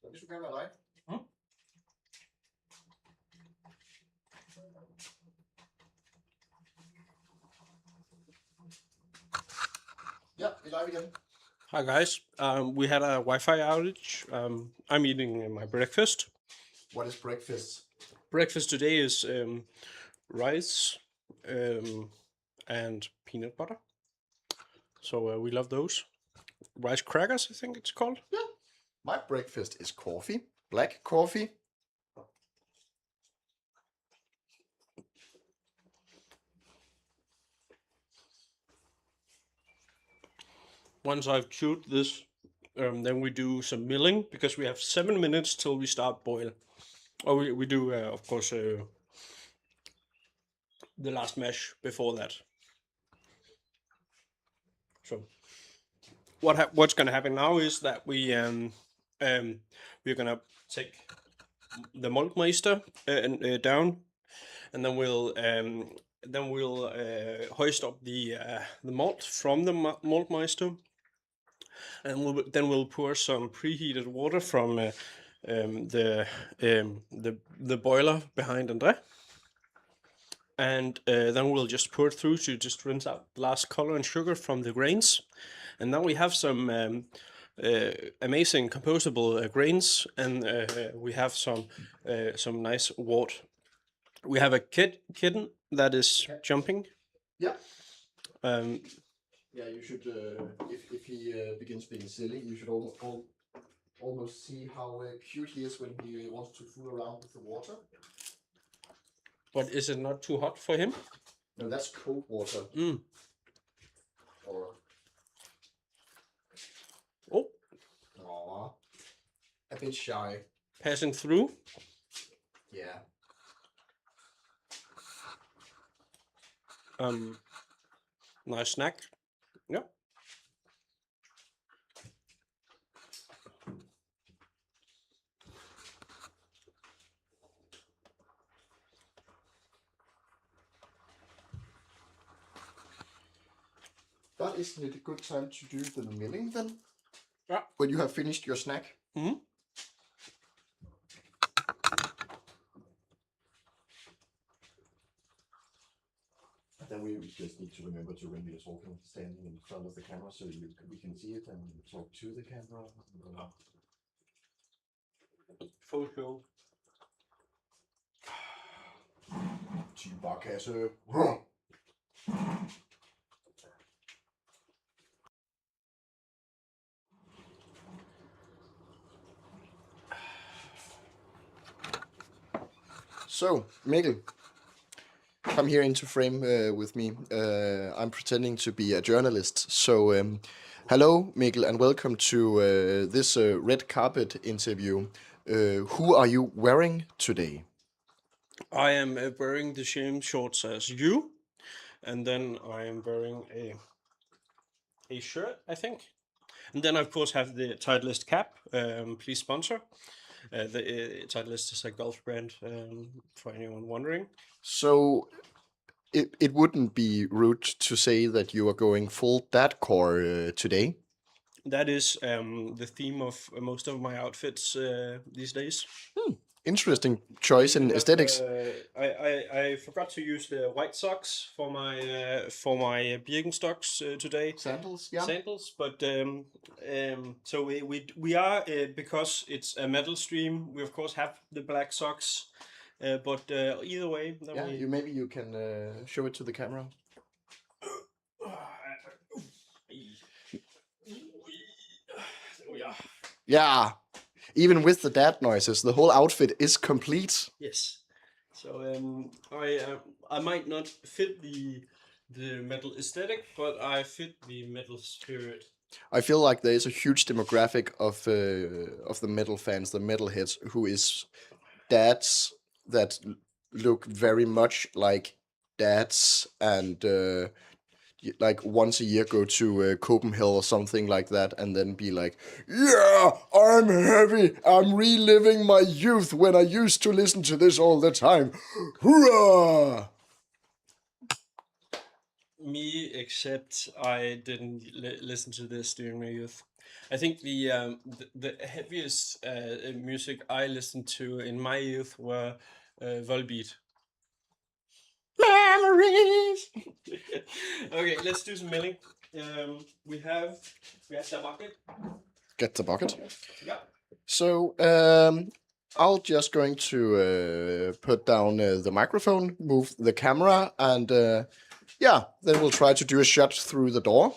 Hvis du kan være live. Yeah, we're live again. Hi guys, we had a Wi-Fi outage. I'm eating my breakfast. What is breakfast? Breakfast today is rice and peanut butter. So we love those. Rice crackers, I think it's called. Yeah. My breakfast is coffee, black coffee. Once I've chewed this, then we do some milling because we have 7 minutes till we start boil. Or we do, of course, the last mash before that. So what's gonna happen now is that we're gonna take the Maltmeister down, and then we'll hoist up the malt from the Maltmeister, and then we'll pour some preheated water from the boiler behind Andre, and then we'll just pour it through to just rinse out the last color and sugar from the grains, and now we have some amazing compostable grains, and we have some nice wort. We have a kitten that is jumping. Yeah. Um, Yeah, you should, if he begins being silly, you should almost see how cute he is when he wants to fool around with the water. but is it not too hot for him? No, that's cold water. Or... Oh. Aww. A bit shy. Passing through? Yeah. Nice snack. Yeah. But isn't it a good time to do the milling then? Yeah. When you have finished your snack? Mm-hmm. Then we just need to remember to, when we are talking, standing in front of the camera so we can see it and talk to the camera. Full show. Tibarkasse. So, Mikkel, come here into frame with me. I'm pretending to be a journalist. So, hello, Mikkel, and welcome to this red carpet interview. Who are you wearing today? I am wearing the same shorts as you, and then I am wearing a shirt, I think. And then I, of course, have the Titleist cap. Please sponsor. The Titleist is a golf brand, for anyone wondering. So, it wouldn't be rude to say that you are going full dadcore today. That is the theme of most of my outfits these days. Interesting choice in aesthetics. I forgot to use the white socks for my Birkenstocks today. Sandals, yeah. Sandals, but so we are because it's a metal stream. We of course have the black socks, but either way, Yeah, maybe you can show it to the camera. Yeah. Even with the dad noises, the whole outfit is complete. Yes. So I might not fit the metal aesthetic, but I fit the metal spirit. I feel like there is a huge demographic of the metal fans, the metalheads, who is dads that look very much like dads and like once a year go to Copenhagen or something like that and then be like, yeah, I'm heavy, I'm reliving my youth when I used to listen to this all the time. Hoorah! Me, except I didn't listen to this during my youth. I think the heaviest music I listened to in my youth were Volbeat. Memories. Okay, let's do some milling. We have the bucket. Get the bucket. Yeah. So I'll just going to put down the microphone, move the camera, and yeah, then we'll try to do a shot through the door.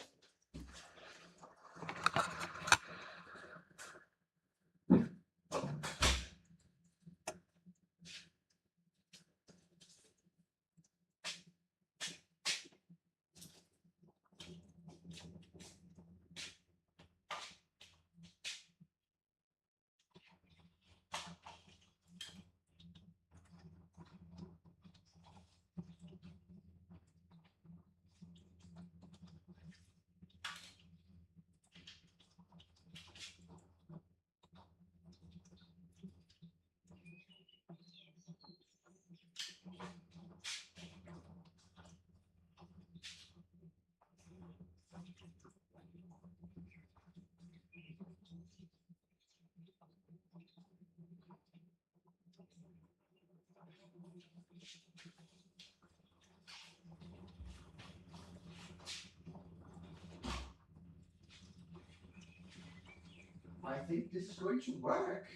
I think this is going to work.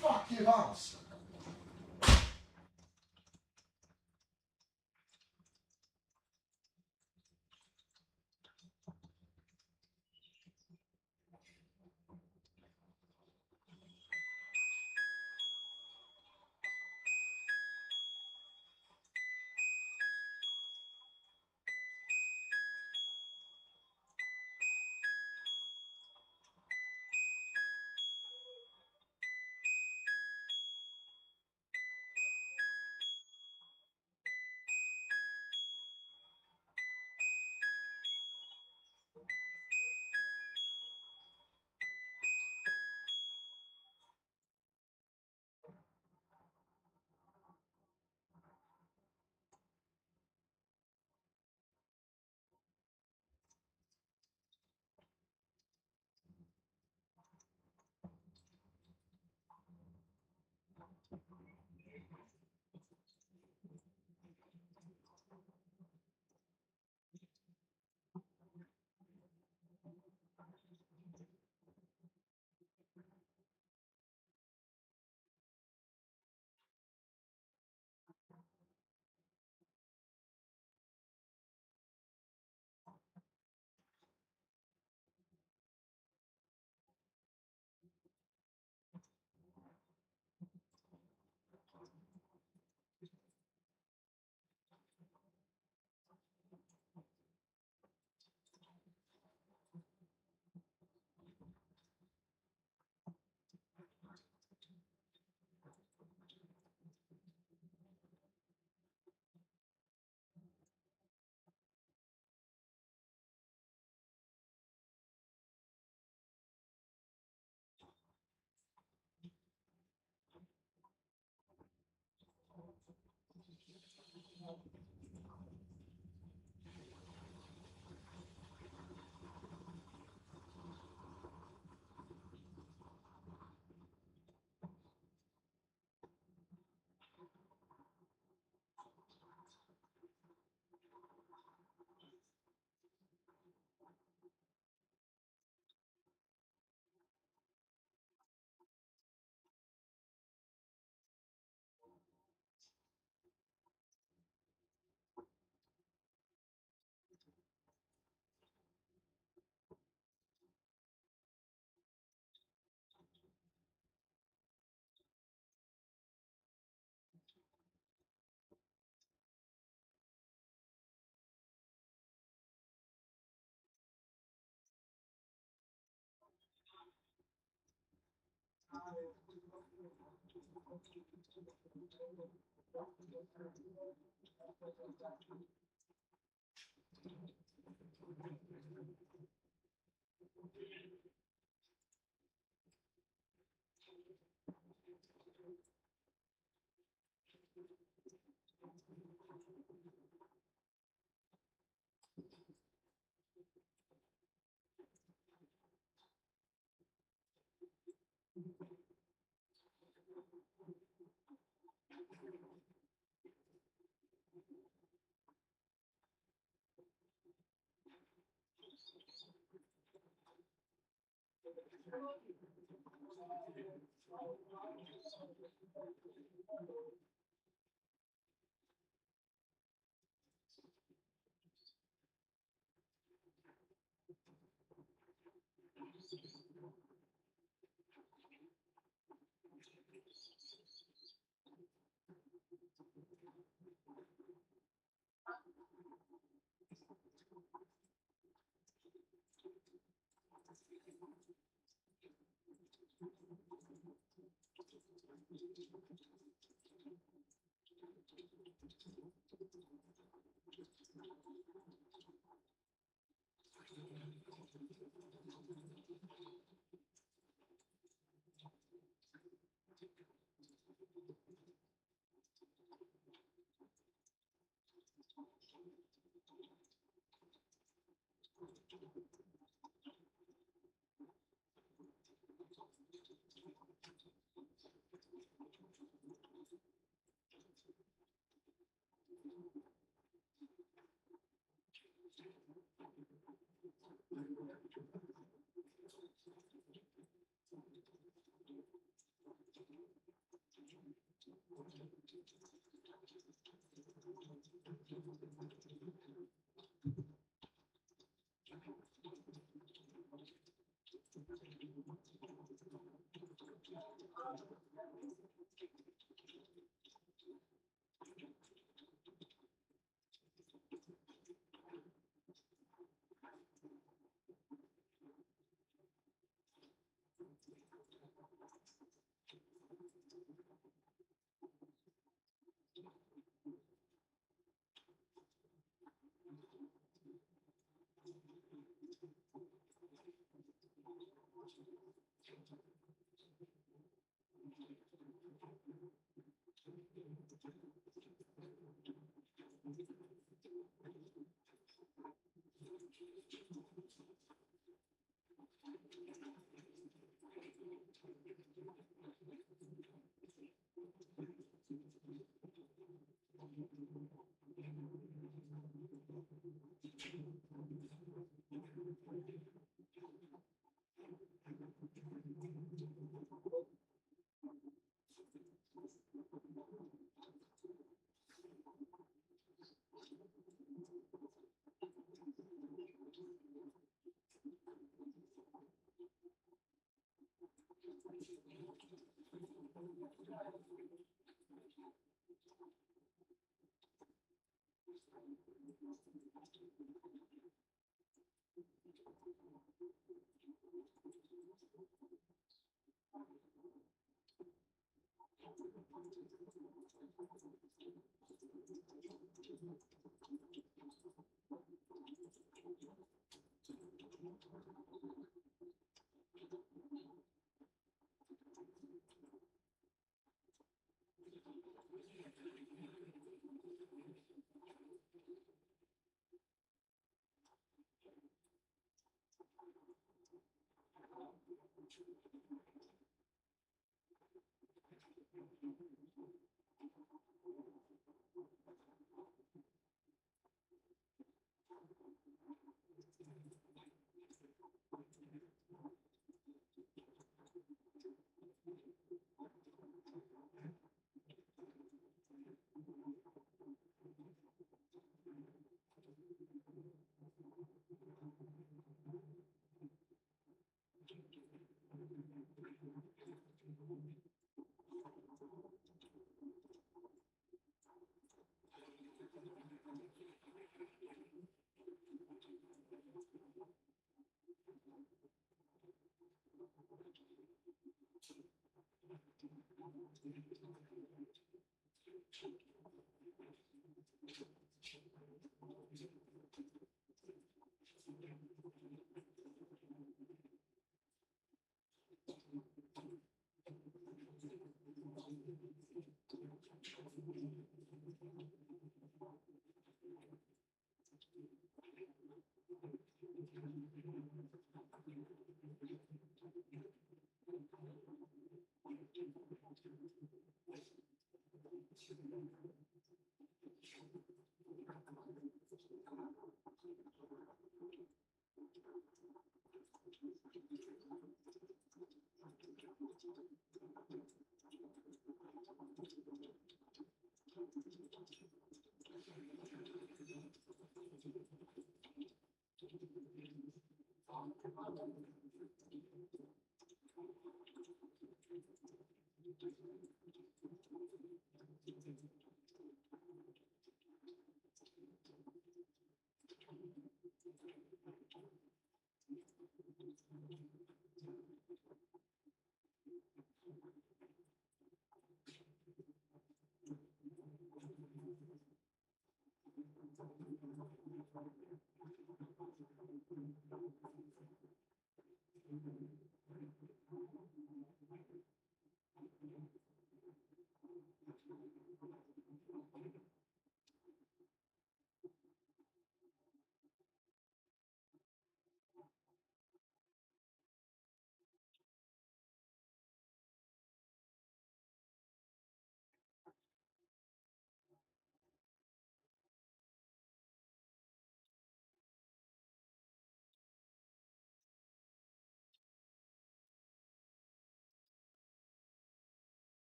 Fuck your ass.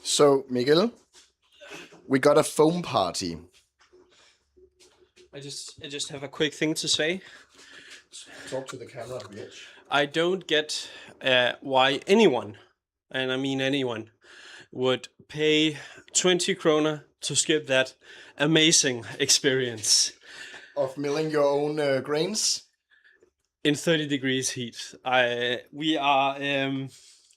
So, Miguel, we got a foam party. I just have a quick thing to say. Talk to the camera, bitch. I don't get why anyone, and I mean anyone, would pay 20 krona to skip that amazing experience. of milling your own grains? In 30 degrees heat. We are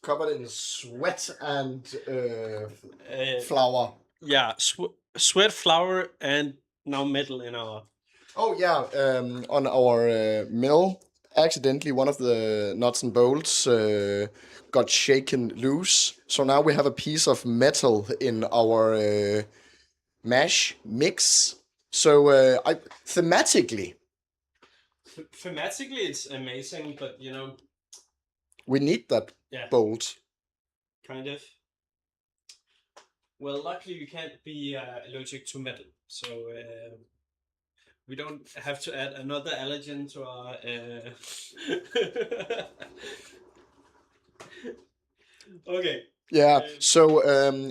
Covered in sweat and uh, flour. yeah, sweat, flour, and now metal in our. Oh yeah, on our mill, accidentally one of the nuts and bolts got shaken loose. So now we have a piece of metal in our mash mix. So thematically, Thematically, it's amazing, but we need that yeah, bolt. kind of. Well, luckily you can't be allergic to metal, so we don't have to add another allergen to our. Okay. Yeah, so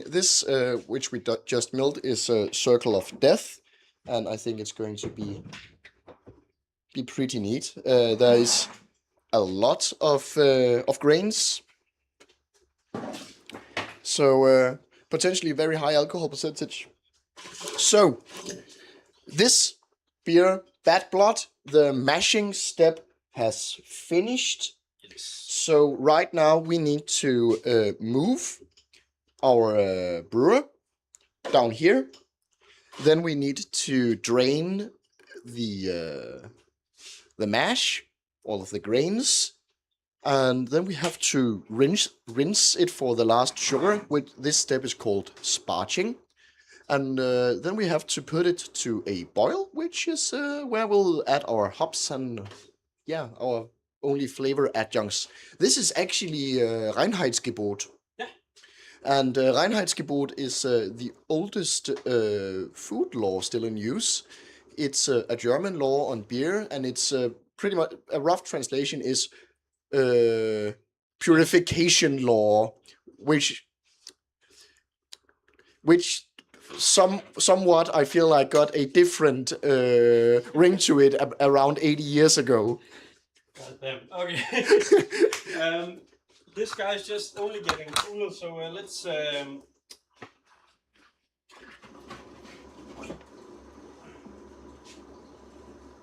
this, which we just milled, is a circle of death, and I think it's going to be pretty neat. There is a lot of grains, so potentially very high alcohol percentage. So this beer, Bad Blood, the mashing step has finished. Yes. So right now we need to move our brewer down here. Then we need to drain the mash, all of the grains, and then we have to rinse it for the last sugar. Which this step is called sparging, and then we have to put it to a boil, which is where we'll add our hops and yeah, our only flavor adjuncts. This is actually Reinheitsgebot. Yeah. And Reinheitsgebot is the oldest food law still in use. It's a German law on beer, and it's pretty much a rough translation is purification law, which somewhat I feel like got a different ring to it around 80 years ago. God damn. Okay. This guy's just only getting cooler, so let's. There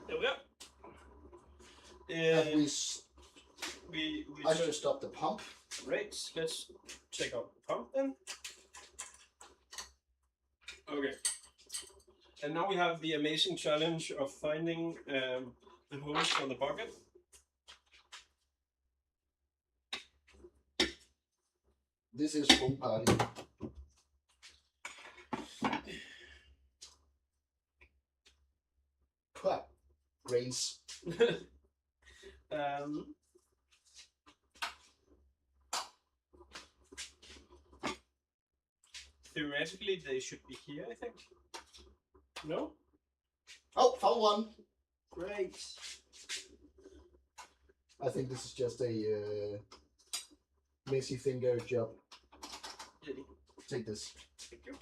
we go. I just stopped the pump. Great. Let's check out the pump then. Okay. And now we have the amazing challenge of finding the hose on the bucket. This is home party. Grains. Theoretically, they should be here, I think. No? Oh, found one. Great. I think this is just a messy finger job. Take this. Thank you.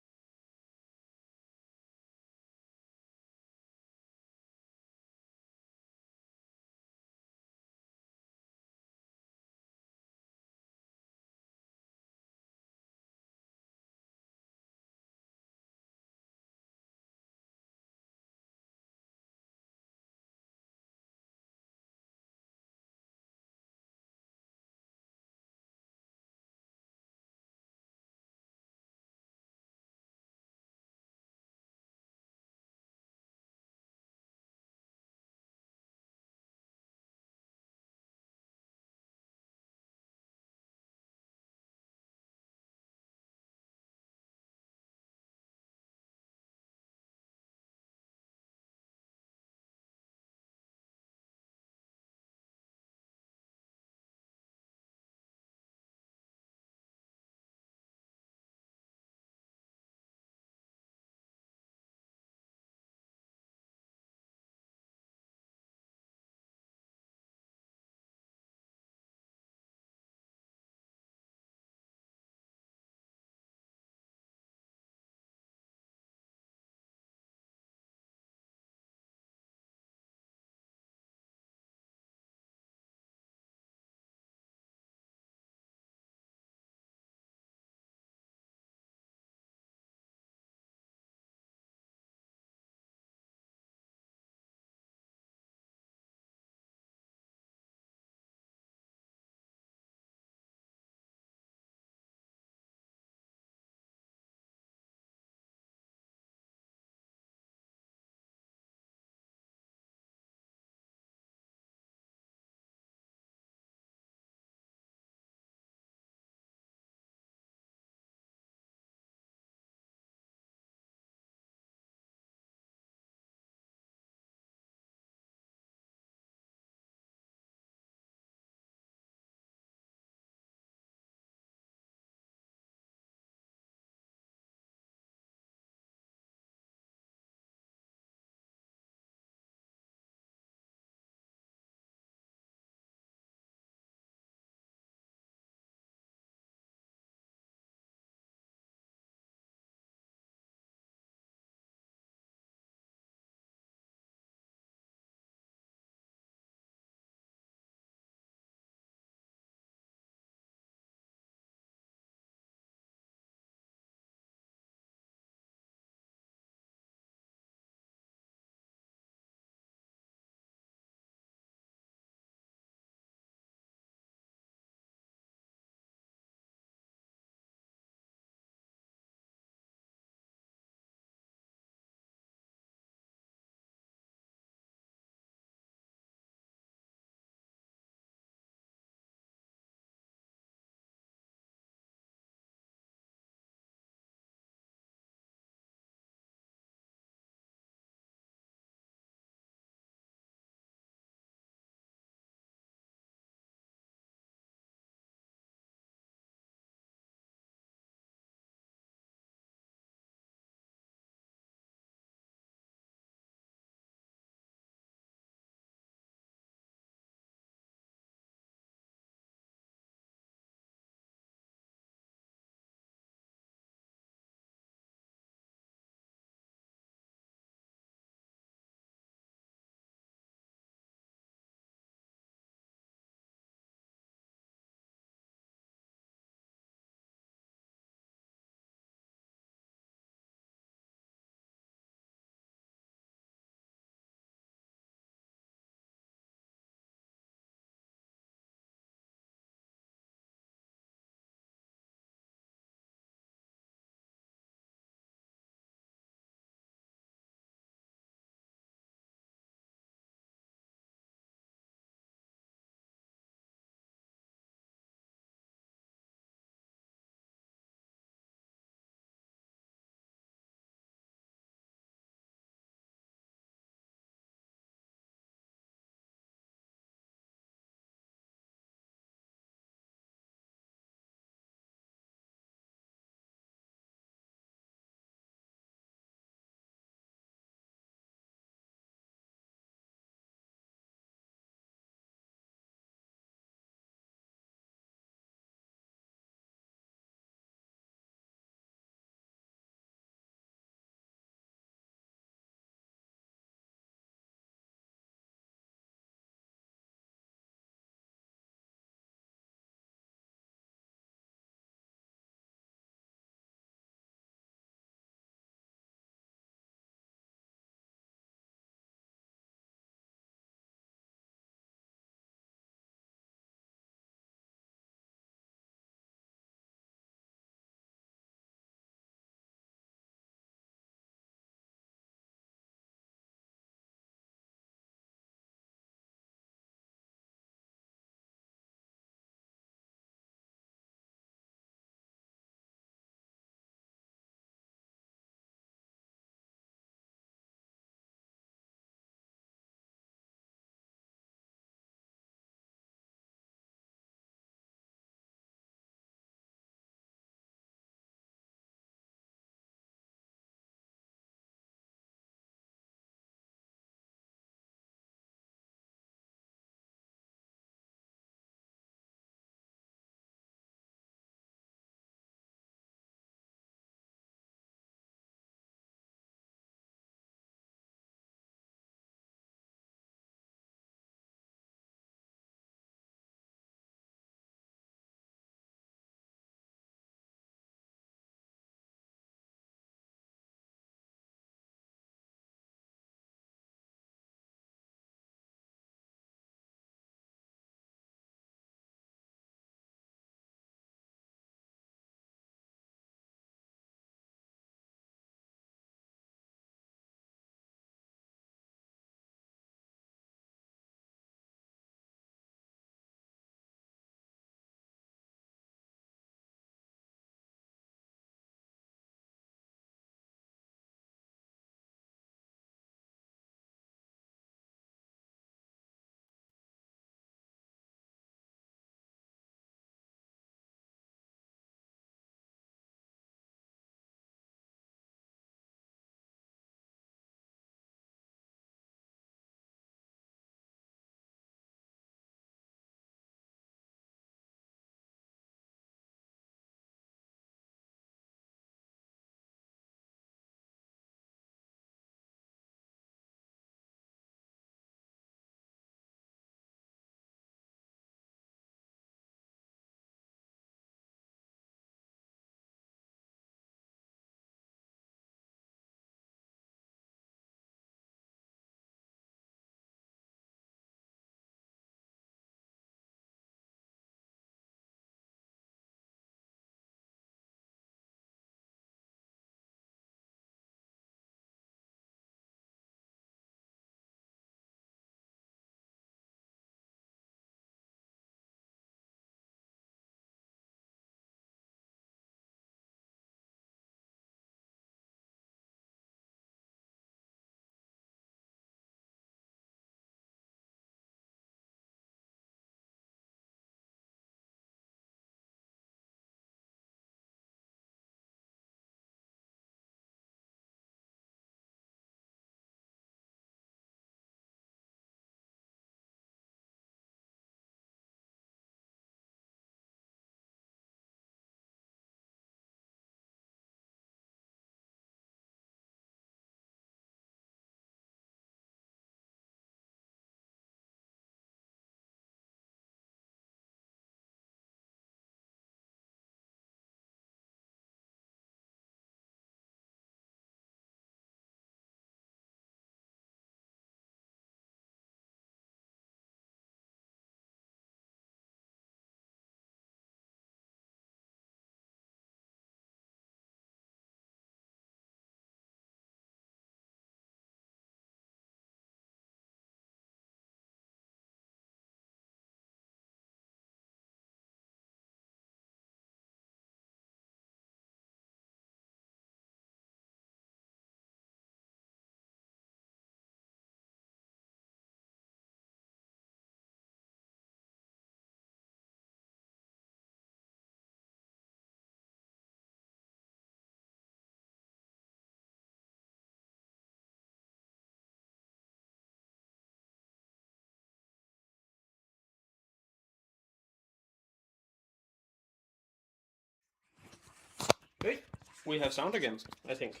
we have sound again. I think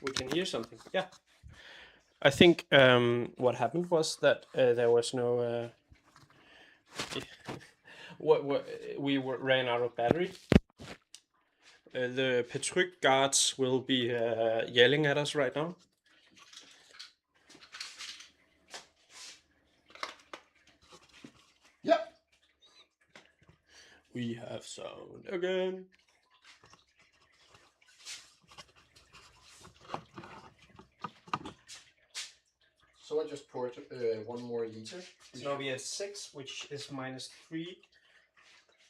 we can hear something. Yeah. I think what happened was that there was no. Ran out of battery. The Petruc guards will be yelling at us right now. Yep. We have sound again. So I just poured 1 more liter. So now we have 6, which is -3,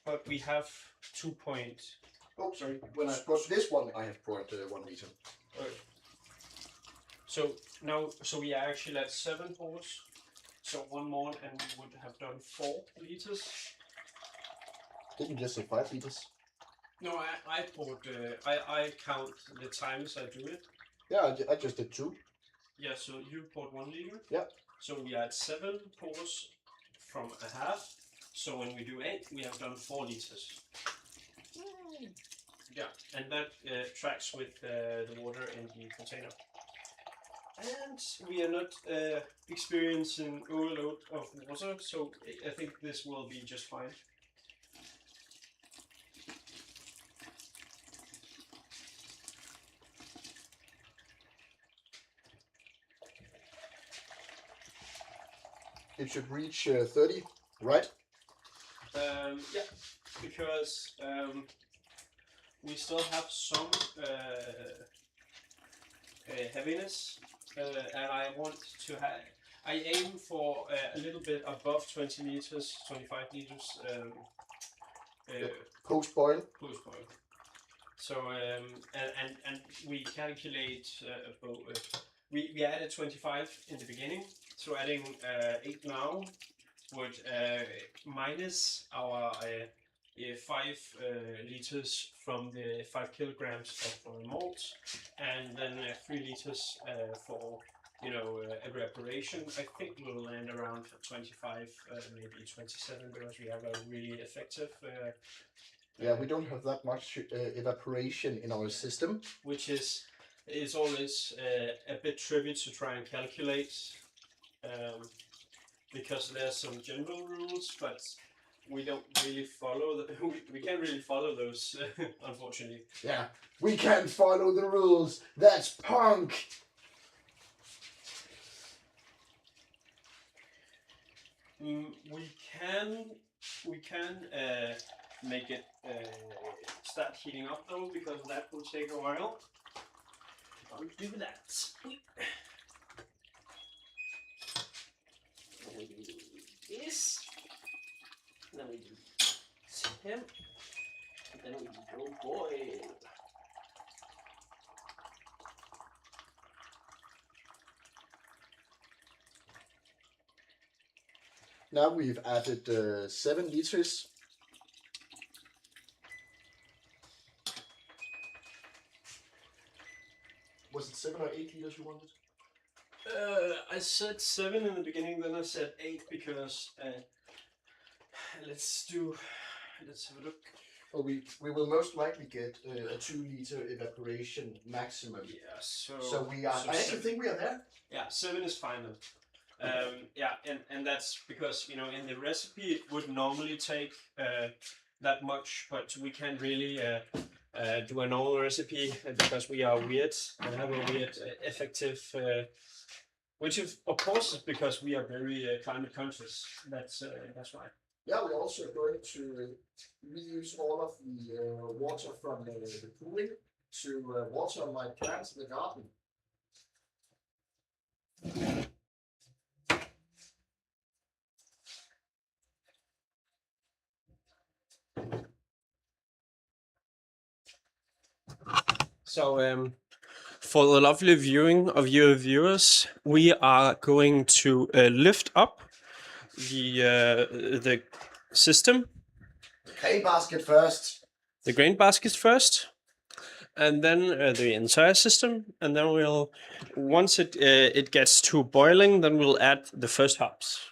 but we have 2 point. Oh, sorry. When I poured this one, I have poured 1 liter. Okay. So now, we are actually at 7 pours. So 1 more, and we would have done 4 liters. Didn't you just say 5 liters? No, I poured. I count the times I do it. Yeah, I just did 2. Yeah, so you poured 1 liter. Yeah. So we are at 7 pours from a half. So when we do 8, we have done 4 liters. Yeah, and that tracks with the water in the container. And we are not experiencing overload of water, so I think this will be just fine. It should reach 30, right? Yeah, because we still have some heaviness, and I want to have. I aim for a little bit above 20 liters, 25 liters Post boil. post boil. So and we calculate we added 25 in the beginning, so adding 8 now would minus our 5 liters from the 5 kilograms of malt, and then 3 liters for evaporation. I think we'll land around 25, maybe 27, because we have a really effective. Yeah, we don't have that much evaporation in our system. Which is always a bit tricky to try and calculate, because there's some general rules, but we don't really follow we can't really follow those, unfortunately. Yeah, we can't follow the rules. That's punk. We can make it start heating up though, because that will take a while. I'll do that. Then we do this. Then we do temp. And then we go boil. Now we've added 7 liters. Was it 7 or 8 liters you wanted? I said 7 in the beginning, then I said 8 because let's have a look. Oh, we will most likely get a 2 liter evaporation maximum. Yeah, so we are. I actually think we are there. Yeah, 7 is fine then. Yeah, and that's because in the recipe it would normally take that much, but we can't really do a normal recipe because we are weird and have a weird effective. Which of course is because we are very climate conscious. That's why. Yeah, we're also going to reuse all of the water from the cooling to water my plants in the garden. So for the lovely viewing of your viewers, we are going to lift up the system. Grain basket first. The grain basket first, and then the entire system, and then we'll once it gets to boiling, then we'll add the first hops.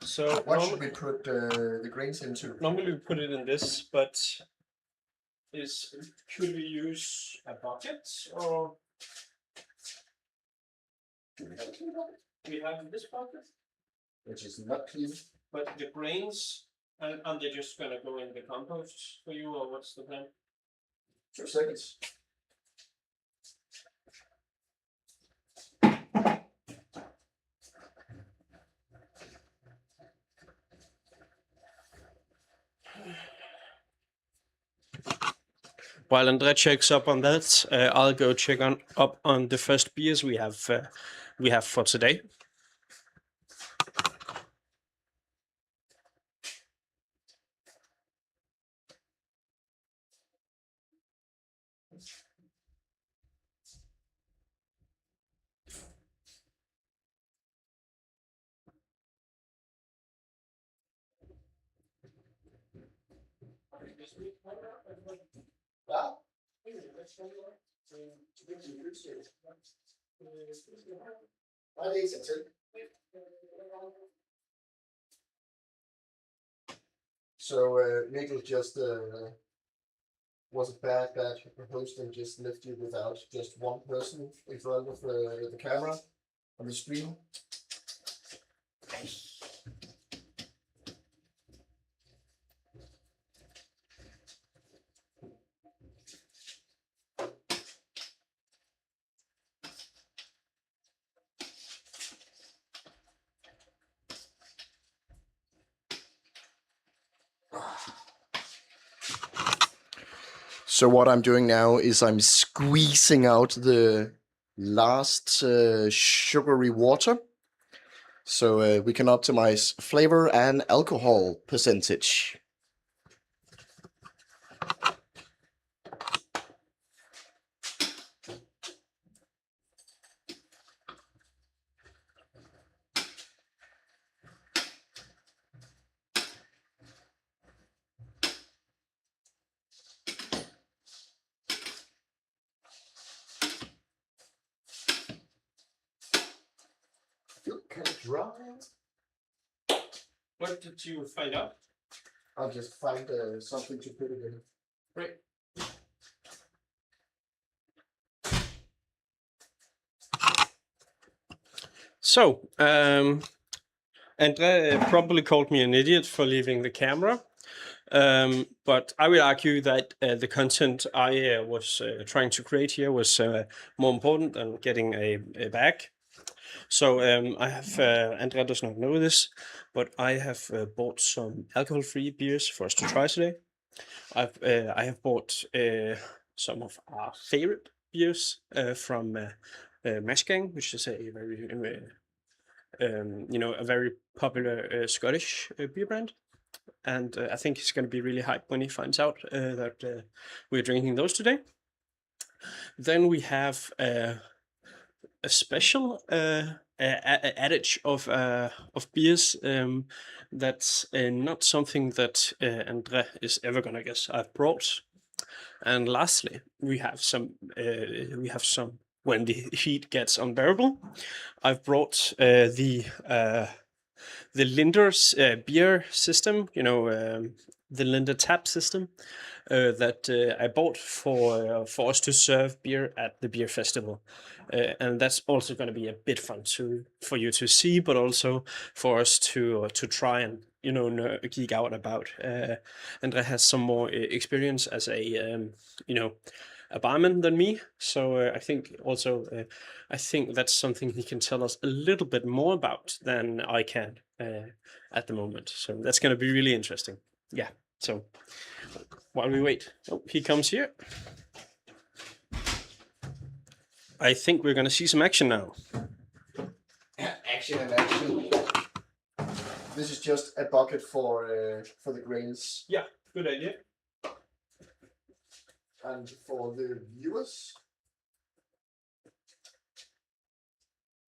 So what should we put the grains into? Normally we put it in this, but is, should we use a bucket or? We have this bucket, Which is not clean. but the grains, and they're just gonna go in the compost for you, or what's the plan? 2 seconds. While Andre checks up on that, I'll go check up on the first beers we have for today. So Mikkel just was a bad host and just left you without just one person in front of the camera on the screen. So what I'm doing now is I'm squeezing out the last sugary water so we can optimize flavor and alcohol percentage. Feel kind of dry. What did you find out? I'll just find something to put it in. Right. So, Andre probably called me an idiot for leaving the camera, but I will argue that the content I was trying to create here was more important than getting a bag. So I have, Andre does not know this, but I have bought some alcohol-free beers for us to try today. I have bought some of our favorite beers from Mashgang, which is a very a very popular Scottish beer brand, and I think he's going to be really hyped when he finds out that we're drinking those today. Then we have a special adage of beers that's not something that Andre is ever gonna guess I've brought. And lastly, we have some when the heat gets unbearable. I've brought the Linder's beer system, the Linder tap system that I bought for us to serve beer at the beer festival, and that's also going to be a bit fun for you to see, but also for us to try and geek out about. Andre has some more experience as a a barman than me, so I think that's something he can tell us a little bit more about than I can at the moment. So that's going to be really interesting. Yeah. So while we wait, he comes here. I think we're going to see some action now. Action and action. This is just a bucket for the grains. Yeah, good idea. And for the viewers.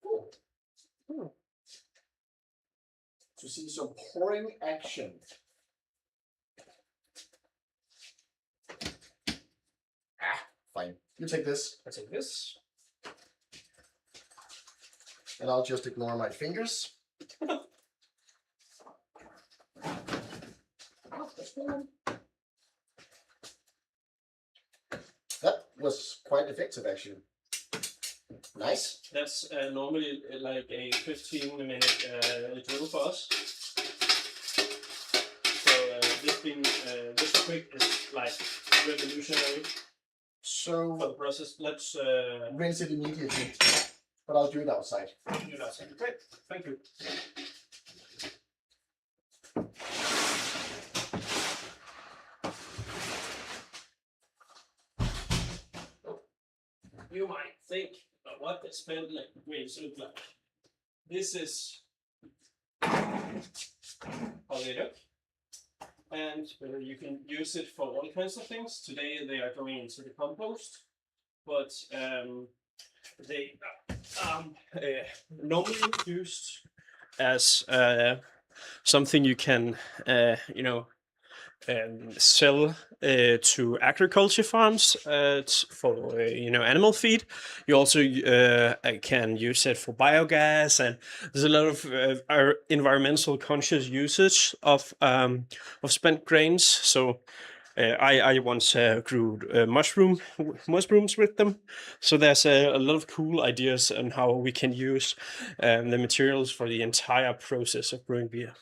Cool. To see some pouring action. Fine. You take this. I take this. And I'll just ignore my fingers. was quite effective, actually. Nice. That's normally like a 15-minute drill for us. So this being this quick is like revolutionary So for the process. Let's rinse it immediately, but I'll do it outside. do that. Great, thank you. You might think about what the spent like waves look like. This is how they look, and you can use it for all kinds of things. Today they are going into the compost, but they normally used as something you can sell to agriculture farms for animal feed. You also can use it for biogas, and there's a lot of environmental conscious usage of spent grains. So I once grew mushrooms with them. So there's a lot of cool ideas on how we can use the materials for the entire process of brewing beer.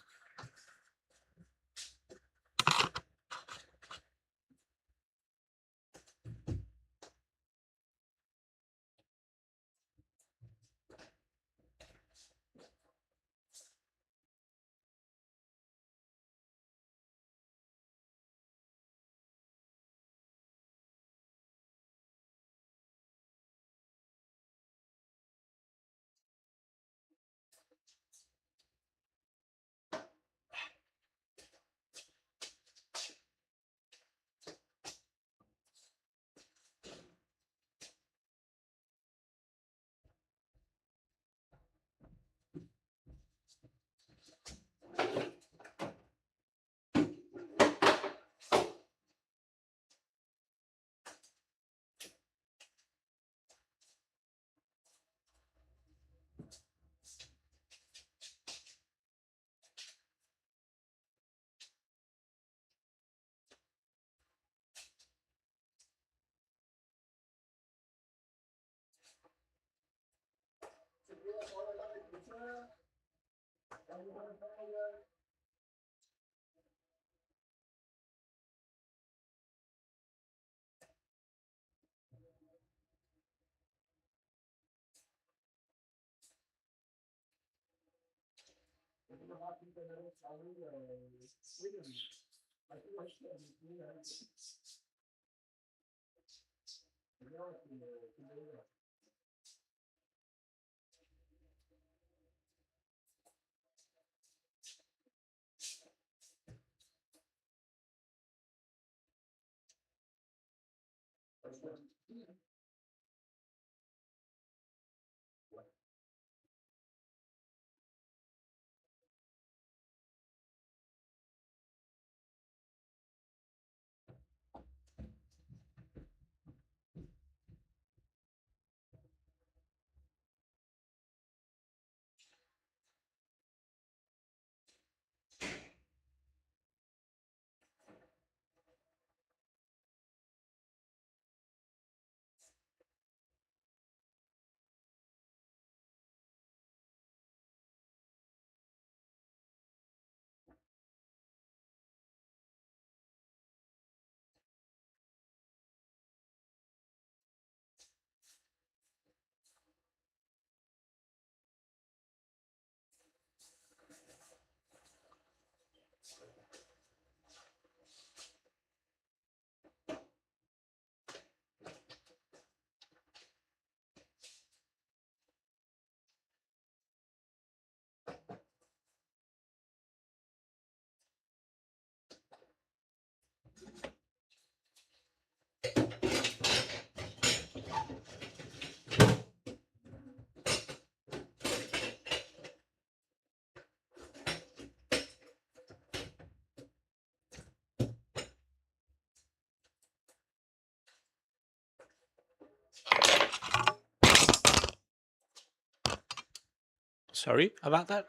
Sorry about that.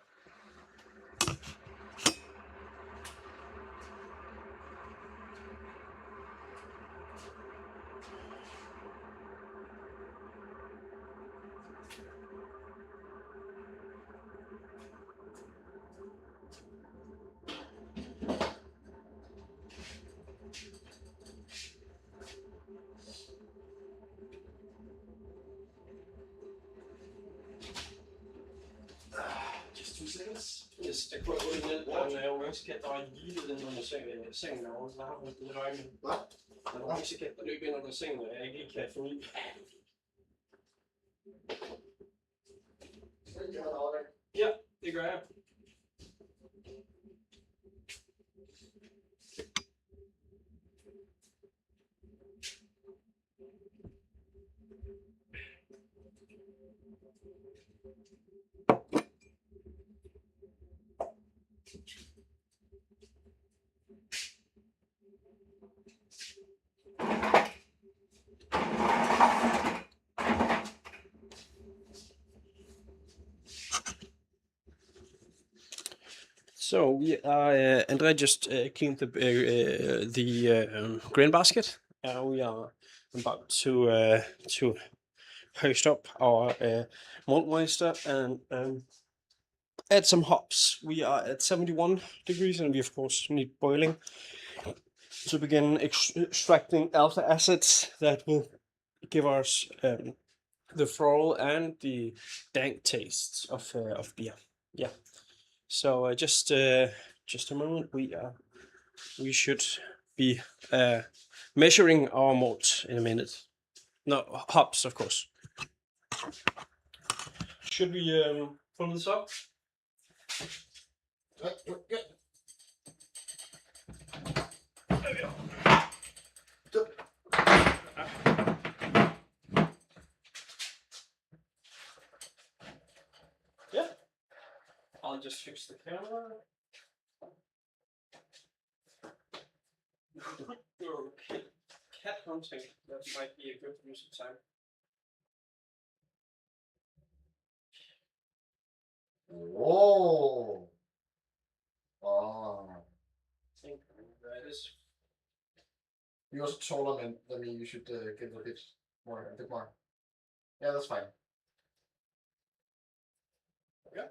Hvis jeg går ind og jeg ønsker at der er givet den under sengen over, så har man det regnet. Hvad? Men jeg ønsker at der løber ind under sengen, og jeg ikke kan få ud. Ja, det gør jeg. So we are. Andrea just cleaned the grain basket. We are about to hoist up our malt moister and add some hops. We are at 71 degrees, and we of course need boiling to begin extracting alpha acids that will give us the floral and the dank tastes of beer. Yeah. So just a moment. We should be measuring our malt in a minute. No, hops, of course. Should we pull this up? Yeah. There we go. Yeah. I'll just fix the camera. Your cat hunting. That might be a good use of time. Whoa. Oh. I think that is. You're also taller than me. You should give a bit more. Yeah, that's fine. Yeah.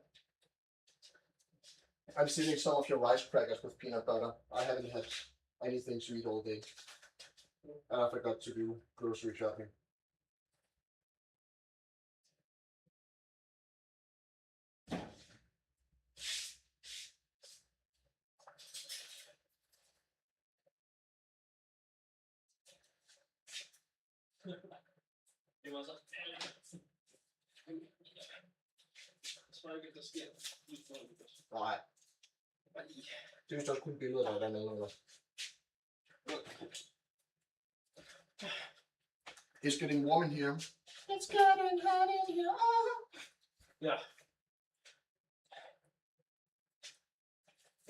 I'm stealing some of your rice crackers with peanut butter. I haven't had anything to eat all day. And I forgot to do grocery shopping. Det var så. Smøger, der sker. Nej. Det er vist også kun billeder, der er dernede. It's getting warm in here. It's getting hot in here. Yeah.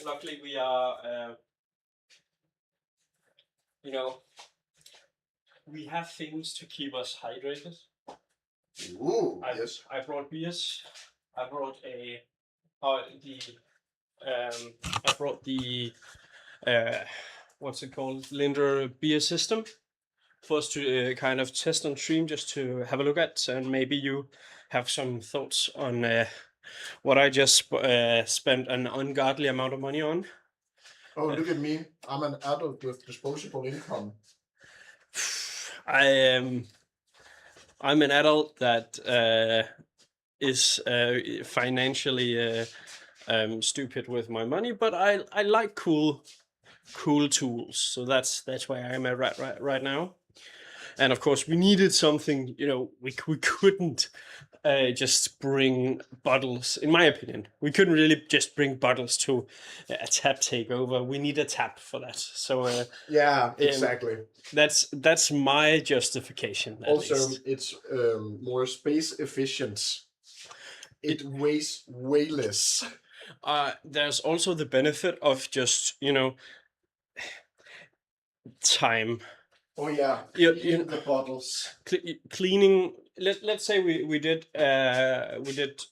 Luckily, we are, we have things to keep us hydrated. Ooh, yes. I brought beers. I brought the what's it called, Linder beer system for us to kind of test on stream, just to have a look at, and maybe you have some thoughts on what I just spent an ungodly amount of money on. Oh, look at me. I'm an adult with disposable income. I'm an adult that is financially stupid with my money, but I like cool tools. So that's where I'm at right now. And of course, we needed something. We couldn't just bring bottles. In my opinion, we couldn't really just bring bottles to a tap takeover. We need a tap for that. So yeah, exactly. That's my justification. Also, it's more space efficient. It weighs way less. There's also the benefit of just time. Oh yeah, cleaning the bottles. Cleaning. Let's say we did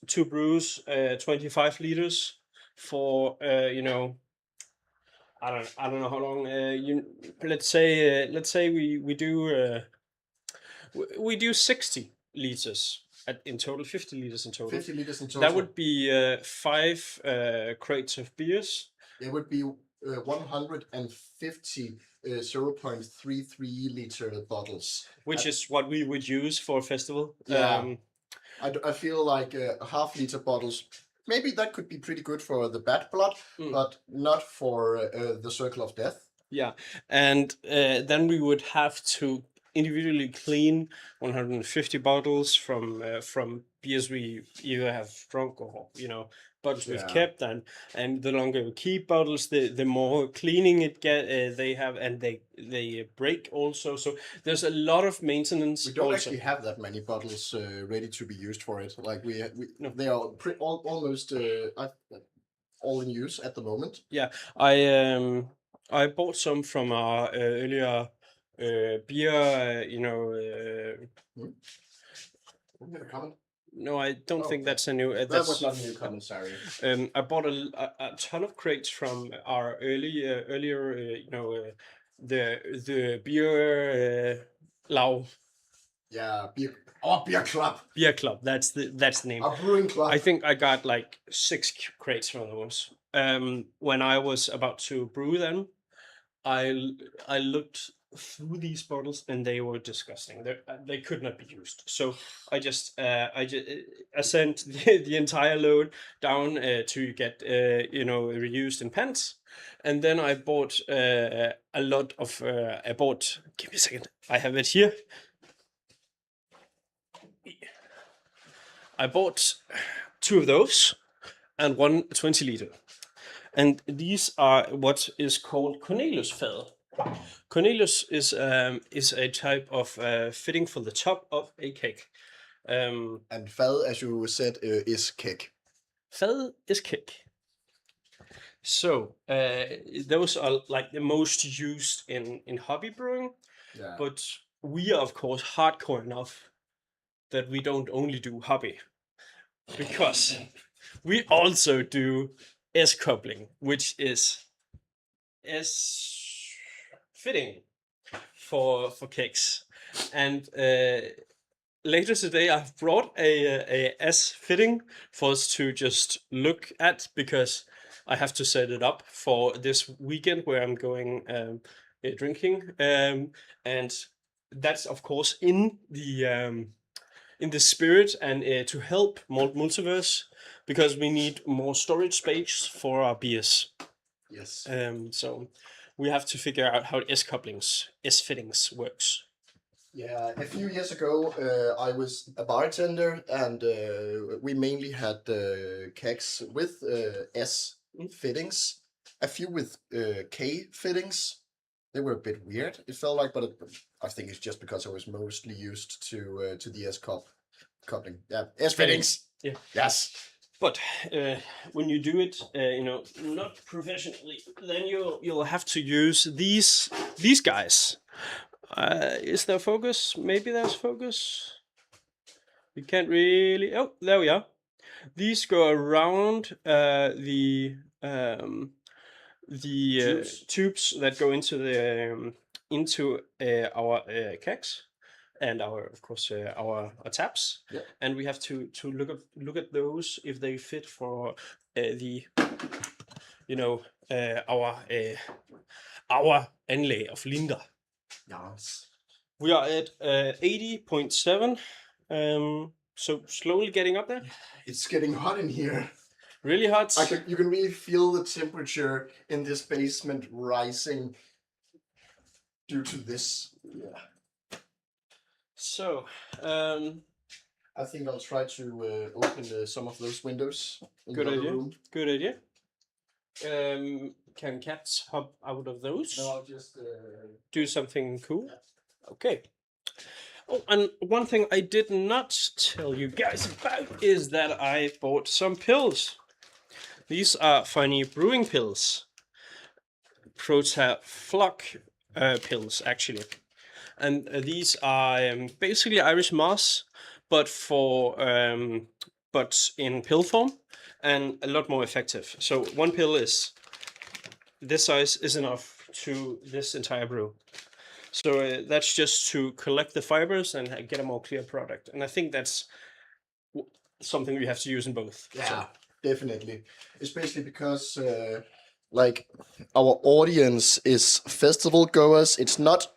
2 brews, 25 liters for I don't know how long. Let's say we do 60 liters in total, 50 liters in total. 50 liters in total. That would be 5 crates of beers. It would be 150 0.33 liter bottles, which is what we would use for a festival. Yeah. I feel like half liter bottles maybe that could be pretty good for the bad blood, but not for the circle of death. Yeah, and then we would have to individually clean 150 bottles from beers we either have drunk or bottles we've kept, and the longer we keep bottles, the more cleaning it they have, and they break also. So there's a lot of maintenance. We don't also. actually have that many bottles ready to be used for it. Like no. They are almost all in use at the moment. Yeah, I bought some from our earlier beer. Comment? No, I don't think that's a new. That was not a new comment. Sorry. I bought a ton of crates from our earlier the beer Lau. Yeah, beer club. Beer club. That's the name. Our brewing club. I think I got like 6 crates from those. When I was about to brew them, I looked through these bottles and they were disgusting. They could not be used. So I sent the entire load down to get reused in pens, and then I bought a lot of. Give me a second. I have it here. I bought 2 of those and 1 20-liter. And these are what is called Cornelius fad. Cornelius is a type of fitting for the top of a keg. And fad, as you said, is keg. Fad is keg. So those are like the most used in hobby brewing. Yeah. But we are of course hardcore enough that we don't only do hobby, because we also do S-coupling, which is S-fitting for kegs. And later today I've brought a S-fitting for us to just look at, because I have to set it up for this weekend where I'm going drinking. And that's of course in the spirit and to help Malt Multiverse, because we need more storage space for our beers. Yes. So we have to figure out how S-fittings works. Yeah, a few years ago, I was a bartender, and we mainly had kegs with S fittings, a few with K fittings. They were a bit weird, it felt like, but I think it's just because I was mostly used to the S coupling. Yeah, S fittings. Yeah. Yes. But when you do it, not professionally, then you'll have to use these guys. Is there focus? Maybe there's focus. We can't really. Oh, there we are. These go around the tubes that go into our kegs, and of course our taps. Yeah. And we have to look at those if they fit for our anlæg of Linder. Yes. We are at 80.7. So slowly getting up there. It's getting hot in here. Really hot. You can really feel the temperature in this basement rising due to this. Yeah. So, I think I'll try to open some of those windows in the other room. Good idea. Can cats hop out of those? No, I'll just do something cool. Yeah. Okay. Oh, and one thing I did not tell you guys about is that I bought some pills. These are funny brewing pills. Protafloc pills, actually. And these are basically Irish moss, but but in pill form, and a lot more effective. So 1 pill is this size is enough to this entire brew. So that's just to collect the fibers and get a more clear product. And I think that's something we have to use in both. Yeah, so. Definitely. Especially because like our audience is festival goers. It's not.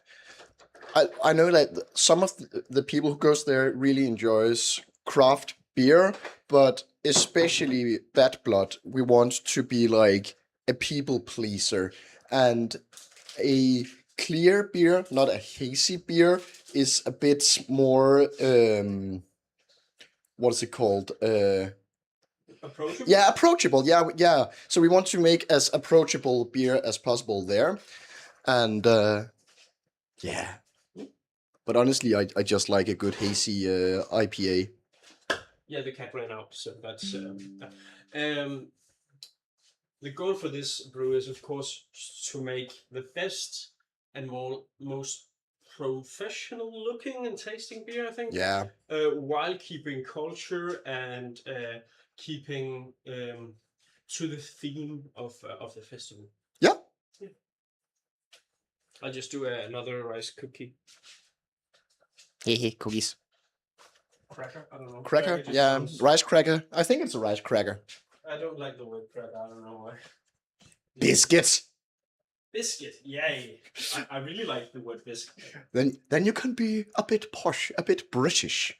I know that some of the people who goes there really enjoys craft beer, but especially Bad Blood, we want to be like a people pleaser, and a clear beer, not a hazy beer, is a bit more what is it called? Approachable. Yeah, approachable. Yeah, yeah. So we want to make as approachable beer as possible there, and yeah. But honestly, I just like a good hazy IPA. Yeah, the cat ran out, so that's the goal for this brew is, of course, to make the best and most professional looking and tasting beer, I think. Yeah. While keeping culture and keeping to the theme of the festival. Yeah. I'll just do another rice cookie. Hehe, cookies. Cracker? I don't know. Cracker? Yeah, sounds... rice cracker. I think it's a rice cracker. I don't like the word cracker. I don't know why. Biscuit. Biscuit, yay! I really like the word biscuit. Then you can be a bit posh, a bit British.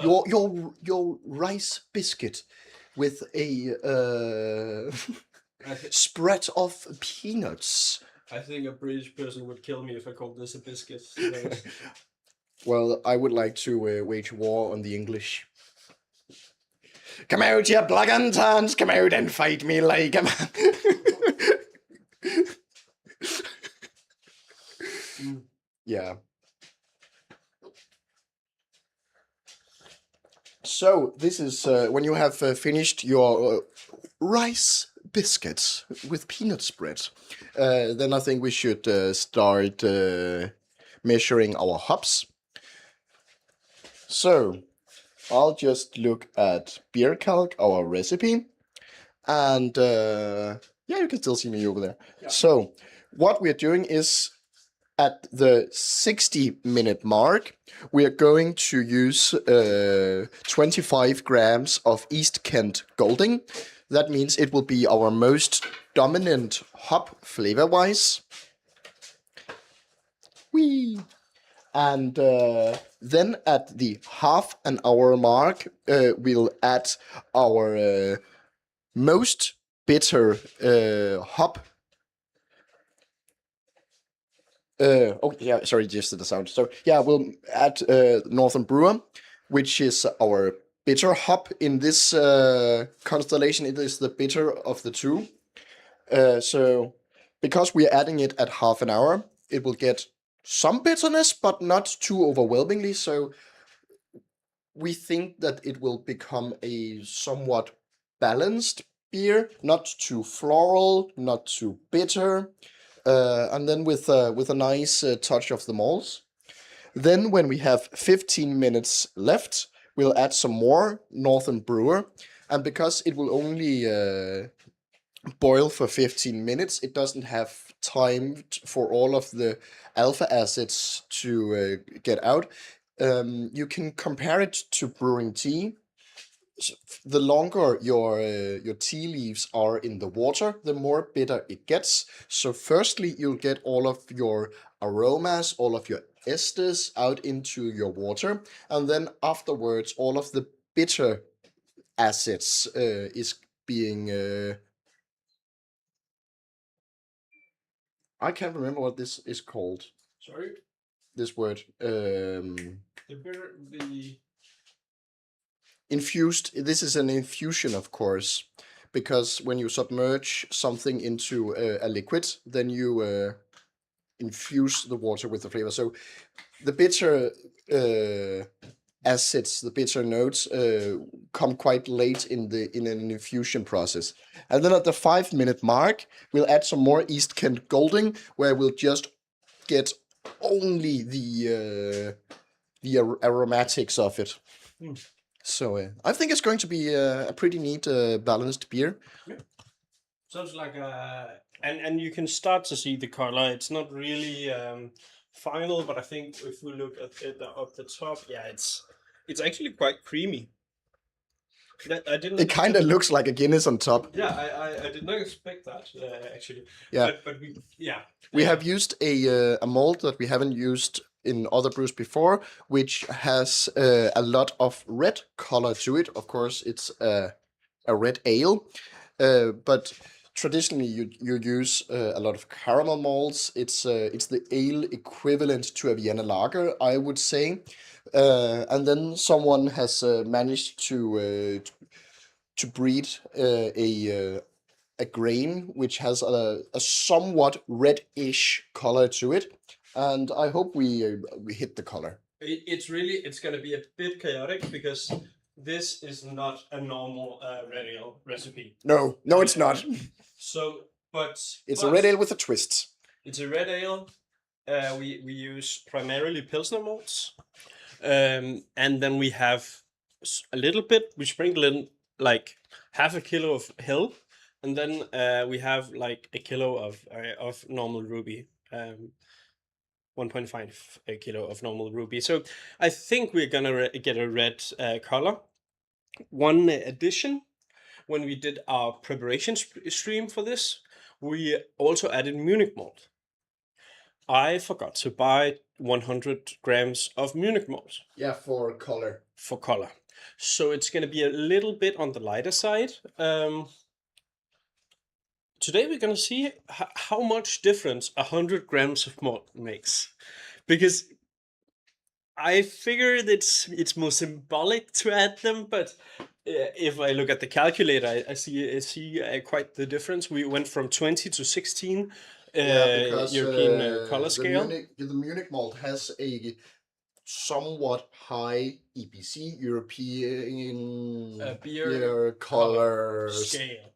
Your rice biscuit with a spread of peanuts. I think a British person would kill me if I called this a biscuit. Well, I would like to wage war on the English. Come out, you black and tans, come out and fight me like a man. Yeah. So this is when you have finished your rice biscuits with peanut spread. Then I think we should start measuring our hops. So I'll just look at Beer Calc, our recipe, and yeah, you can still see me over there. Yeah. So what we're doing is, at the 60-minute mark, we are going to use 25 grams of East Kent Golding. That means it will be our most dominant hop flavor-wise. Whee! And then at the half an hour mark, we'll add our most bitter hop. Oh yeah, sorry, just the sound. So yeah, we'll add Northern Brewer, which is our bitter hop in this constellation. It is the bitter of the two. So because we're adding it at half an hour, it will get some bitterness, but not too overwhelmingly. So we think that it will become a somewhat balanced beer, not too floral, not too bitter. And then with a nice touch of the malts. Then when we have 15 minutes left, we'll add some more Northern Brewer. And because it will only boil for 15 minutes, it doesn't have time for all of the alpha acids to get out. You can compare it to brewing tea. The longer your tea leaves are in the water, the more bitter it gets. So firstly, you'll get all of your aromas, all of your esters out into your water, and then afterwards, all of the bitter acids is being... I can't remember what this is called. Sorry? This word. The infused. This is an infusion, of course, because when you submerge something into a liquid, then you infuse the water with the flavor. So the bitter acids, the bitter notes, come quite late in an infusion process. And then at the 5-minute mark, we'll add some more East Kent Golding, where we'll just get only the aromatics of it. So I think it's going to be a pretty neat, balanced beer. Yeah. Sounds like and you can start to see the color. It's not really final, but I think if we look at it up the top, yeah, it's actually quite creamy. I didn't. It kind of looks like a Guinness on top. Yeah, I did not expect that actually. Yeah, but we we have used a malt that we haven't used in other brews before, which has a lot of red color to it. Of course, it's a red ale, but traditionally you use a lot of caramel malts. It's the ale equivalent to a Vienna lager, I would say. And then someone has managed to breed a grain which has a somewhat reddish color to it, and I hope we hit the color. It's going to be a bit chaotic because this is not a normal red ale recipe. No, it's not. So, but It's a red ale with a twist. It's a red ale. We use primarily Pilsner malts, and then we have a little bit. We sprinkle in like half a kilo of Hill, and then we have like a kilo of normal Ruby. 1.5 kilo of normal Ruby. So I think we're gonna get a red color. One addition, when we did our preparation stream for this, we also added Munich malt. I forgot to buy 100 grams of Munich malt. Yeah, for color. For color. So it's going to be a little bit on the lighter side. Today we're going to see how much difference 100 grams of malt makes. Because I figured it's more symbolic to add them, but if I look at the calculator, I see quite the difference. We went from 20 to 16 because European color scale. The Munich malt has a somewhat high EBC, European beer color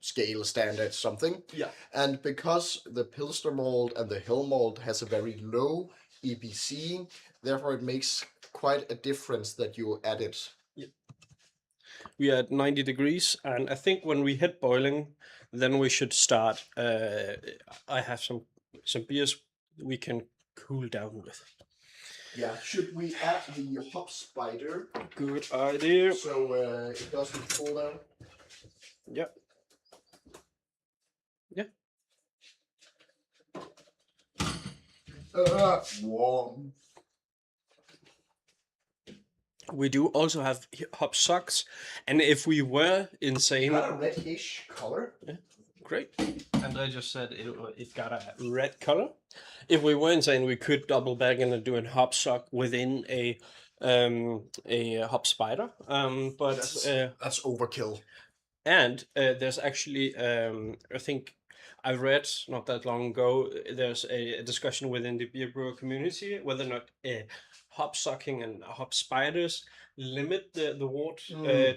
scale standard something. Yeah. And because the Pilsner malt and the Hill malt has a very low EBC, therefore it makes quite a difference that you add it. Yeah. We are at 90 degrees, and I think when we hit boiling, then we should start. I have some beers we can cool down with. Yeah, should we add the hop spider? Good idea. So it doesn't fall down? Yeah. Yeah. Warm. We do also have hop socks, and if we were insane... Got a reddish color. Yeah, great. And I just said it got a red color. If we were insane, we could double back and do a hop sock within a hop spider. But that's overkill. And there's actually, I think I read not that long ago, there's a discussion within the beer brewer community whether or not hop sucking and hop spiders limit the wort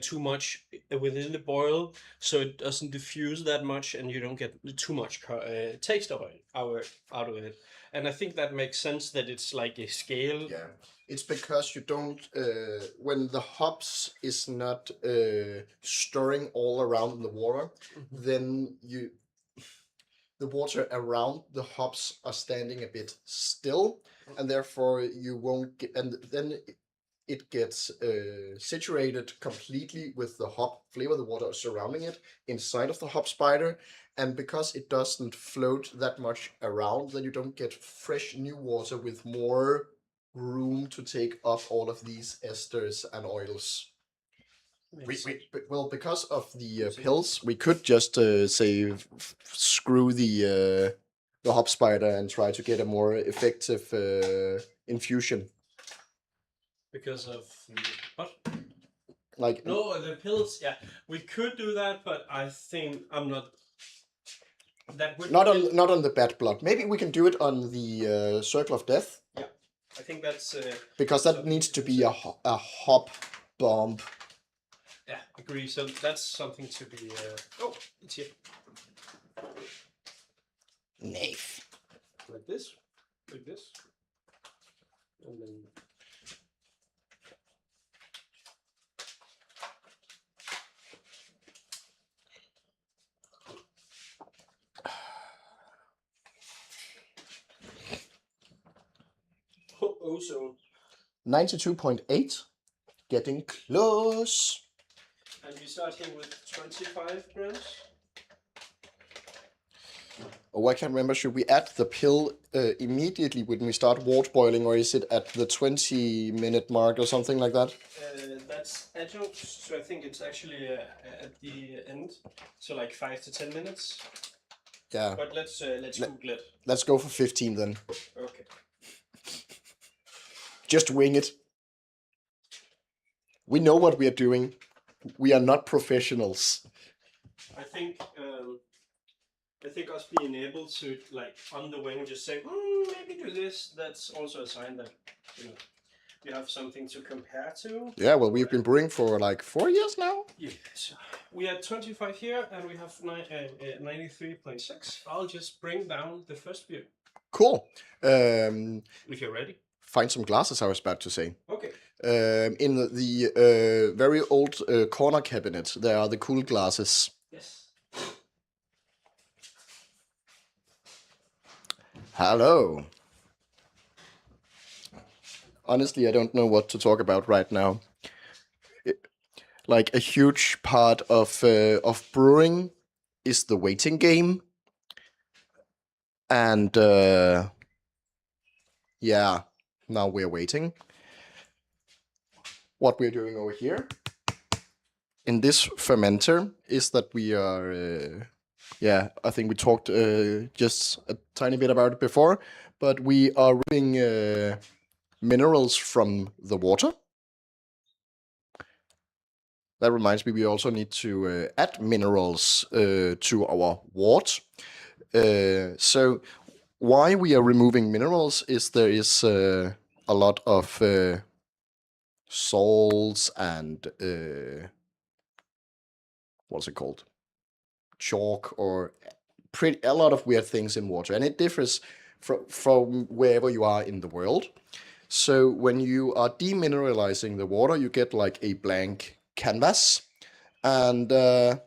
too much within the boil, so it doesn't diffuse that much and you don't get too much taste of it, out of it. And I think that makes sense, that it's like a scale. Yeah, it's because you don't, when the hops is not stirring all around the water, then the water around the hops are standing a bit still, and therefore you won't get, and then it gets saturated completely with the hop flavor, the water surrounding it inside of the hop spider. And because it doesn't float that much around, then you don't get fresh new water with more room to take up all of these esters and oils. Well, because of the pills, we could just say screw the hop spider and try to get a more effective infusion. Because of what? Like no, the pills. Yeah, we could do that, but I think I'm not. That would not on the bad blood. Maybe we can do it on the circle of death. Yeah, I think that's because that needs to be a hop bomb. Yeah, agree. So that's something to be. Oh, it's here. Knife. Like this, and then. So 92.8, getting close. And we start here with 25 grams. Oh, I can't remember. Should we add the pill immediately when we start water boiling, or is it at the 20-minute mark or something like that? That's adjunct, so I think it's actually at the end, so like 5 to 10 minutes. Yeah. But let's Google it. Let's go for 15 then. Okay. Just wing it. We know what we are doing. We are not professionals. I think us being able to, like, on the wing, just say, maybe do this. That's also a sign that you have something to compare to. Yeah, well, we've been brewing for like 4 years now. Yes. We had 25 here, and we have 93.6. I'll just bring down the first beer. Cool. If you're ready. Find some glasses, I was about to say. Okay. In the very old corner cabinet, there are the cool glasses. Yes. Hello. Honestly, I don't know what to talk about right now. Like, a huge part of brewing is the waiting game. And yeah, now we're waiting. What we're doing over here in this fermenter is that we are, I think we talked just a tiny bit about it before, but we are removing minerals from the water. That reminds me, we also need to add minerals to our wort. So why we are removing minerals is there is a lot of salts and what's it called? Chalk, or a lot of weird things in water, and it differs from wherever you are in the world. So when you are demineralizing the water, you get like a blank canvas, and then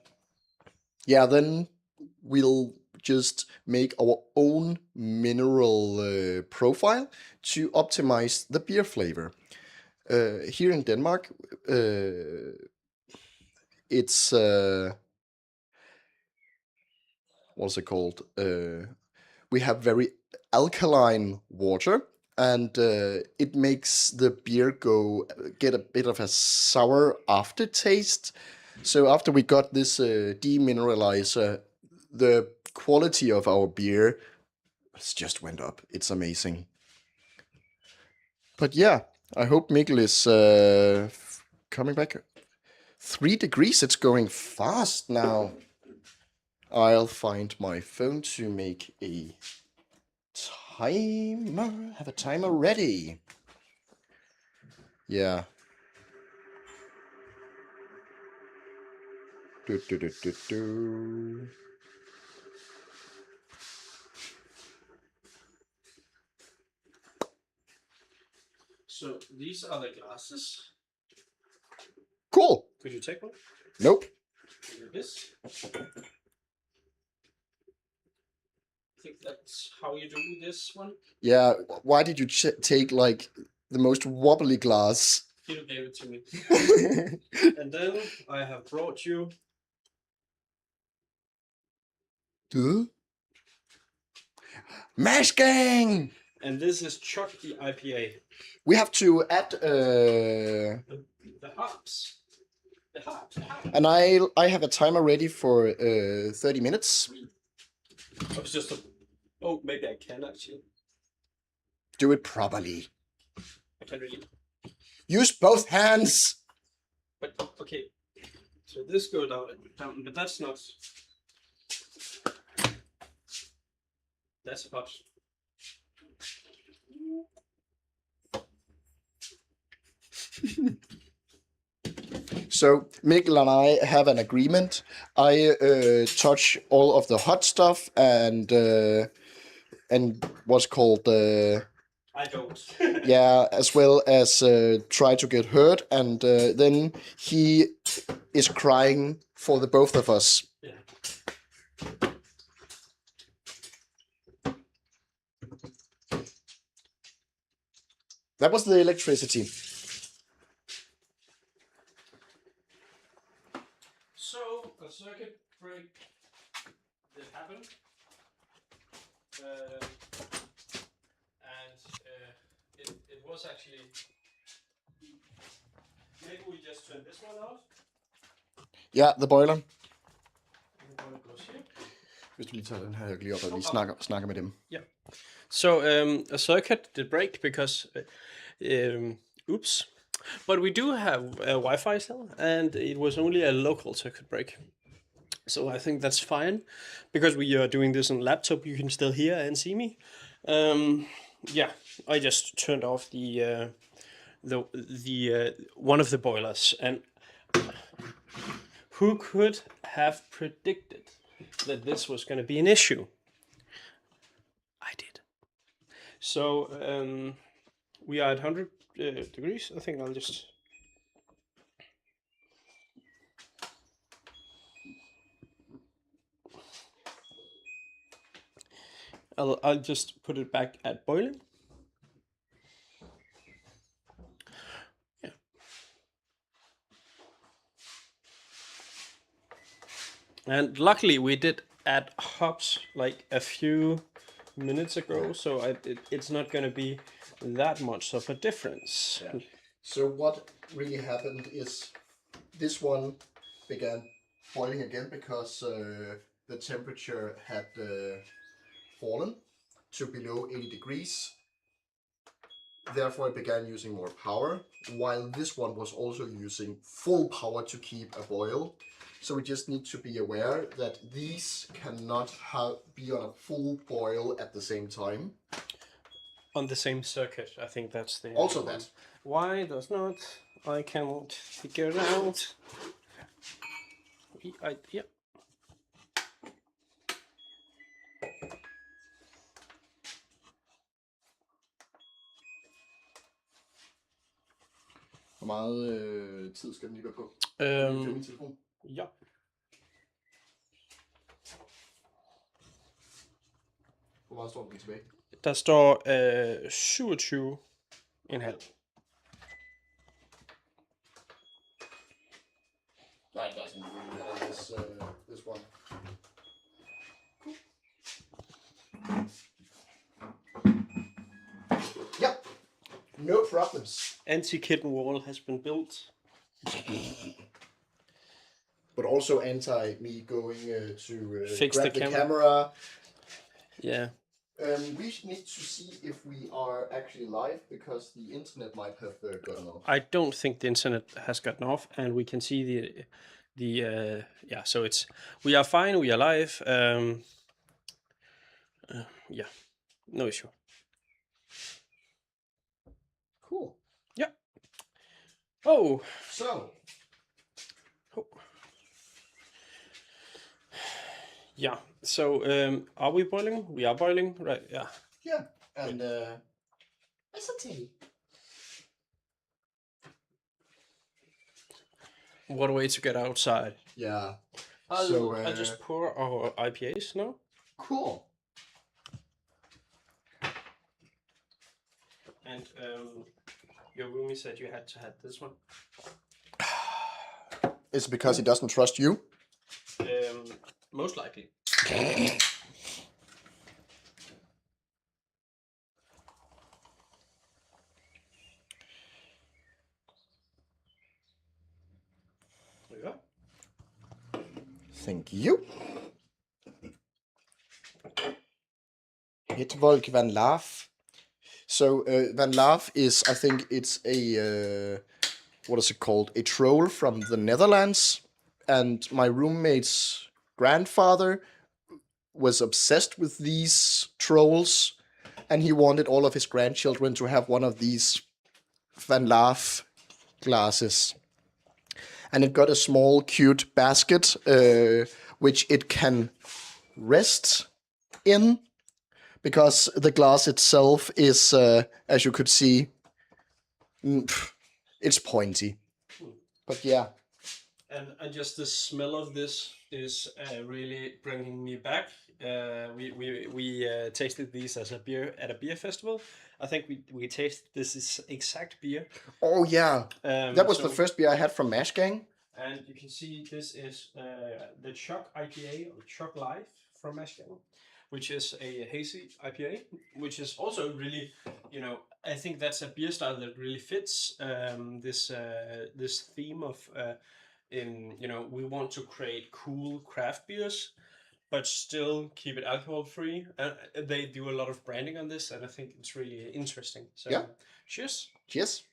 we'll just make our own mineral profile to optimize the beer flavor. Here in Denmark, it's what's it called? We have very alkaline water, and it makes the beer get a bit of a sour aftertaste. So after we got this demineralizer, the quality of our beer has just went up. It's amazing. But yeah, I hope Mikkel is coming back. 3 degrees, it's going fast now. I'll find my phone to make a timer. Have a timer ready. Yeah. Do. So these are the glasses. Cool. Could you take one? Nope. This. I think that's how you do this one. Yeah. Why did you take like the most wobbly glass? You gave it to me. And then I have brought you. Masking. And this is Chuck the IPA. We have to add the hops. The hops. And I have a timer ready for 30 minutes. I was just oh, maybe I can actually. Do it properly. I can really. Use both hands. But okay. So this goes down, but that's not. That's hot. So Mikkel and I have an agreement. I touch all of the hot stuff and what's called I don't. yeah, as well as try to get hurt, and then he is crying for the both of us. Yeah. That was the electricity. So a circuit break did happen. and it was actually. Maybe we just turn this one out. Ja, the boiler. And the boiler goes here. Hvis du lige tager den her, jeg lige op og lige snakker med dem. Yeah. So a circuit did break because, oops. But we do have Wi-Fi still, and it was only a local circuit break. So I think that's fine, because we are doing this on laptop. You can still hear and see me. Yeah, I just turned off the one of the boilers, and who could have predicted that this was going to be an issue? I did. So we are at 100 degrees. I think I'll just. I'll just put it back at boiling. Yeah. And luckily we did add hops like a few minutes ago, so it's not going to be that much of a difference. Yeah. So what really happened is this one began boiling again because the temperature had fallen to below 80 degrees. Therefore it began using more power, while this one was also using full power to keep a boil. So we just need to be aware that these cannot be on a full boil at the same time. On the same circuit, I think that's the... Also that. Why does not? I cannot figure it out. Yeah. Hvor meget tid skal den lige være på? Min telefon? Ja. Hvor meget står den tilbage? Der står 27,5. No, it doesn't really matter, this one. Yeah, no problems. Anti-kitten wall has been built. But also anti me going to Fix grab the the camera. camera. Yeah. We need to see if we are actually live, because the internet might have gotten off. I don't think the internet has gotten off, and we can see yeah. So we are fine. We are live. Yeah, no issue. Cool. Yeah. Oh. So. Oh. Yeah. So are we boiling? We are boiling, right? Yeah. Yeah. And it's a tea. What a way to get outside. Yeah. I'll just pour our IPAs now. Cool. And your roomie said you had to have this one. Is it because he doesn't trust you? Most likely. There you go. Thank you. Hitvolk Van Laaf. So Van Laaf is, I think it's a, what is it called? A troll from the Netherlands. And my roommate's grandfather was obsessed with these trolls. And he wanted all of his grandchildren to have one of these Van Laaf glasses. And it got a small, cute basket, which it can rest in, because the glass itself is, as you could see, it's pointy. But yeah. And just the smell of this is really bringing me back. We tasted these as a beer at a beer festival. I think we tasted this exact beer. Oh yeah, that was the first beer I had from Mash Gang. And you can see this is the Chuck IPA or Chuck Life from Mash Gang. which is a hazy IPA, which is also really, I think that's a beer style that really fits this theme of we want to create cool craft beers, but still keep it alcohol free. They do a lot of branding on this, and I think it's really interesting. So, Yeah. cheers. Cheers.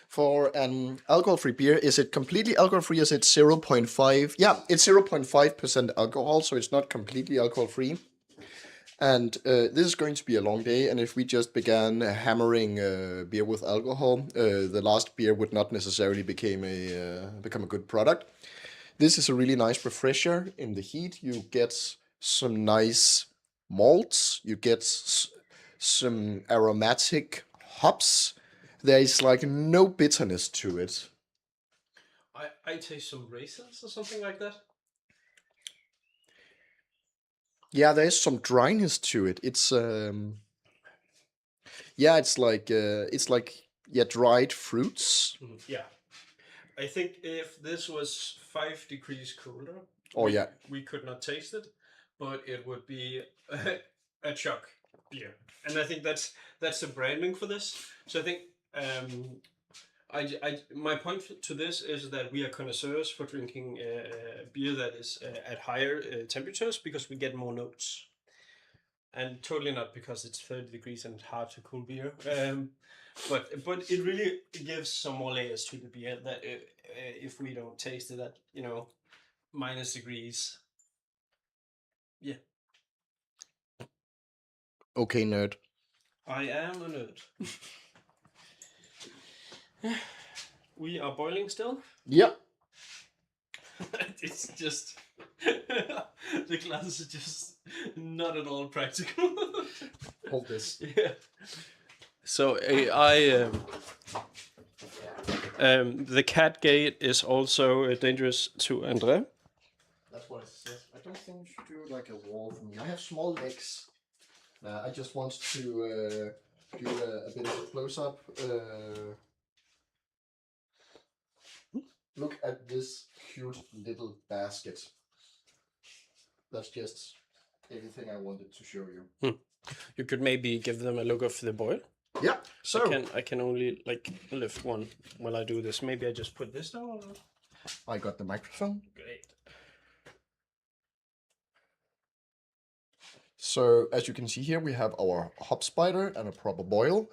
For an alcohol-free beer, is it completely alcohol-free? Is it 0.5? Yeah, it's 0.5% alcohol, so it's not completely alcohol-free. And this is going to be a long day, and if we just began hammering beer with alcohol, the last beer would not necessarily become a good product. This is a really nice refresher in the heat. You get some nice malts, you get some aromatic hops. There is like no bitterness to it. I taste some raisins or something like that. Yeah, there is some dryness to it. It's yeah, it's like dried fruits. Yeah. I think if this was 5 degrees colder, Oh yeah, we could not taste it, but it would be a Chuck beer. And I think that's the branding for this. So I think my point to this is that we are connoisseurs for drinking beer that is at higher temperatures because we get more notes. And totally not because it's 30 degrees and hard to cool beer. But it really gives some more layers to the beer that if we don't taste it at minus degrees. Yeah. okay, nerd. I am a nerd. We are boiling still. Yeah. It's just the glass is just not at all practical. Hold this. Yeah. So the cat gate is also dangerous to André. That's what it says. I don't think you should do like a wall for me. I have small legs. I just want to do a bit of a close-up. Look at this cute little basket. That's just everything I wanted to show you. You could maybe give them a look of the boil. Yeah. So I can only like lift one while I do this. Maybe I just put this down. I got the microphone. Great. So as you can see here, we have our hop spider and a proper boil,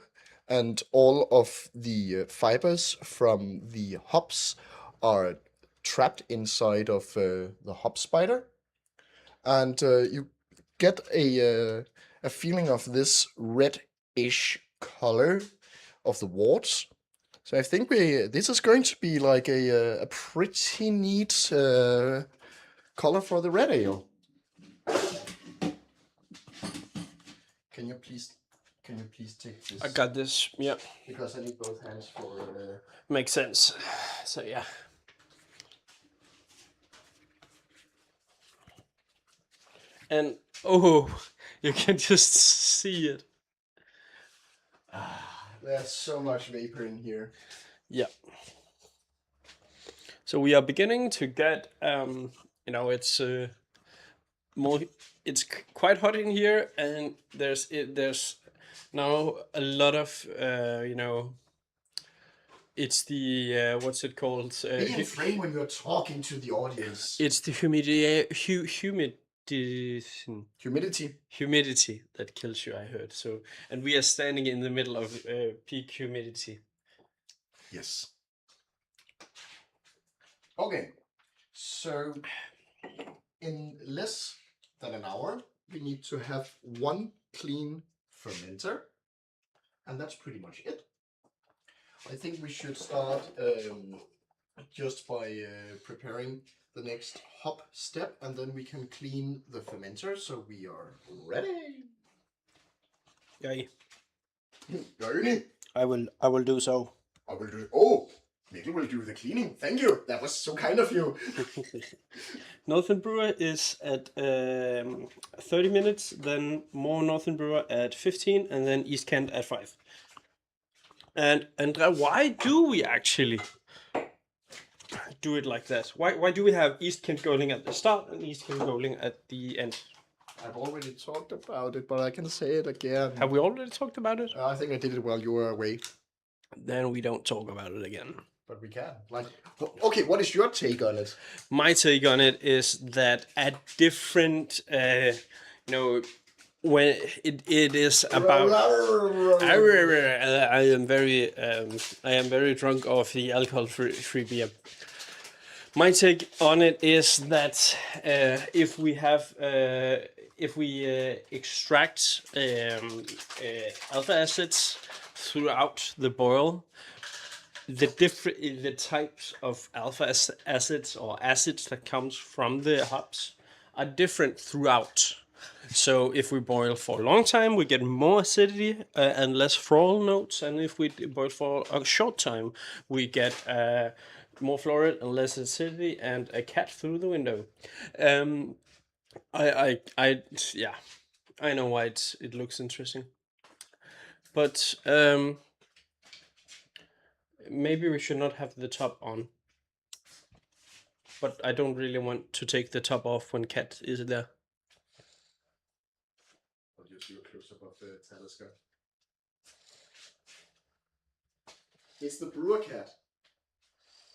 and all of the fibers from the hops are trapped inside of the hop spider, and you get a feeling of this reddish color of the warts. So I think this is going to be like a pretty neat color for the red ale. Can you please take this? I got this. Yeah. Because I need both hands for. Makes sense. So yeah. And oh, you can just see it. There's so much vapor in here. Yeah. So we are beginning to get it's more. It's quite hot in here, and there's now a lot of It's the what's it called? Be in frame when you're talking to the audience. It's the humidity that kills you. I heard so, and we are standing in the middle of peak humidity. Yes. Okay, so in less than an hour, we need to have one clean fermenter, and that's pretty much it. I think we should start just by preparing the next hop step, and then we can clean the fermenter, so we are ready. Yay. Ready? I will do so. I will do it. Oh, Mikkel will do the cleaning. Thank you. That was so kind of you. Northern Brewer is at 30 minutes, then more Northern Brewer at 15, and then East Kent at 5. And André, why do we actually do it like that? Why do we have East Kent Golding at the start and East Kent Golding at the end? I've already talked about it, but I can say it again. Have we already talked about it? I think I did it while you were away. Then we don't talk about it again. But we can. Like, okay, what is your take on it? My take on it is that at different, when it is about. I am very drunk off the alcohol-free beer. My take on it is that if we extract alpha acids throughout the boil, the types of alpha acids or acids that comes from the hops are different throughout. So if we boil for a long time, we get more acidity and less floral notes, and if we boil for a short time, we get more floral and less acidity and a cat through the window. I know why it looks interesting, but maybe we should not have the top on. But I don't really want to take the top off when Cat is there. I'll just do a close-up of the telescope. It's the brewer cat.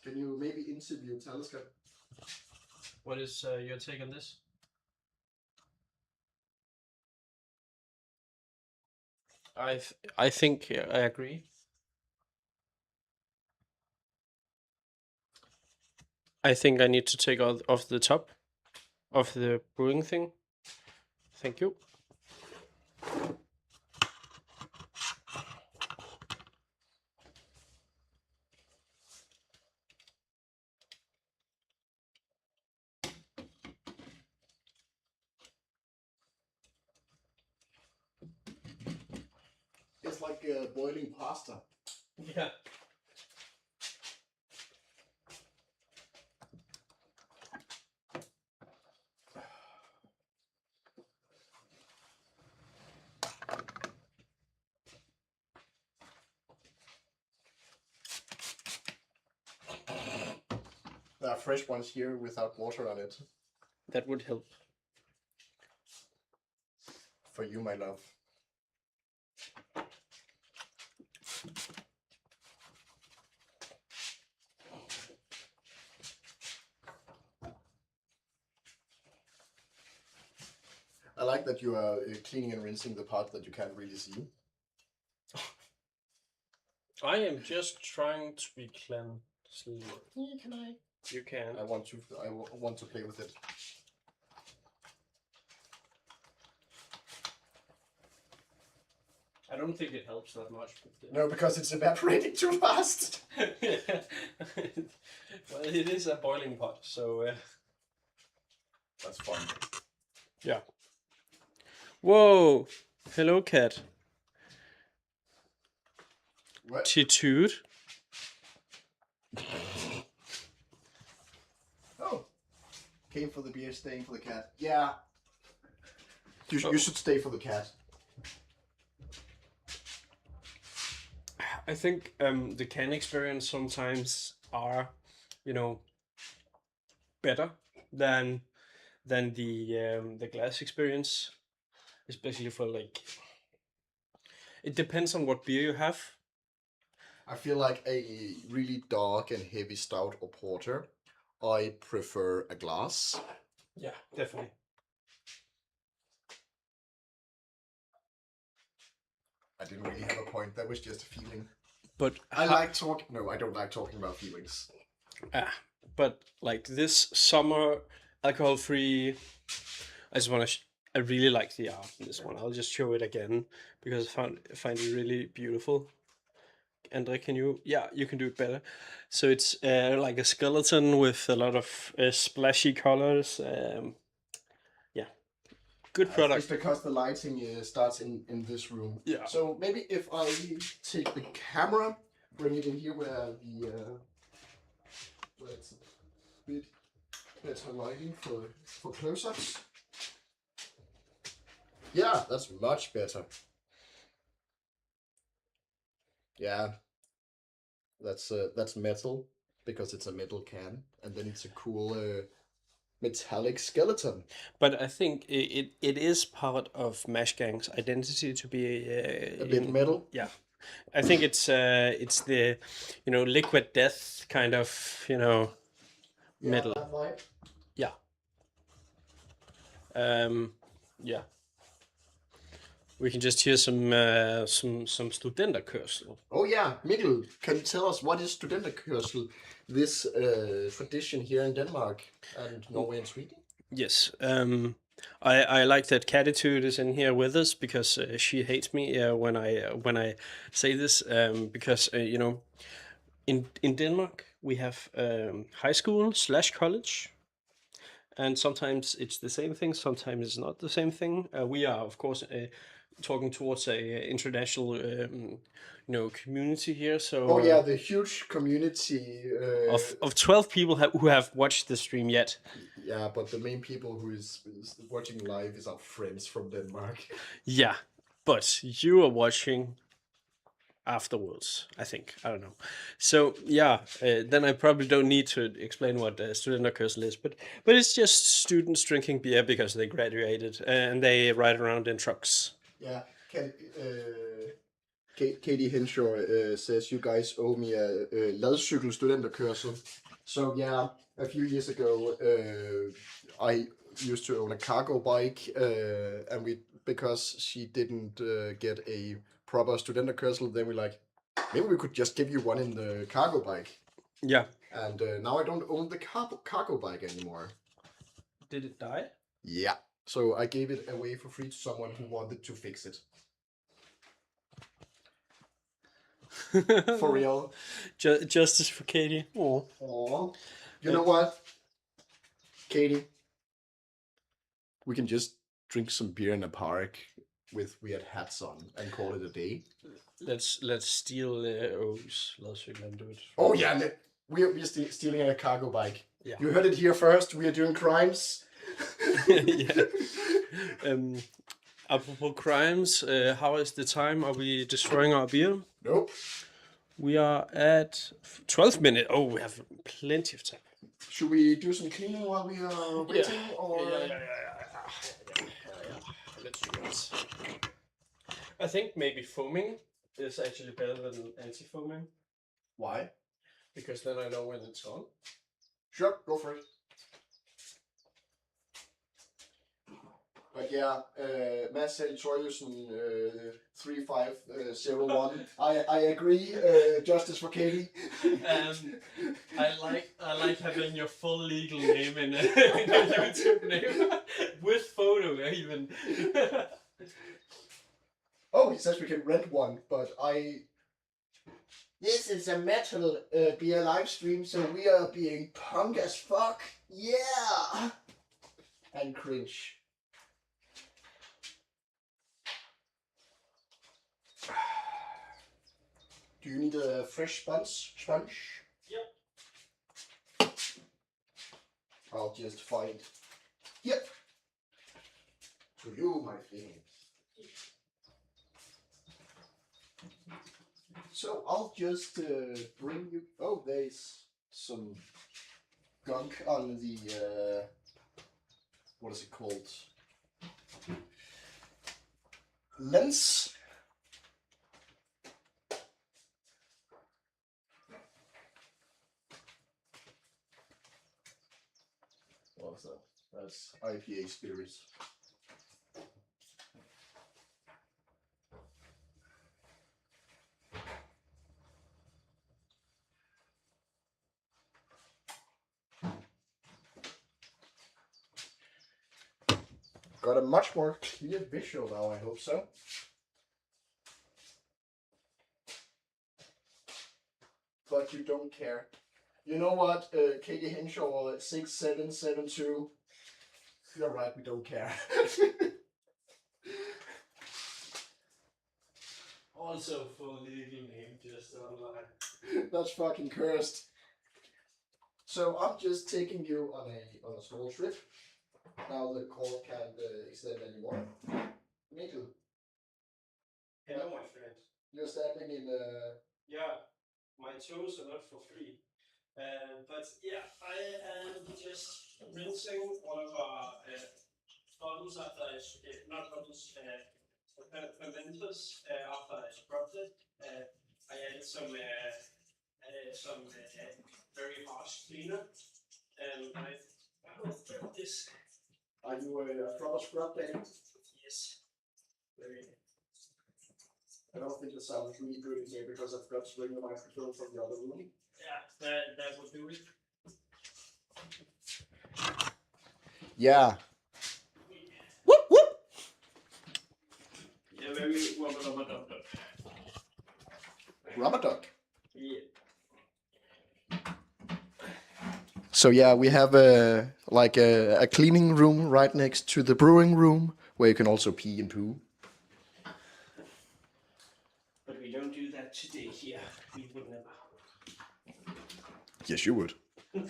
Can you maybe interview telescope? What is your take on this? I think I agree. I think I need to take off the top of the brewing thing. Thank you. It's like boiling pasta. Yeah. There are fresh ones here without water on it. That would help. For you, my love. I like that you are cleaning and rinsing the pot that you can't really see. I am just trying to be clean. Can I? You can. I want to play with it. I don't think it helps that much. But No, because it's evaporating too fast. well, it is a boiling pot, so. That's fun. Yeah. Whoa! Hello, cat. What? Attitude. Oh. Came for the beer, staying for the cat. Yeah. You should stay for the cat. I think the can experience sometimes are, better than the glass experience, especially for like. It depends on what beer you have. I feel like a really dark and heavy stout or porter, I prefer a glass. Yeah, definitely. I didn't really have a point. That was just a feeling. But I like talking. No, I don't like talking about feelings. But like this summer, alcohol-free. I really like the art in this one. I'll just show it again because I find it really beautiful. Andre, can you? Yeah, you can do it better. So it's like a skeleton with a lot of splashy colors. Yeah, good product. It's because the lighting starts in this room. Yeah. So maybe if I take the camera, bring it in here where it's a bit better lighting for close-ups. Yeah, that's much better. Yeah, that's metal. because it's a metal can, and then it's a cool metallic skeleton. But I think it is part of Mash Gang's identity to be A bit metal. yeah. I think it's the liquid death kind of metal. That vibe. Yeah. Um, yeah. We can just hear some studenterkørsel. Oh yeah, Mikkel, can you tell us what is studenterkørsel? This tradition here in Denmark and Norway and Sweden. Yes. I like that Catitude is in here with us because she hates me when I say this because in Denmark we have high school / college, and sometimes it's the same thing, sometimes it's not the same thing. We are of course talking towards a international community here. So Oh yeah, the huge community. of 12 people who have watched the stream yet. Yeah, but the main people who is watching live is our friends from Denmark. Yeah, but you are watching afterwards, I think. I don't know. So yeah, then I probably don't need to explain what studenterkørsel is, but it's just students drinking beer because they graduated and they ride around in trucks. Yeah, Katie Henshaw says you guys owe me a ladcykel studenterkørsel. So yeah, a few years ago, I used to own a cargo bike, and because she didn't get a proper studenterkørsel, then we like, maybe we could just give you one in the cargo bike. Yeah. And now I don't own the cargo bike anymore. Did it die? Yeah. So I gave it away for free to someone who wanted to fix it. For real. Justice for Katie. Aww. You know what, Katie? We can just drink some beer in a park with weird hats on and call it a day. Let's steal O's ladcykel and do it. Oh yeah, we're stealing a cargo bike. Yeah. You heard it here first. We are doing crimes. Yeah. Apropos crimes, how is the time? Are we destroying our beer? Nope. We are at 12 minutes. Oh, we have plenty of time. Should we do some cleaning while we are waiting? Yeah. Or... Yeah. Let's do it. I think maybe foaming is actually better than anti-foaming. Why? Because then I know when it's gone. Sure, go for it. But yeah, Mads Heltoriusen 3501. I agree. Justice for Katie. I like having your full legal name in a YouTube name with photo even. Oh, he says we can rent one, but This is a metal beer live stream, so we are being punk as fuck. Yeah! And cringe. Do you need a fresh sponge? Yep. I'll just find. Yep. To you, my friend. So I'll just bring you. Oh, there's some gunk on the. What is it called? Lens. What's that? That's IPA spirits. Got a much more clear visual now, I hope so. But you don't care. You know what, Katie Henshaw 6772. You're right, we don't care. Also full legal name, just online. That's fucking cursed. So I'm just taking you on a small trip. Now the call can't extend anymore. Mikkel. Hello, my friend. You're standing in Yeah, my toes are not for free. But yeah, I am just rinsing one of our bottles after not bottles, fermenters after I scrubbed it. I added some very harsh cleaner, and I will fill this. Are you a proper scrub day? Yes, very. I don't think the sound is really good in here because I've got to bring the microphone from the other room. Yeah, that will do it. Yeah. Whoop whoop. Yeah, very Rubber duck. Yeah. So yeah, we have a cleaning room right next to the brewing room where you can also pee and poo. But we don't do that today here. We would never. Yes, you would. Can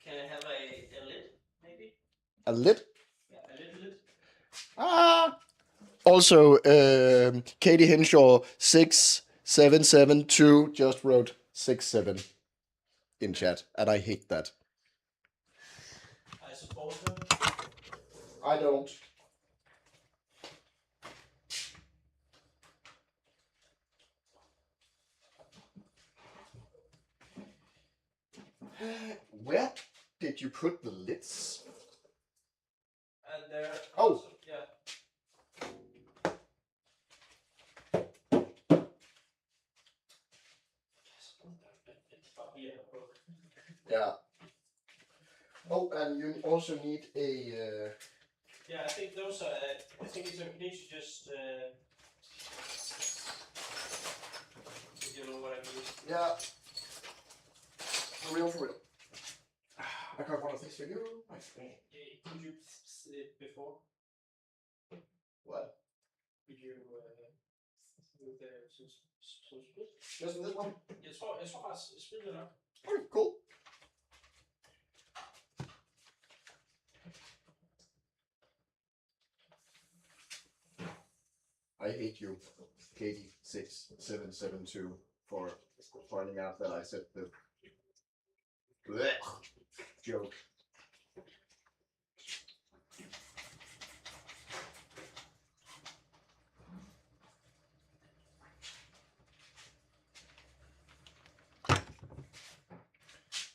I have a lid, maybe? A lid? Yeah, a little lid. Ah. Also, Katie Henshaw 6772 just wrote 67 in chat, and I hate that. I support her. I don't. Where did you put the lids? And there. Oh. Also, yeah. Yeah. Oh, and you also need a. Yeah, I think those are. I think it's okay to just. If you know what I mean. Yeah. For real, for real. I got one of these for you. Could you it before? What? Could you with the split? Just this one? Jeg tror faktisk, spil det nok. Okay, cool. I hate you, Katie6772, for finding out that I said the blech joke.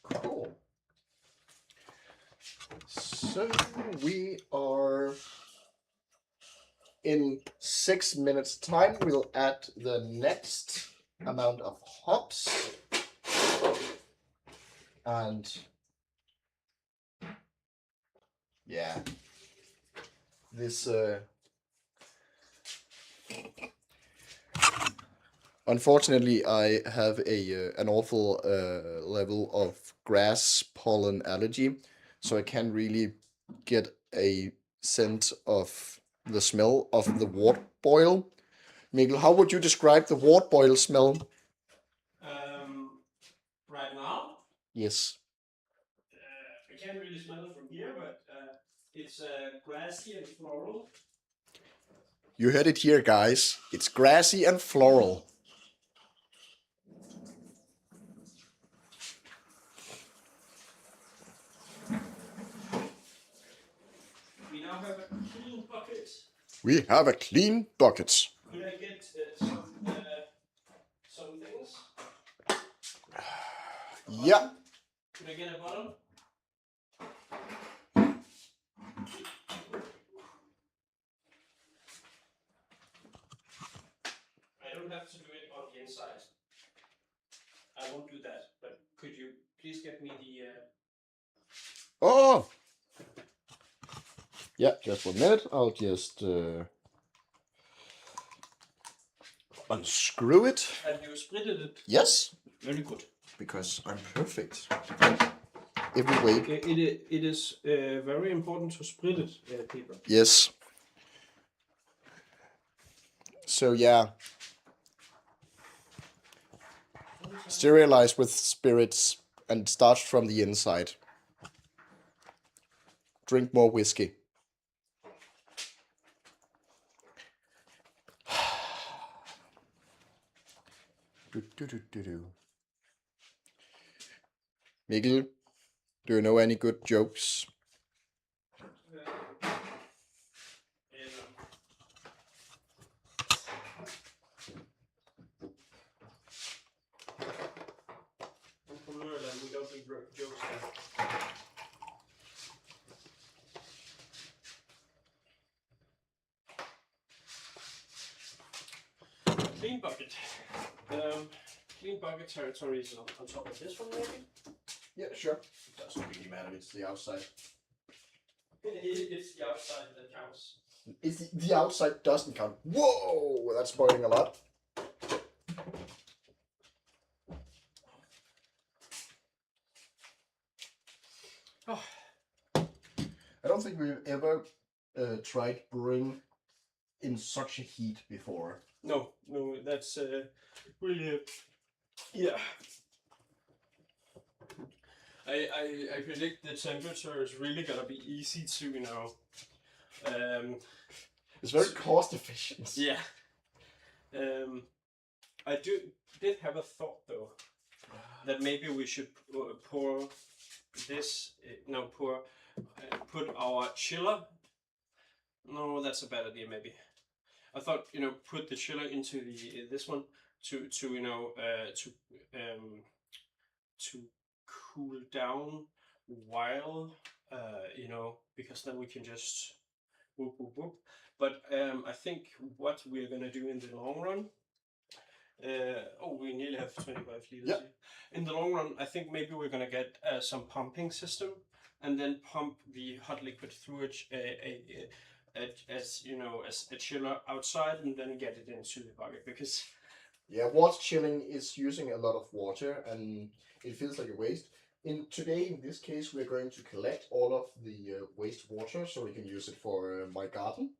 Cool. So we are in 6 minutes time. We'll add the next amount of hops. And yeah, this unfortunately I have an awful level of grass pollen allergy, so I can't really get a scent of the smell of the wort boil. Mikkel, how would you describe the wort boil smell? Right now, Yes. I can't really smell it from here, but it's grassy and floral. You heard it here, guys. It's grassy and floral. We now have a clean bucket. We have a clean bucket. Could I get some things? Yeah. Could I get a bottle? I don't have to do it on the inside. I won't do that, but could you please get me the... Oh! Yeah, just 1 minute. I'll just unscrew it. Have you spritted it? Yes, Very good. because I'm perfect. Every way. Okay, it is very important to sprit it, people. Yes. So yeah. Sterilize with spirits and start from the inside. Drink more whiskey. Do, do, do, do, do. Mikkel, do you know any good jokes? We don't do jokes there. Clean bucket. Clean bucket territory is on top of this one, maybe? Yeah, sure. Doesn't really matter, it's the outside. It's the outside that counts. It's the outside doesn't count. Whoa, that's spoiling a lot. Oh. I don't think we've ever tried brewing in such a heat before. No, that's really, yeah. I predict the temperature is really gonna be easy to, you know. It's very cost efficient. Yeah. I did have a thought though, that maybe we should pour this. Put our chiller. No, that's a bad idea. Maybe. I thought, you know, put the chiller into this one to you know to cool down while you know, because then we can just whoop whoop whoop. But I think what we're gonna do in the long run. We nearly have 25 liters. Yeah. Here. In the long run, I think maybe we're gonna get some pumping system, and then pump the hot liquid through as you know, as a chiller outside, and then get it into the bucket, because yeah, water chilling is using a lot of water and it feels like a waste. In this case, we're going to collect all of the wastewater so we can use it for my garden.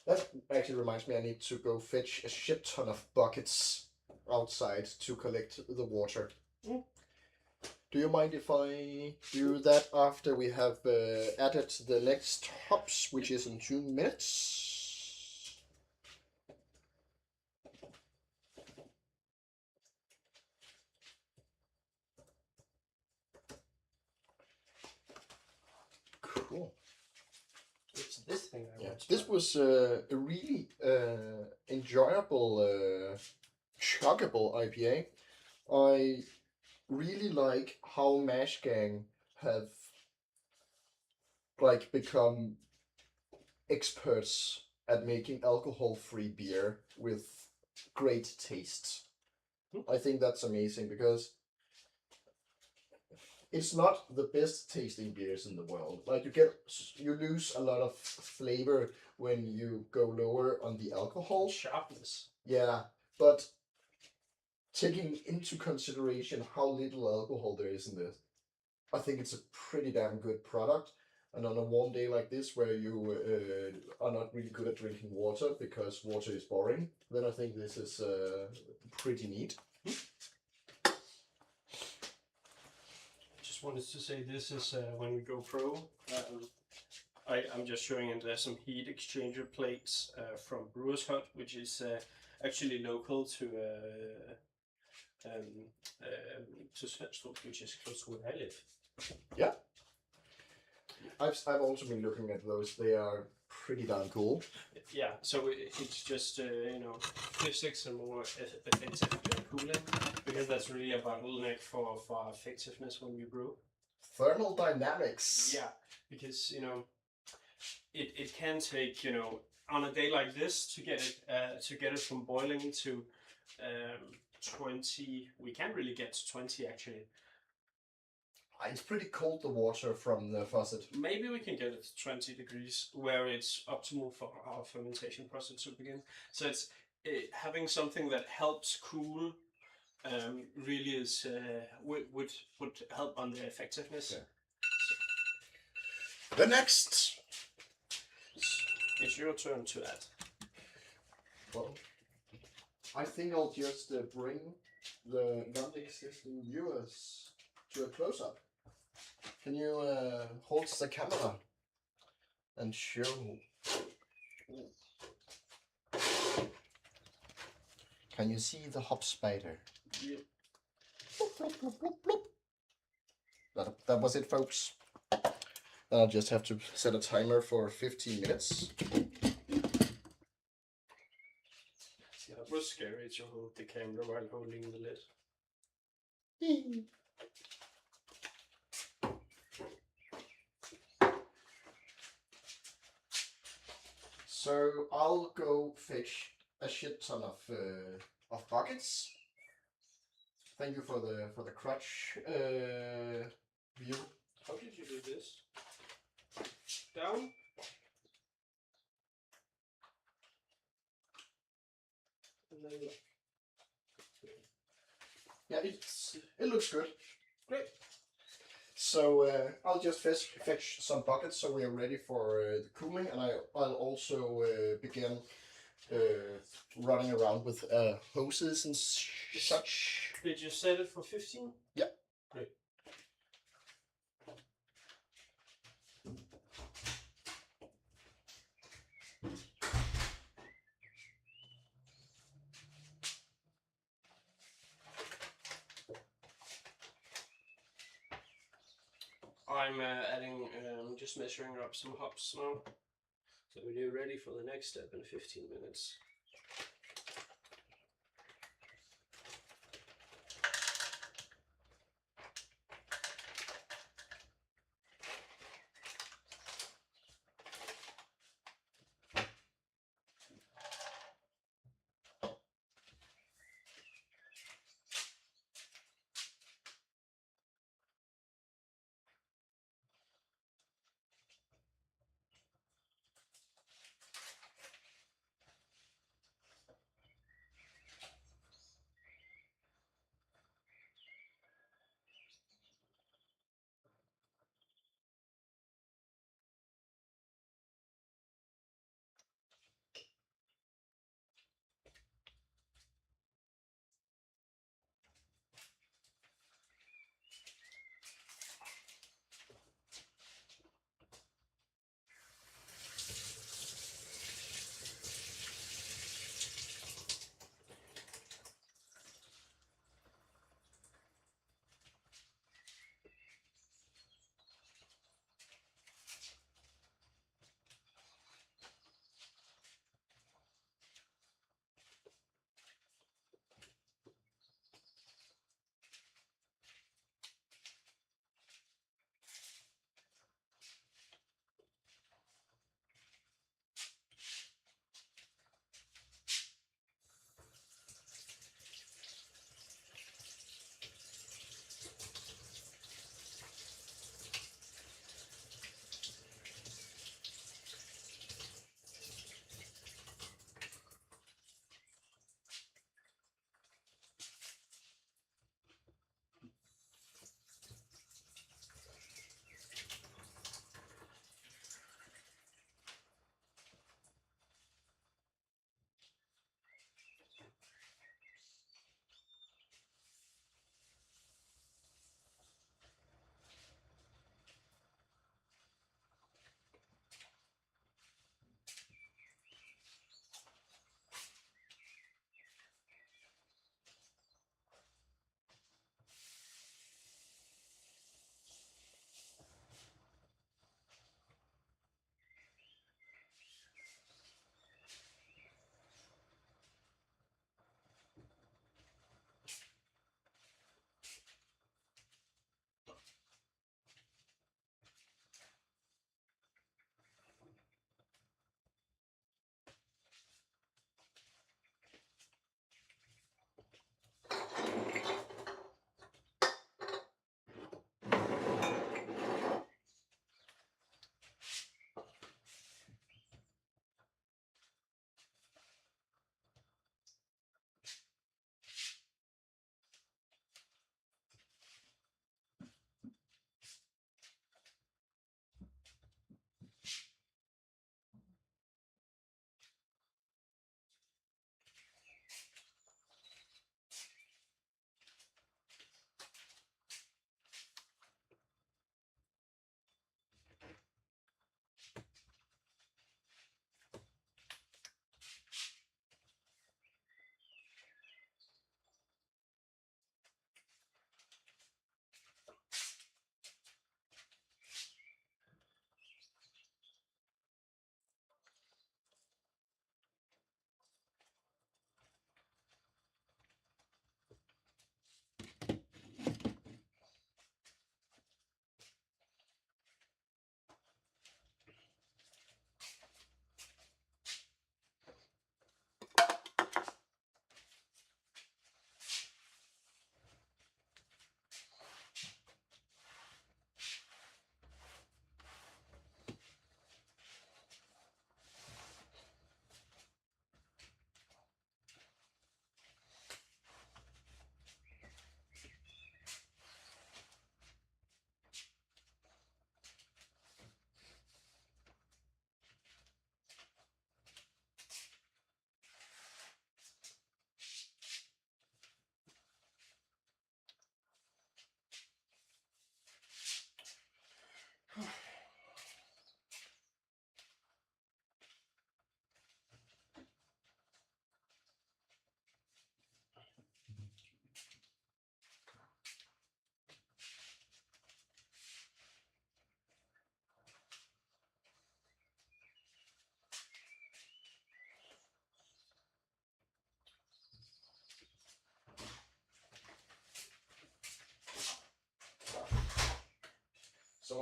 That actually reminds me, I need to go fetch a shit ton of buckets outside to collect the water. Mm. Do you mind if I do that after we have added the next hops, which is in 2 minutes? Cool. it's this thing I want. This was a really enjoyable, chuggable IPA. I really like how Mash Gang have become experts at making alcohol-free beer with great taste. I think that's amazing because it's not the best tasting beers in the world. Like you lose a lot of flavor when you go lower on the alcohol. Sharpness. Yeah, but taking into consideration how little alcohol there is in this, I think it's a pretty damn good product. And on a warm day like this, where you are not really good at drinking water because water is boring, then I think this is pretty neat. Just wanted to say this is when we go pro. I'm just showing it. There's some heat exchanger plates from Brewers Hut, which is actually local to Svendstrup, which is close to where I live. Yeah. I've also been looking at those. They are pretty darn cool. Yeah, so it's just you know, physics and more effective cooling, because that's really a bottleneck for effectiveness when you brew. Thermal dynamics. Yeah, because you know, it can take, you know, on a day like this to get it from boiling to 20. We can't really get to 20 actually. It's pretty cold, the water from the faucet. Maybe we can get it to 20 degrees, where it's optimal for our fermentation process to begin. So it's having something that helps cool really is would help on the effectiveness. Yeah. The next. It's your turn to add. Well, I think I'll just bring the non-existing viewers to a close-up. Can you hold the camera and show? Can you see the hop spider? Yeah. That was it, folks. Then I'll just have to set a timer for 15 minutes. Yeah, it was scary to hold the camera while holding the lid. So I'll go fetch a shit ton of buckets. Thank you for the crutch view. How did you do this? Down? And then Yeah, it looks good. great. So I'll just fetch some buckets so we are ready for the cooling, and I'll also begin running around with hoses and such. Did you set it for 15? Yeah. Great. I'm adding, just measuring up some hops now. So we're ready for the next step in 15 minutes.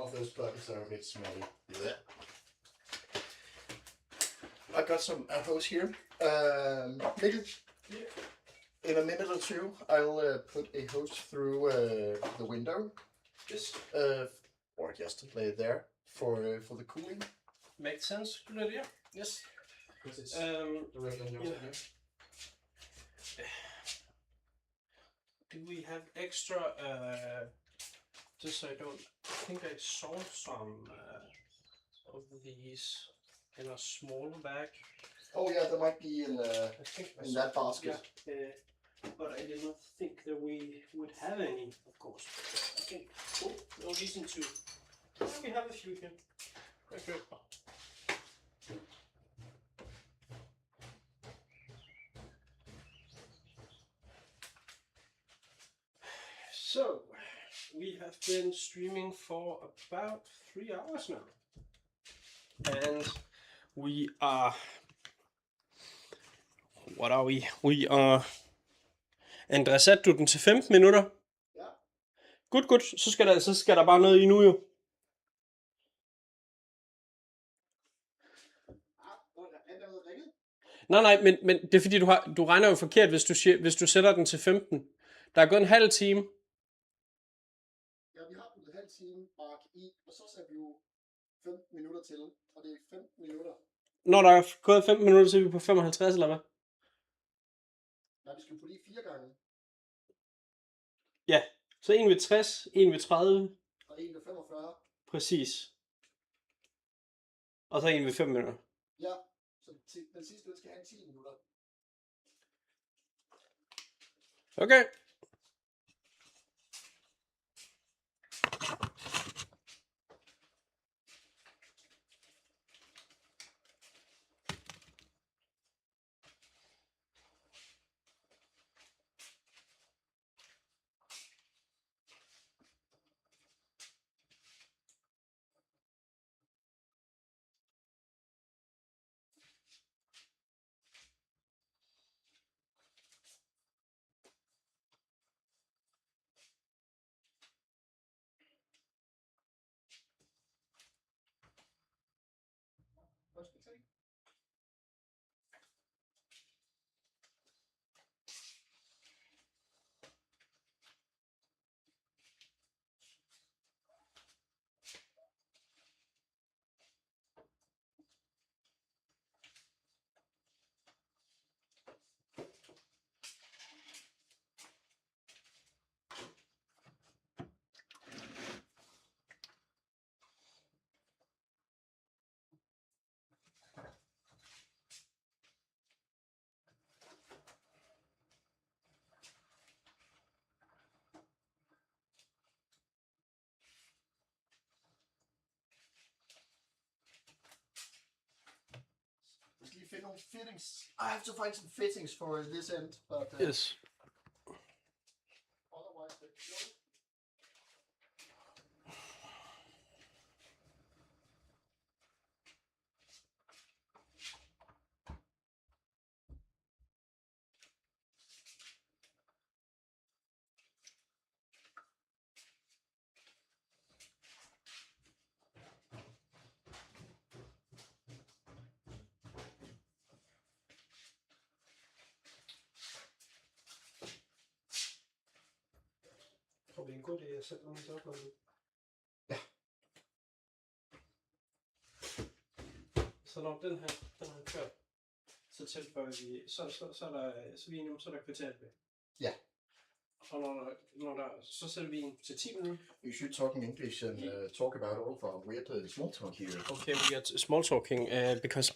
some of those buckets are a bit smelly. Yeah. I got some apples here. Maybe in a minute or two, I'll put a hose through the window. Yes. Or just lay it there for the cooling. Makes sense. Good idea. Yes. Because it's directly on your yeah. Do we have extra? Just so I don't. I think I saw some of these in a small bag. Oh yeah, there might be in I think in that basket. Yeah, but I did not think that we would have any, of course. Okay, cool. No reason to. Yeah, we have a few here. Okay. So, we have been streaming for about 3 hours now. And we are... What are we? We are... Andreas, satte du den til 15 minutter? Ja. Godt. Så skal der bare noget i nu jo. Nej, men det er fordi, du regner jo forkert, hvis du sætter den til 15. Der er gået en halv time. Ja, vi har puttet en halv time bak i, og så sætter vi jo 15 minutter til, og det er 15 minutter. Når der er gået 15 minutter, så er vi på 55, eller hvad? Nej, vi skal putte i 4 gange. Ja, så en ved 60, en ved 30. Og en ved 45. Præcis. Og så en ved 5 minutter. Ja, så den sidste skal have 10 minutter. Okay. Fittings. I have to find some fittings for this end, but Yes. Otherwise, Jeg tror, det er en god idé at sætte nogle så på. Ja. Så når den har kørt, så tilføjer vi, så er der svinum, så er der kvarter ved. Ja. Og når der, så sætter vi en til 10 minutter. You should talk in English and talk about all of our weird small talk here. Okay, we get small talking because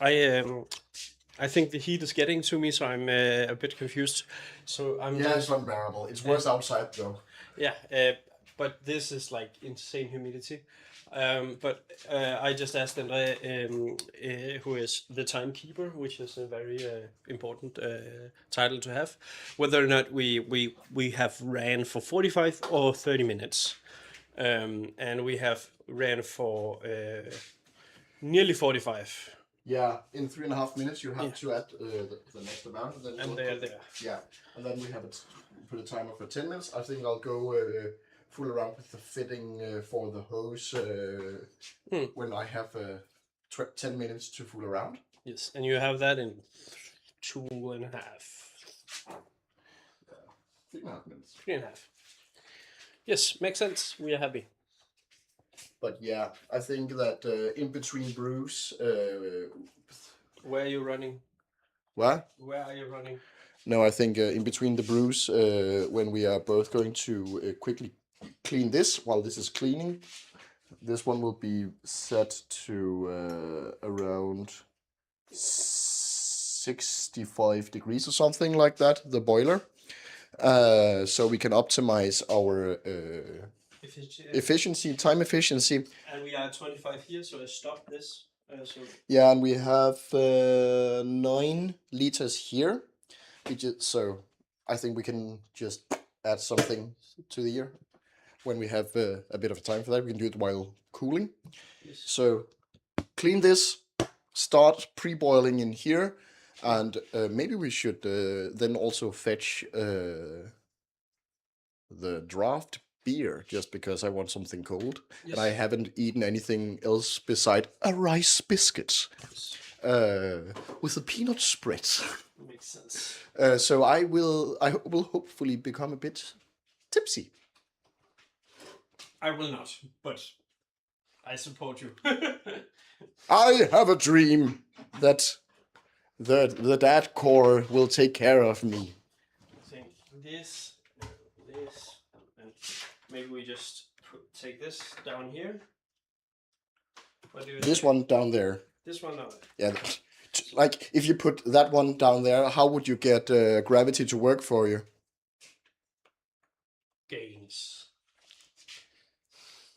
I think the heat is getting to me, so I'm a bit confused. So I'm It's unbearable. It's worse outside though. Yeah, but this is like insane humidity. But I just asked Andre, who is the timekeeper, which is a very important title to have, whether or not we have ran for 45 or 30 minutes. And we have ran for nearly 45. Yeah, in 3.5 minutes you have to add the next amount. And they're there. Yeah, and then we have put a timer for 10 minutes. I think I'll go fool around with the fitting for the hose when I have 10 minutes to fool around. Yes, and you have that in 2.5. 3.5 minutes. 3.5. Yes, makes sense. We are happy. But yeah, I think that in between brews, Where are you running? what? Where are you running? No, I think in between the brews, when we are both going to quickly clean this while this is cleaning, this one will be set to around 65 degrees or something like that, the boiler. So we can optimize our efficiency, time efficiency. And we are 25 here, so I stop this. Yeah, and we have 9 liters here. So I think we can just add something to the year. When we have a bit of time for that, we can do it while cooling. Yes. So clean this, start pre-boiling in here, and maybe we should then also fetch the draft beer, just because I want something cold. Yes. And I haven't eaten anything else beside a rice biscuit with a peanut spread. Makes sense. So I will hopefully become a bit tipsy. I will not, but I support you. I have a dream that the dad core will take care of me. I think this, and maybe we just take this down here. What do you This think? one down there. This one down there. Yeah, like if you put that one down there, how would you get gravity to work for you? Gains.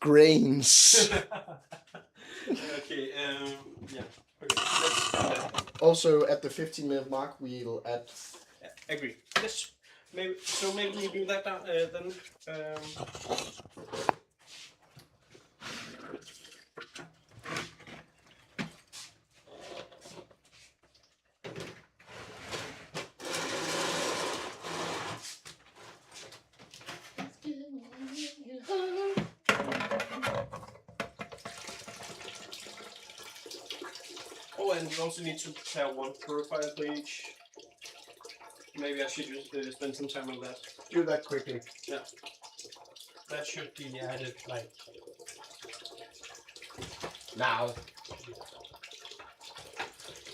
Grains. Okay, yeah. Okay, let's do that. Also, at the 15-minute mark, we'll add. Agree. Let's maybe we do that down, then. Oh, and we also need to prepare one profile page. Maybe I should just spend some time on that. Do that quickly. Yeah. That should be added like Now.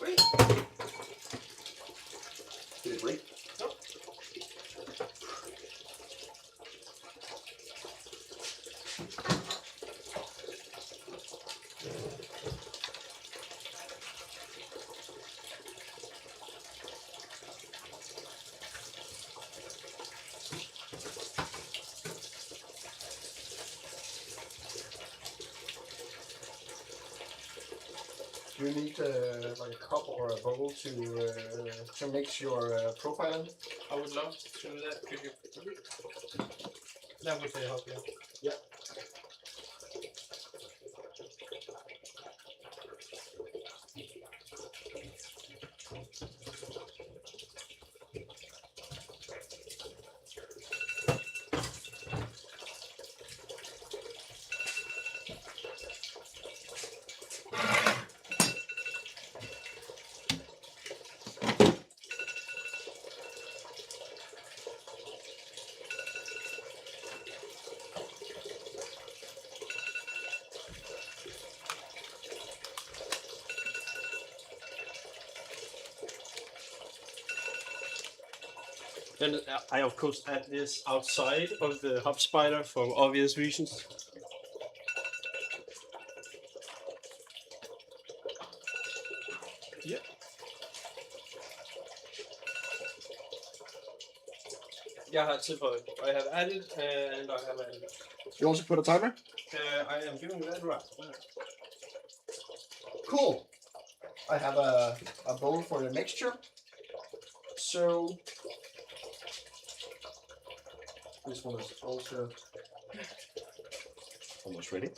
Wait. Did it break? No. Do you need like a cup or a bowl to mix your profile in? I would love to do that. Could you? That would help, yeah. Yeah. Then I of course add this outside of the hub spider for obvious reasons. Yeah. Yeah, that's it. I have added and I have added. You also put a timer? I am doing that right. Cool. I have a bowl for the mixture. So this one is also almost ready.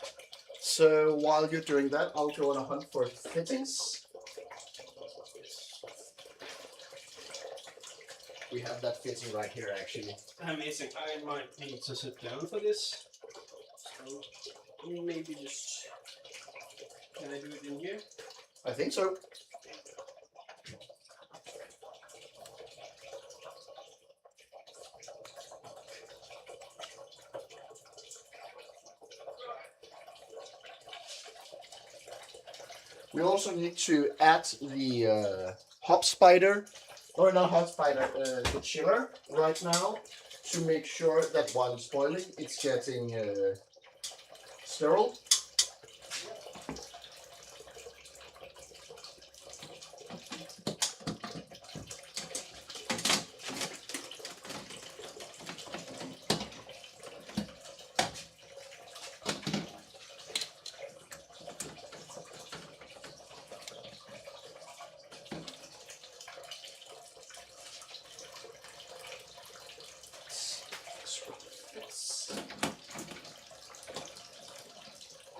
So while you're doing that, I'll go on a hunt for fittings. We have that fitting right here, actually. Amazing. I might need to sit down for this. Maybe just, can I do it in here? I think so. We also need to add the hop spider, or not hop spider, the chiller right now to make sure that while it's boiling, it's getting sterile.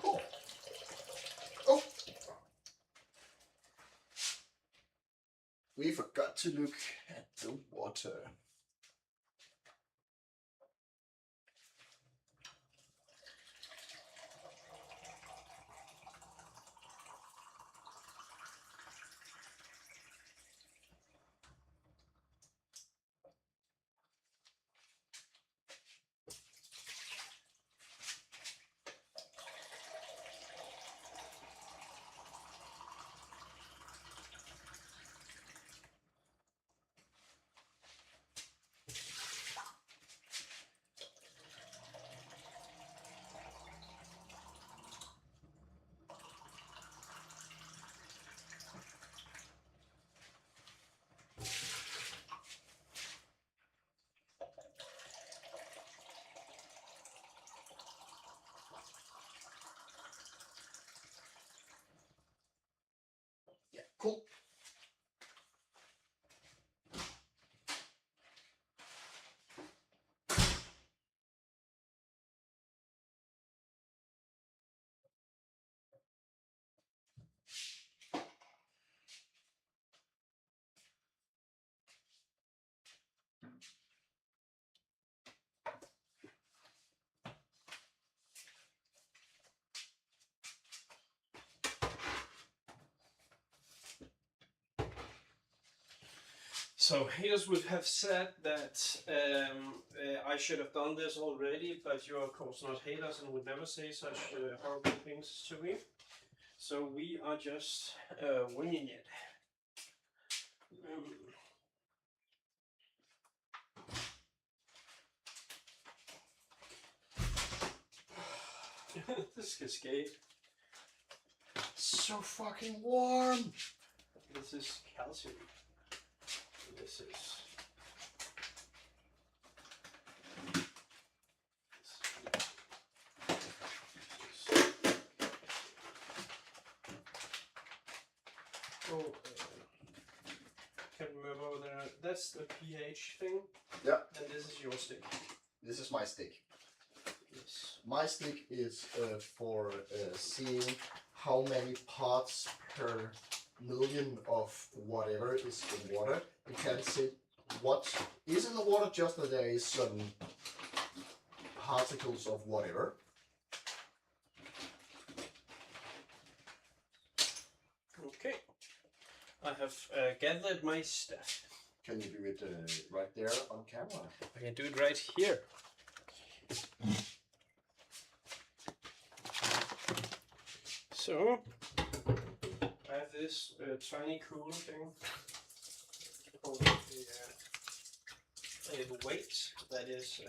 Cool. Oh, we forgot to look at the water. Yeah, cool. So haters would have said that I should have done this already, but you're of course not haters and would never say such horrible things to me. So we are just winging it. This cascade. So fucking warm. This is calcium. This is. Oh, can't remember whether that's the pH thing. Yeah. And this is your stick. This is my stick. Yes. My stick is for seeing how many parts per million of whatever is in water. It can see what is in the water, just that there is some particles of whatever. Okay. I have gathered my stuff. Can you do it right there on camera? I can do it right here. So, I have this tiny cool thing called a weight that is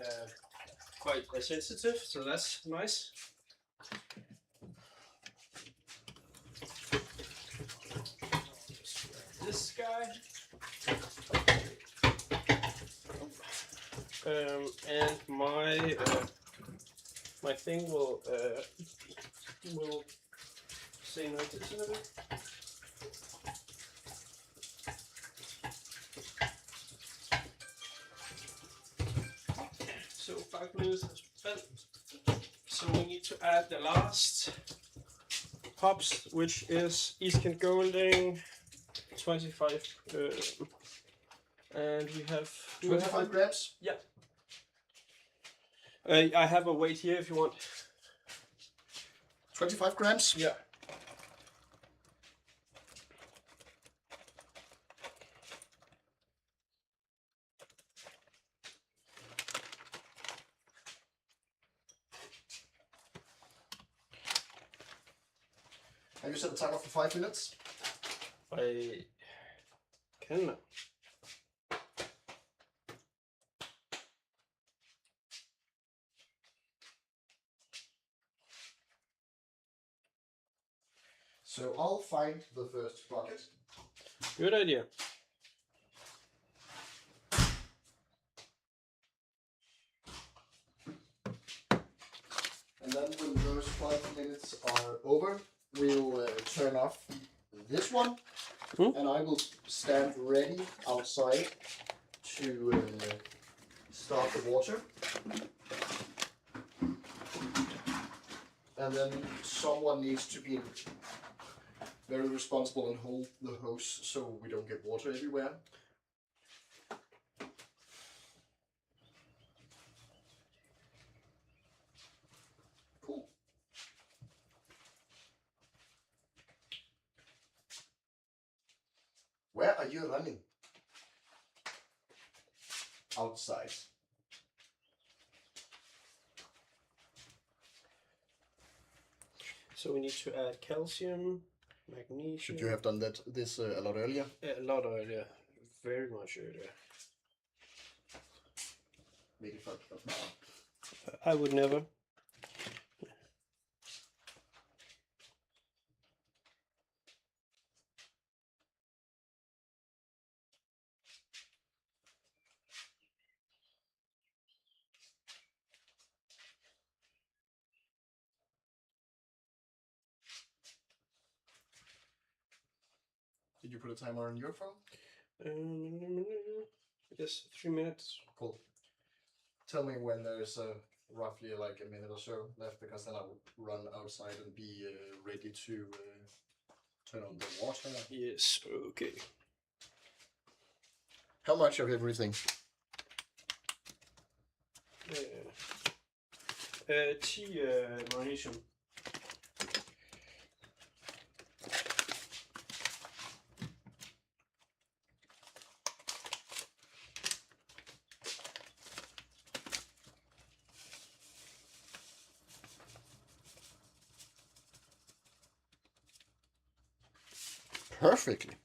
quite sensitive, so that's nice. This guy. And my thing will say notice in a bit. So 5 minutes has spent. So we need to add the last hops, which is East Kent Golding 25, and we have 25 grams? Yeah. I have a weight here if you want. 25 grams. Yeah. Have you set a timer for 5 minutes? I can. So I'll find the first bucket. Good idea. And then when those 5 minutes are over, we'll turn off this one. And I will stand ready outside to start the water. And then someone needs to be very responsible and hold the hose so we don't get water everywhere. Cool. Where are you running? Outside. So we need to add calcium, magnesium. Should you have done this a lot earlier? A lot earlier. Very much earlier. Make it fucked up now. I would never. Did you put a timer on your phone? Yes, 3 minutes. Cool. Tell me when there's roughly like a minute or so left, because then I will run outside and be ready to turn on the water. Yes, okay. How much of everything? 10 magnesium. Perfectly.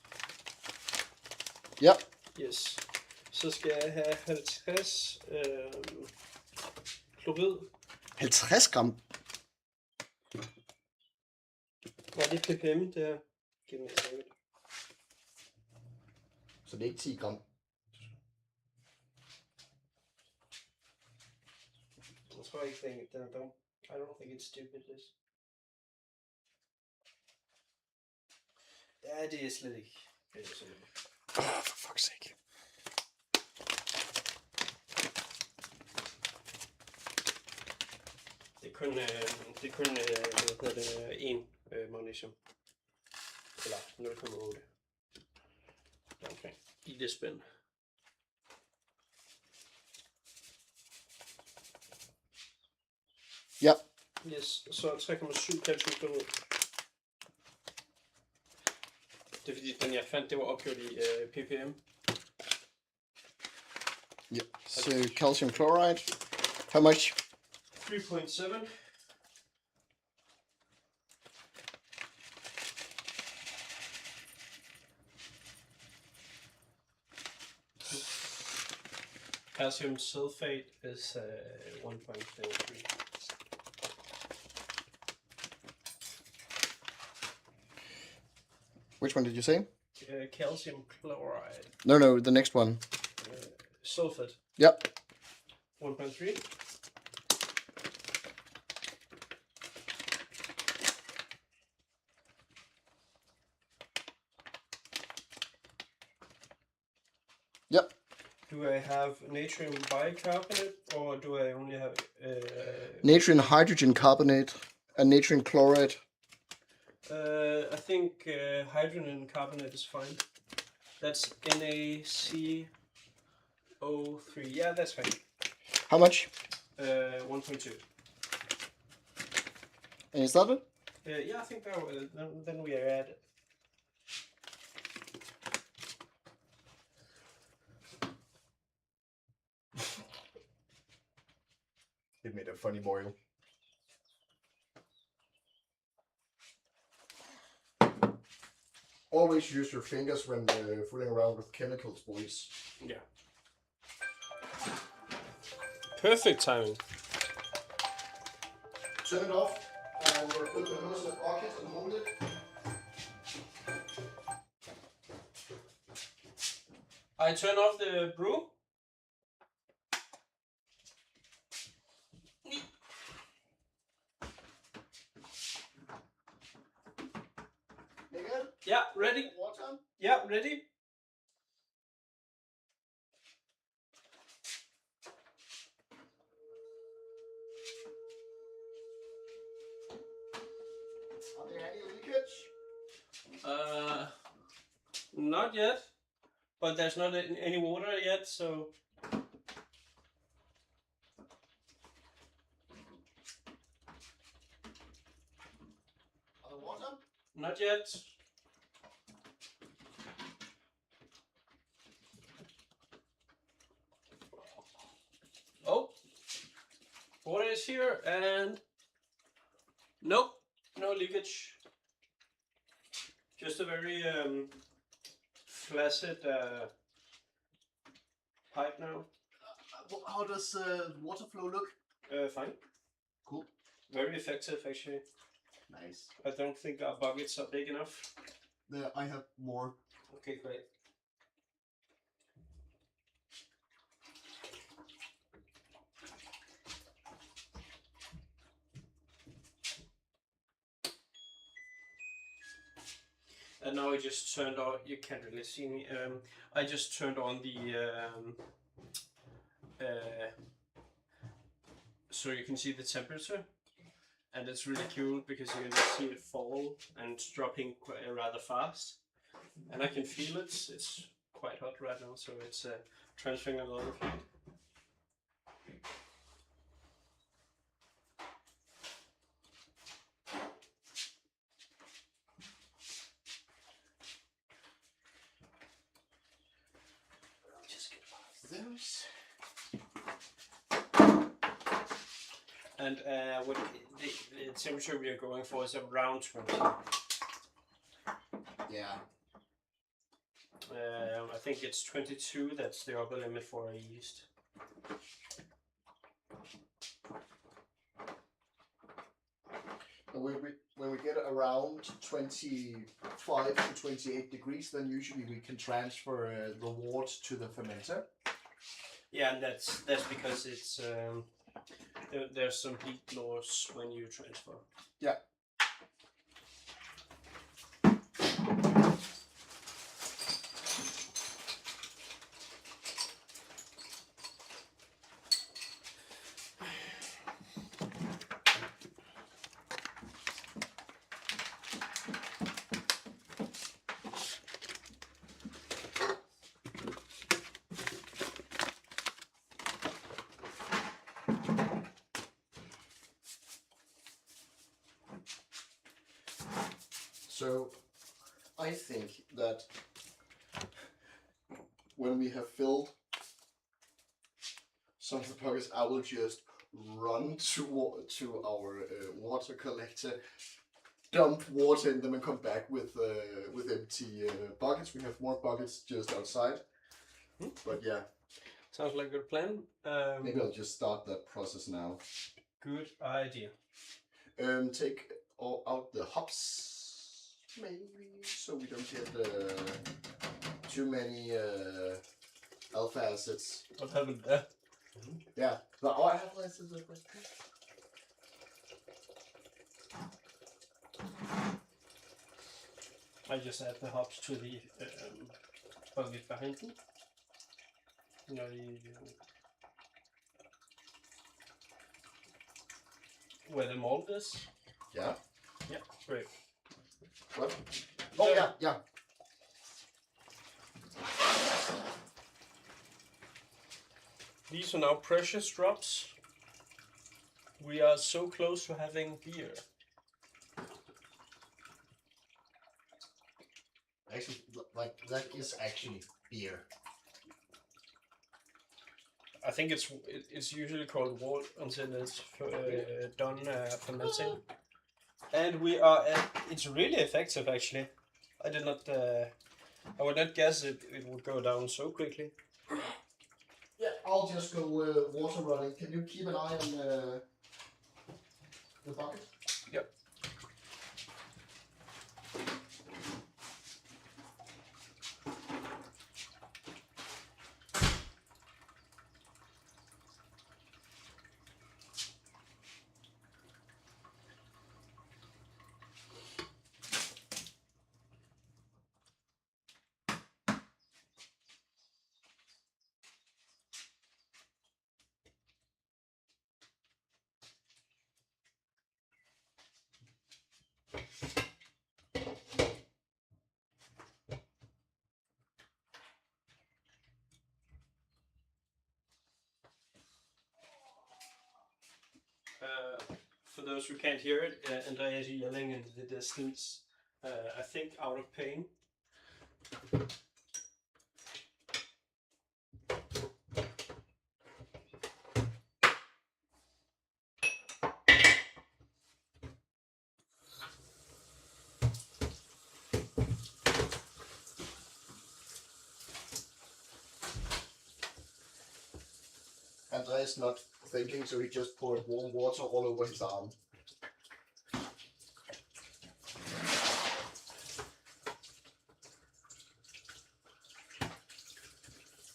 Yep. Yes. Så skal jeg have 50 klorid. 50 gram. Nej, det er ppm, det her. Giv mig et øjeblik. Så det er ikke 10 gram. Jeg tror ikke, den er dum. I don't think it's stupid, this. Ja, det er slet ikke. Oh, for fuck's sake. Det er kun hvad hedder det, 1 magnesium. Eller 0,8. Omkring. I det spænd. Ja. Yes, så 3,7 calciumklorid. Det er fordi, den jeg fandt, det var opgjort i ppm. Yeah. So calcium chloride. How much? 3.7. Calcium sulfate is 1.3. Which one did you say? Calcium chloride. No, the next one. Sulfate. Yep. 1.3. Yep. Do I have natrium bicarbonate or do I only have Natrium hydrogen carbonate and natrium chloride. I think hydrogen carbonate is fine. That's NaCO3. Yeah, that's fine. How much? 1.2. And is that it? Yeah, I think that will. Then we are at it. It made a funny boil. Always use your fingers when fooling around with chemicals, boys. Yeah. Perfect timing. Turn it off and put the hose in the bucket and hold it. I turn off the brew. Nigga, Yeah, ready? water. Yeah, ready? Are there any leakage? Not yet. But there's not any water yet, so. Other water? Not yet. Oh, water is here and nope, no leakage. Just a very flaccid pipe now. How does water flow look? Fine. Cool. Very effective actually. Nice. I don't think our buckets are big enough. There, I have more. Okay, great. And now I just turned on, you can't really see me, I just turned on the, so you can see the temperature. And it's really cool because you can see it fall and it's dropping rather fast. And I can feel it, it's quite hot right now, so it's transferring a lot of heat. Those. And what the temperature we are going for is around 20. Yeah. I think it's 22, that's the upper limit for a yeast. When we get around 25 to 28 degrees, then usually we can transfer the wort to the fermenter. Yeah, and that's because it's there's some heat loss when you transfer. Yeah. So I think that when we have filled some of the buckets, I will just run to our water collector, dump water in them, and come back with empty buckets. We have more buckets just outside. But yeah. Sounds like a good plan. Maybe I'll just start that process now. Good idea. Take out the hops, maybe, so we don't get too many alpha acids. What happened there? Yeah, but I have acids. I just add the hops to the bucket behind me. You know, where the mold is. Yeah. Yeah, great. What? Oh yeah, yeah. These are now precious drops. We are so close to having beer. Actually, like that is actually beer. I think it's usually called wort until it's done fermenting. And we are at, it's really effective actually. I did not, I would not guess it would go down so quickly. Yeah, I'll just go water running. Can you keep an eye on the bucket? Yep. For those who can't hear it, Andreas yelling in the distance, I think out of pain. Andreas not thinking, so he just poured warm water all over his arm.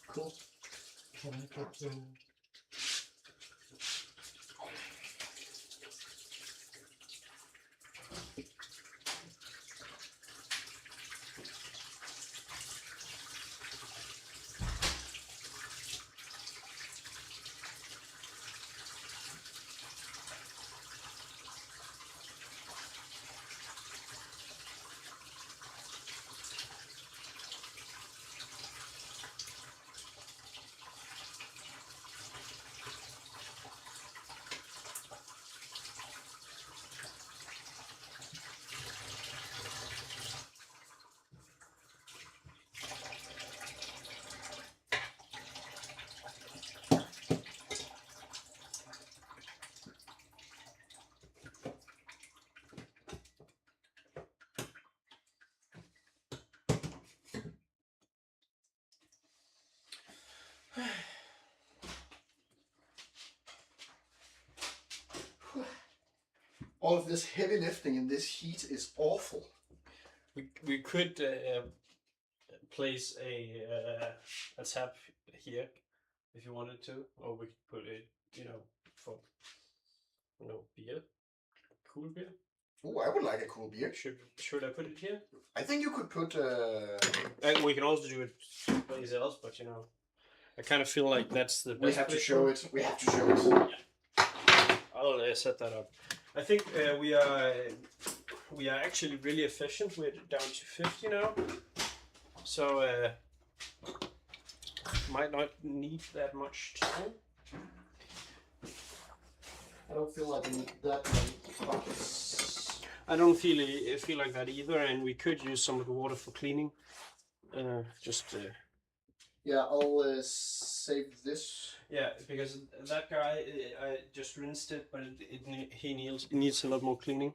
Cool. Can I get the... All of this heavy lifting in this heat is awful. We could place a tap here if you wanted to, or we could put it, for beer, cool beer. Oh, I would like a cool beer. Should I put it here? I think you could put. We can also do it someplace else, but I kind of feel like that's the best. We have to show it. We have to show it. Yeah. I'll set that up. I think we are actually really efficient. We're down to 50 now, so might not need that much time. I don't feel like we need that many buckets. I don't feel like that either, and we could use some of the water for cleaning. Yeah, I'll save this. Yeah, because that guy, I just rinsed it, but he needs a lot more cleaning.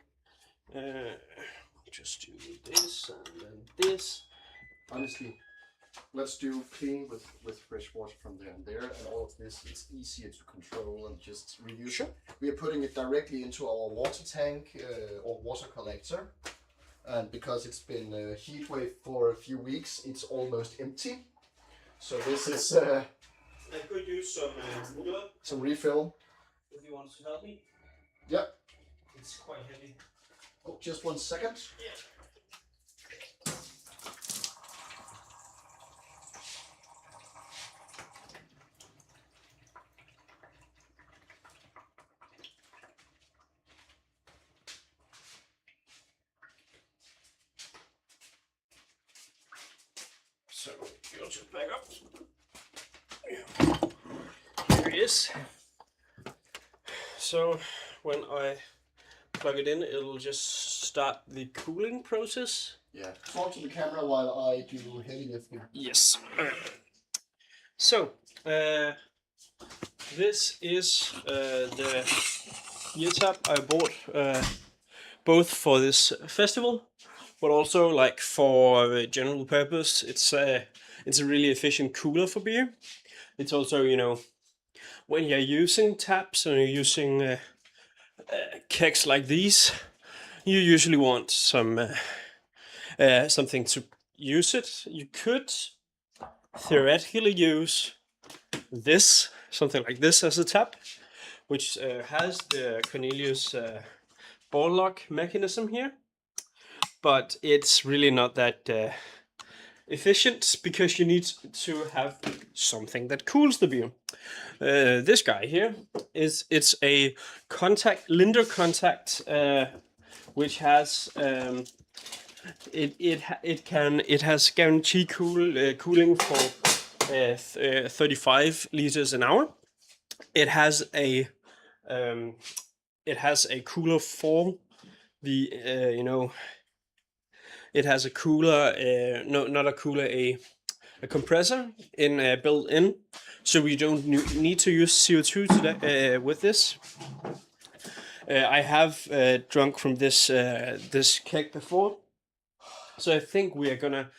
Just do this and then this. Honestly, let's do clean with fresh water from there and there, and all of this is easier to control and just reuse. Sure. We are putting it directly into our water tank or water collector, and because it's been a heat wave for a few weeks, it's almost empty. So this is I could use some refill. if you want to help me. Yep. It's quite heavy. Oh, just 1 second. Yeah. So you'll just back up. Here it is. So when I plug it in, it'll just start the cooling process. Yeah. Talk to the camera while I do heavy lifting. Yes. So, this is the beer tap I bought both for this festival, but also like for general purpose. It's a really efficient cooler for beer. It's also, you know, when you're using taps and you're using kegs like these, you usually want some something to use it. You could theoretically use this, something like this as a tap, which has the Cornelius ball lock mechanism here, but it's really not that efficient because you need to have something that cools the beer. This guy here it's a Linder contact, which has it has guaranteed cooling for 35 liters an hour. It has a cooler for the it has a cooler, no, not a cooler, a compressor built in, so we don't need to use CO2 today with this. I have drunk from this keg before, so I think we are gonna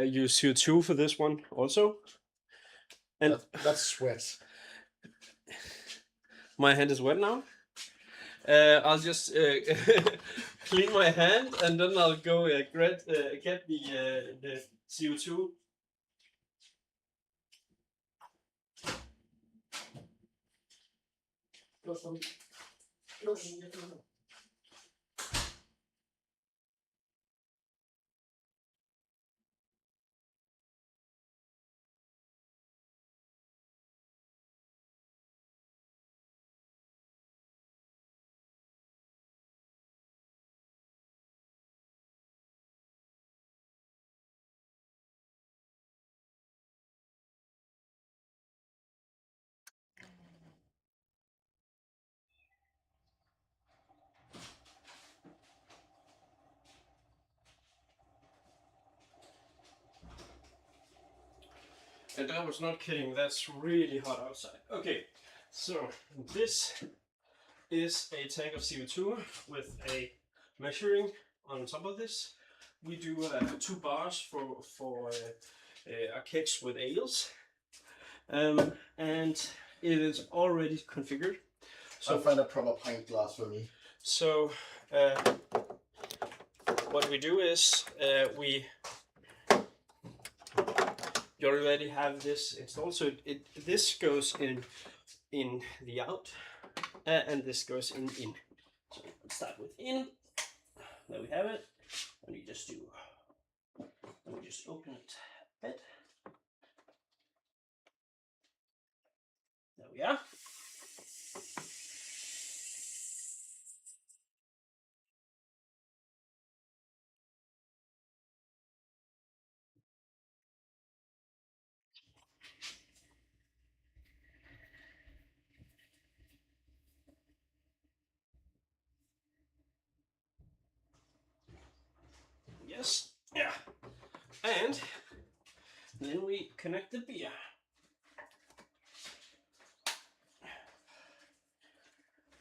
use CO2 for this one also. And that's sweat. My hand is wet now. I'll just clean my hand and then I'll go get the CO2. And I was not kidding, that's really hot outside. Okay, so this is a tank of CO2 with a measuring on top of this. We do 2 bars for our kegs with ales, and it is already configured. So I'll find a proper pint glass for me. So what we do is you already have this installed, so this goes in the out, and this goes in. So let's start with in. There we have it. And we just open it a bit. There we are. Yes, yeah. And then we connect the beer.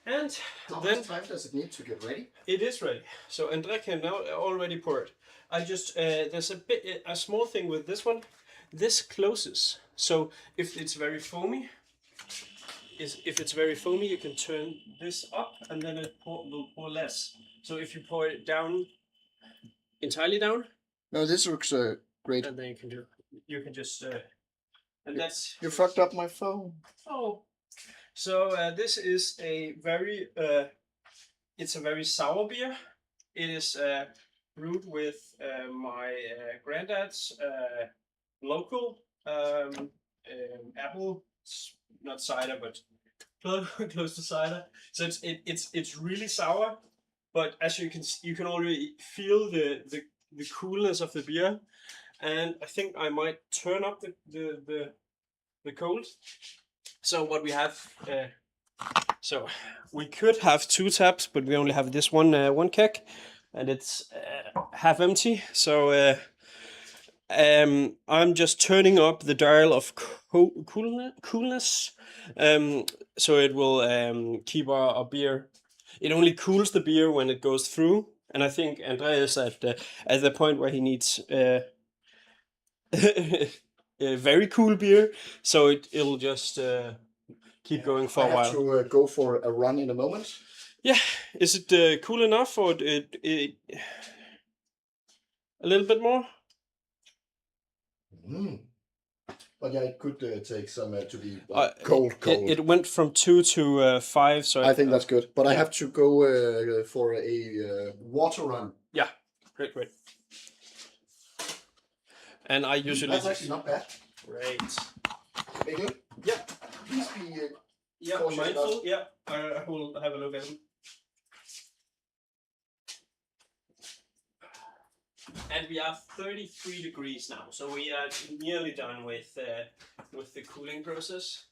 And how then much time does it need to get ready? It is ready. So Andre can now already pour it. I just there's a small thing with this one. This closes. So if it's very foamy, you can turn this up, and then it will pour less. So if you pour it down, entirely down. No, this looks great. And then you can just and that's. You fucked up my phone. Oh. So this is a very it's a very sour beer. It is brewed with my granddad's local apple, not cider, but close to cider. So it's really sour, but as you can already feel the coolness of the beer, and I think I might turn up the cold. So what we have, so we could have 2 taps, but we only have this one keg. and it's half empty. So I'm just turning up the dial of coolness, so it will keep our beer. It only cools the beer when it goes through, and I think Andreas at the point where he needs a very cool beer, so it'll just keep going for I a have while. to go for a run in a moment. Yeah, is it cool enough, or a little bit more? But yeah, it could take some to be cold. It went from 2 to 5, so I think that's good. But I yeah. have to go for a water run. Yeah, great. And I usually That's actually not bad. great. Mikkel? Yeah. Please be Yeah, cautious mindful. about- Yeah, I will have a look at them. And we are 33 degrees now, so we are nearly done with the cooling process.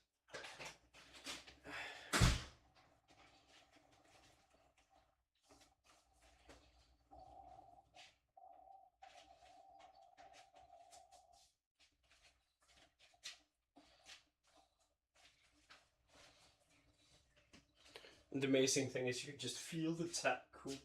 And the amazing thing is you can just feel the tap cool.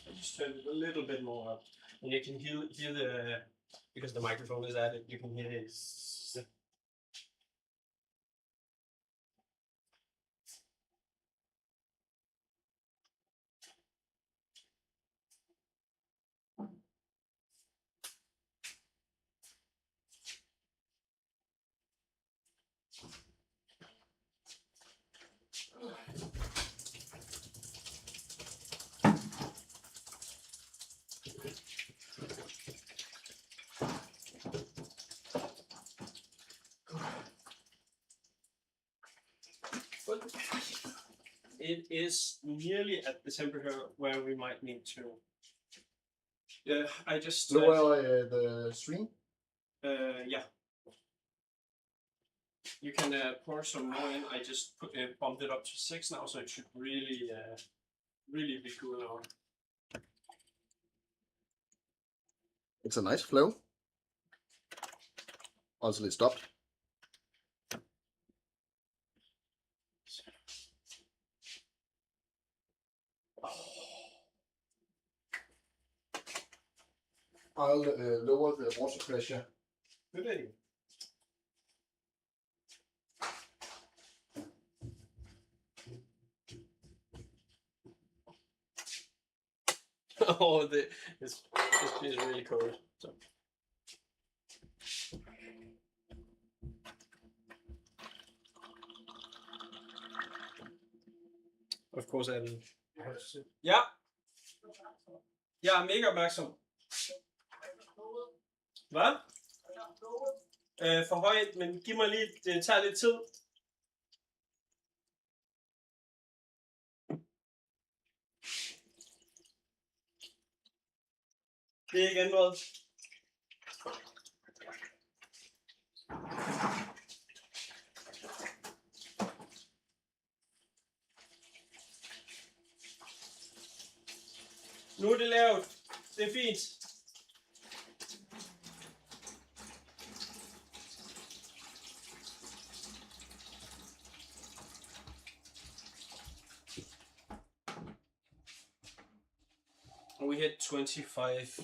I just turned it a little bit more up, and you can hear the, because the microphone is at it, you can hear it. But it is nearly at the temperature where we might need to. Yeah, I just lower the stream. Yeah. You can pour some more in. I just bumped it up to 6 now, so it should really be cool now. It's a nice flow. Until it stopped. I'll lower the water pressure. Good idea. Oh, this is really cold. So. Of course, Ellen. Ja. Jeg er mega opmærksom. Hvad? For højt, men giv mig lige, det tager lidt tid. Det er ikke ændret. Nu er det lavet. Det er fint. We hit 25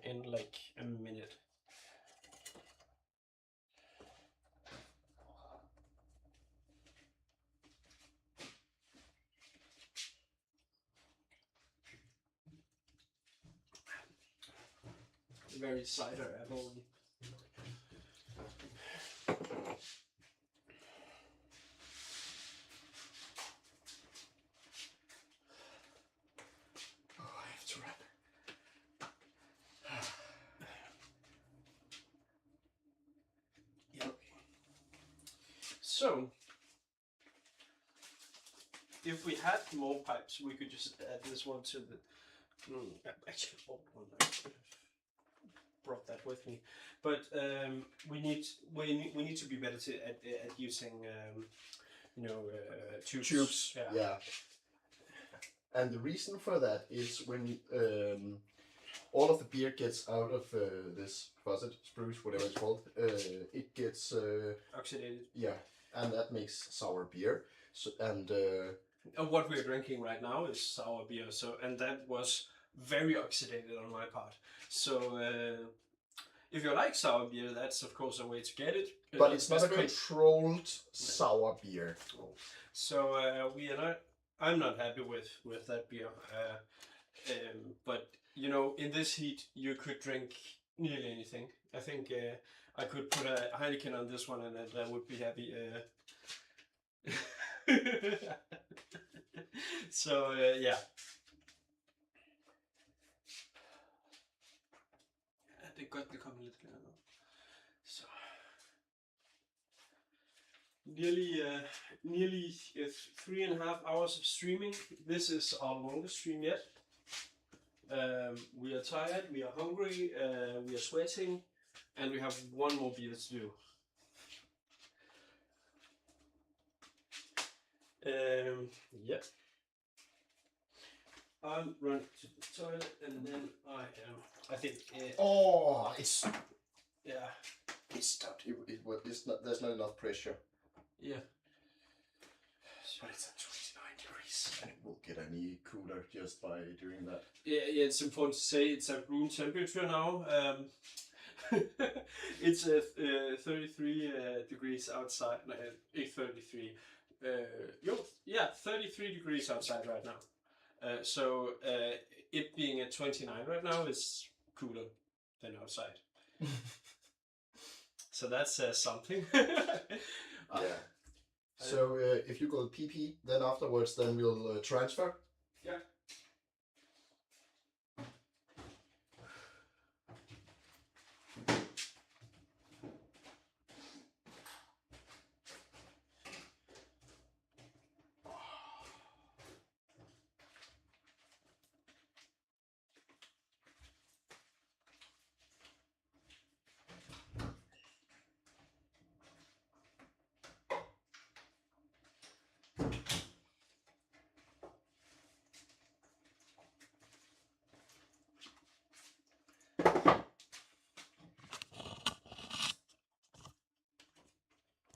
in like a minute. Very cider apple. So, if we had more pipes, we could just add this one to Actually, hold on, I could have brought that with me, but we need to be better at using tubes. Tubes. Yeah. Yeah. And the reason for that is when all of the beer gets out of this faucet, spruce, whatever it's called, it gets Oxidated. yeah, and that makes sour beer. So and What we're drinking right now is sour beer. So and that was very oxidated on my part. So if you like sour beer, that's of course a way to get it. but it's not a Best way. controlled sour beer. So we are not. I'm not happy with that beer. But in this heat, you could drink nearly anything. I think I could put a Heineken on this one, and I would be happy. So yeah. Det er godt, det kommer lidt flere ned. Så. Nearly 3.5 hours of streaming. This is our longest stream yet. We are tired, we are hungry, we are sweating, and we have one more beer to do. Yeah. I'll run to the toilet and then I think. Oh, it's Yeah. stopped. It's not. There's not enough pressure. Yeah. But it's at 29 degrees, and it won't get any cooler just by doing that. Yeah, it's important to say it's at room temperature now. It's 33 degrees outside. 33. 33 degrees outside right now. So it being at 29 right now is cooler than outside. So that says something. Yeah. So if you go to PP, then afterwards, then we'll transfer. Yeah.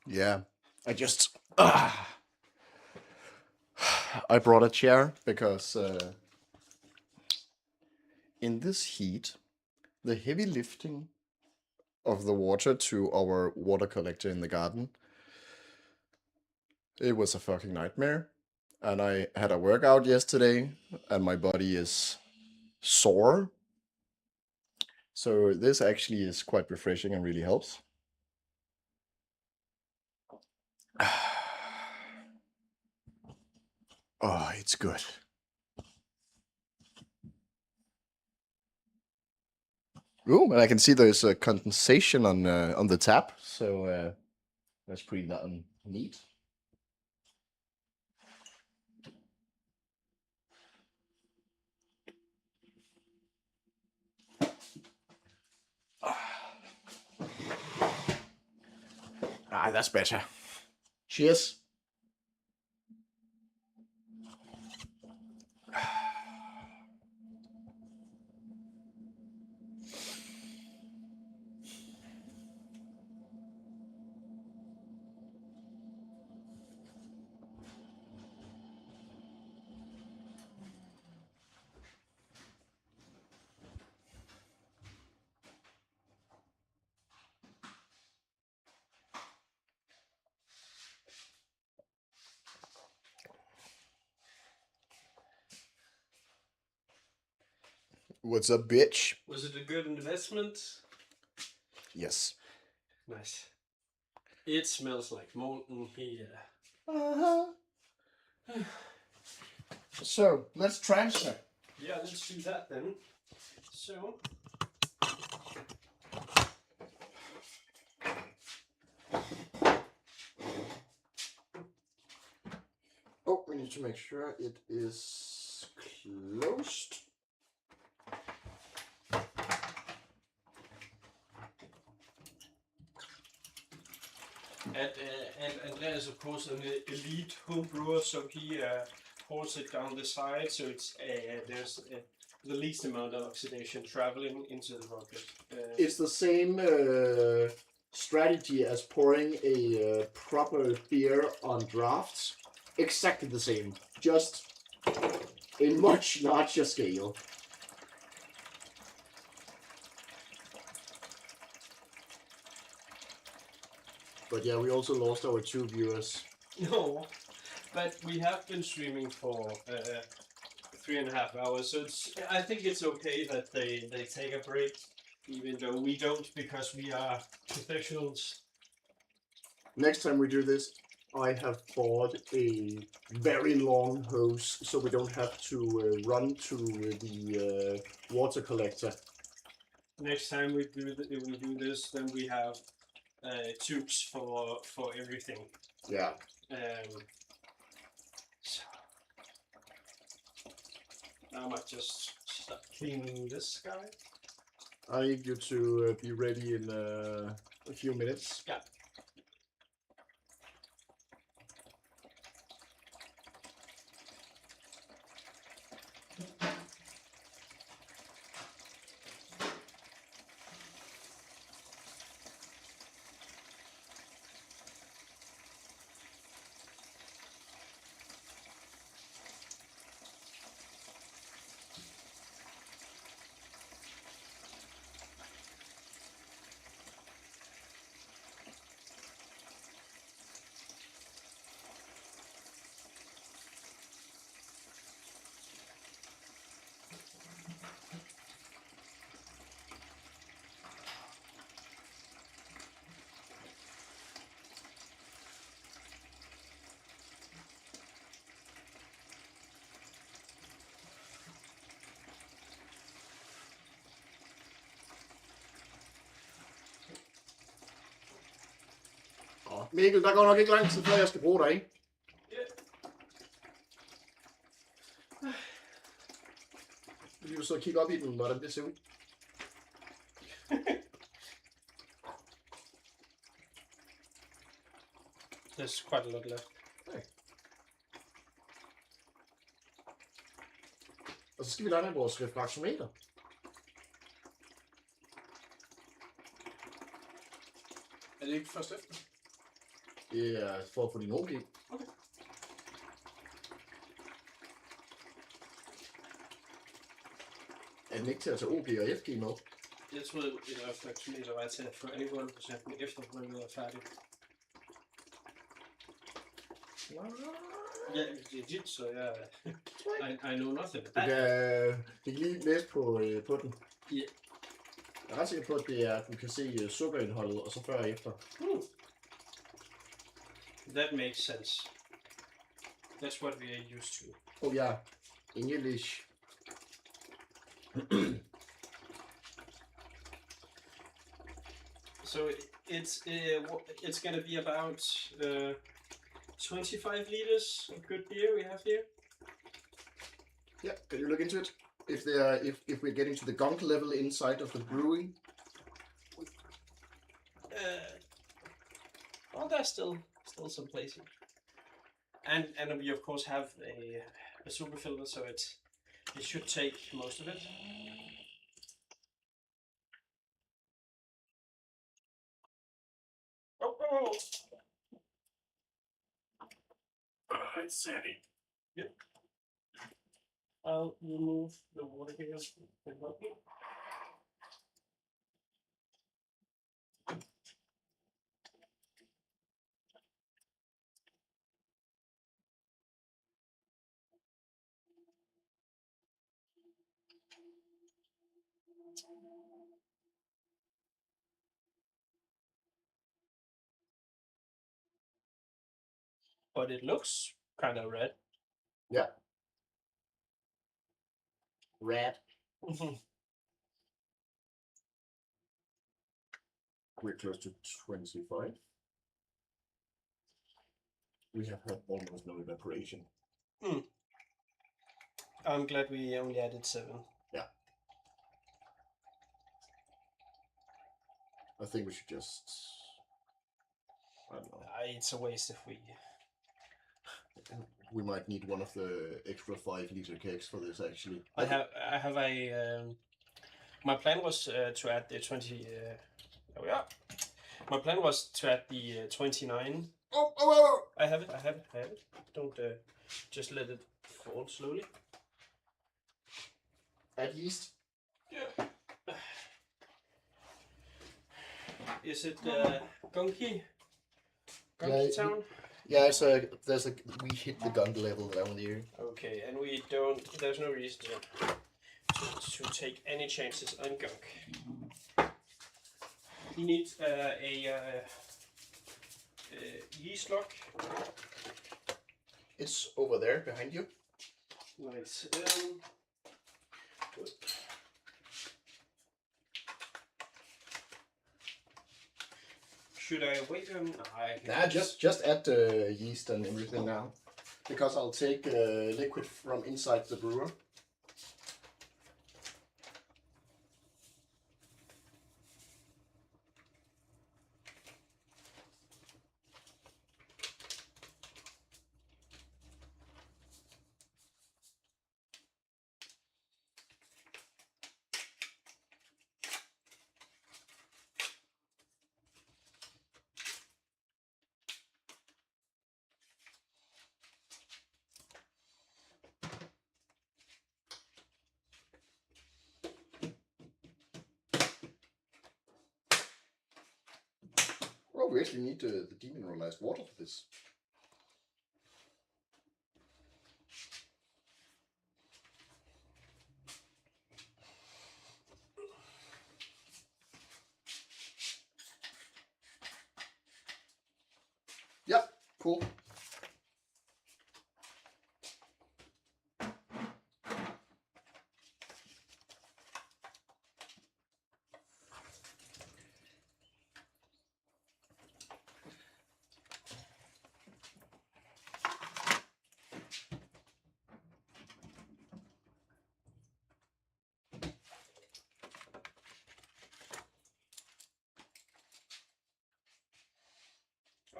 Yeah. I brought a chair because in this heat, the heavy lifting of the water to our water collector in the garden, it was a fucking nightmare. And I had a workout yesterday, and my body is sore. So this actually is quite refreshing and really helps. Oh, it's good. Ooh, and I can see there's a condensation on the tap, so that's pretty neat. That's better. Cheers. What's up, bitch? Was it a good investment? Yes. Nice. It smells like molten here. Uh-huh. So, let's transfer. Yeah, let's do that then. So. Oh, we need to make sure it is closed. And Andreas, of course, an elite home brewer, so he pours it down the side, so it's there's the least amount of oxidation traveling into the rocket. It's the same strategy as pouring a proper beer on drafts. Exactly the same, just a much larger scale. But yeah, we also lost our 2 viewers. No, but we have been streaming for 3.5 hours, so I think it's okay that they take a break, even though we don't, because we are professionals. Next time we do this, I have bought a very long hose so we don't have to run to the water collector. Next time we do this, then we have tubes for everything. Yeah. So now I might just start cleaning this guy. I need you to be ready in a few minutes. Yeah. Mikkel, der går nok ikke lang tid før jeg skal bruge dig, ikke? Vi vil så kigge op i den, hvordan det ser ud. There's quite a lot left. Okay. Og så skal vi lege med vores refraktometer. Er det ikke først efter? Det er for at få din OG. Okay. Er den ikke til at tage OG og FG med? Jeg troede, et refraktometer var til at få alkoholprocenten efter, man er færdig. Ja, det er dit, så jeg... I know nothing. Du kan lige læse på den. Yeah. Jeg er ret sikker på, at det er, at du kan se sukkerindholdet, og så før og efter. That makes sense. That's what we are used to. Oh yeah, English. So it's gonna be about 25 liters of good beer we have here. Yeah, can you look into it? If we're getting to the gunk level inside of the brewing. Well, there's still some place here. And we of course have a super filter, so it should take most of it. Oh. It's Sandy. Yep. I'll remove the water here. But it looks kind of red. Yeah. Red. We're close to 25. We have had almost no evaporation. I'm glad we only added 7. Yeah. I think we should just... I don't know. It's a waste if we. We might need one of the extra 5-liter kegs for this actually. I have a. My plan was to add the 20. There we are. My plan was to add the 29. Oh! I have it. Don't just let it fall slowly. Add yeast. Yeah. Is it Gunky? Gunky Yeah, Town? Yeah, we hit the gun level down there. Okay, and we don't. There's no reason to take any chances on Gunk. He needs a yeast lock. It's over there behind you. Nice. Good. Should I wait him? Nah, just add the yeast and everything now, because I'll take liquid from inside the brewer. Oh, we actually need the demineralized water for this. Yeah, cool.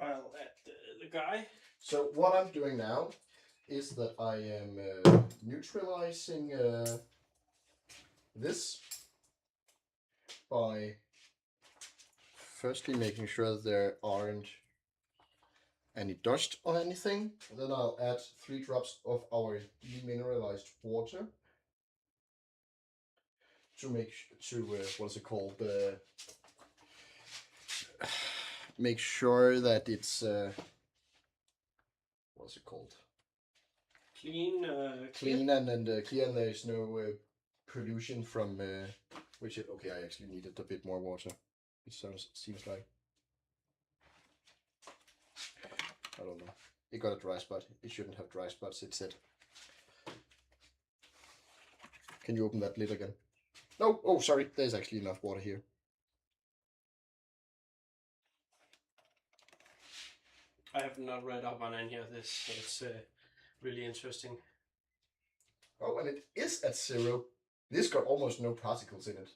I'll add the guy. So what I'm doing now is that I am neutralizing this by firstly making sure that there aren't any dust or anything. And then I'll add 3 drops of our demineralized water to make what's it called? Make sure that it's what's it called? Clean. Clean and clear, and there is no pollution from which it, okay, I actually needed a bit more water. It seems like, I don't know. It got a dry spot. It shouldn't have dry spots. It said. Can you open that lid again? No. Oh, sorry. There's actually enough water here. I have not read up on any of this. It's really interesting. Oh, and it is at 0. This got almost no particles in it.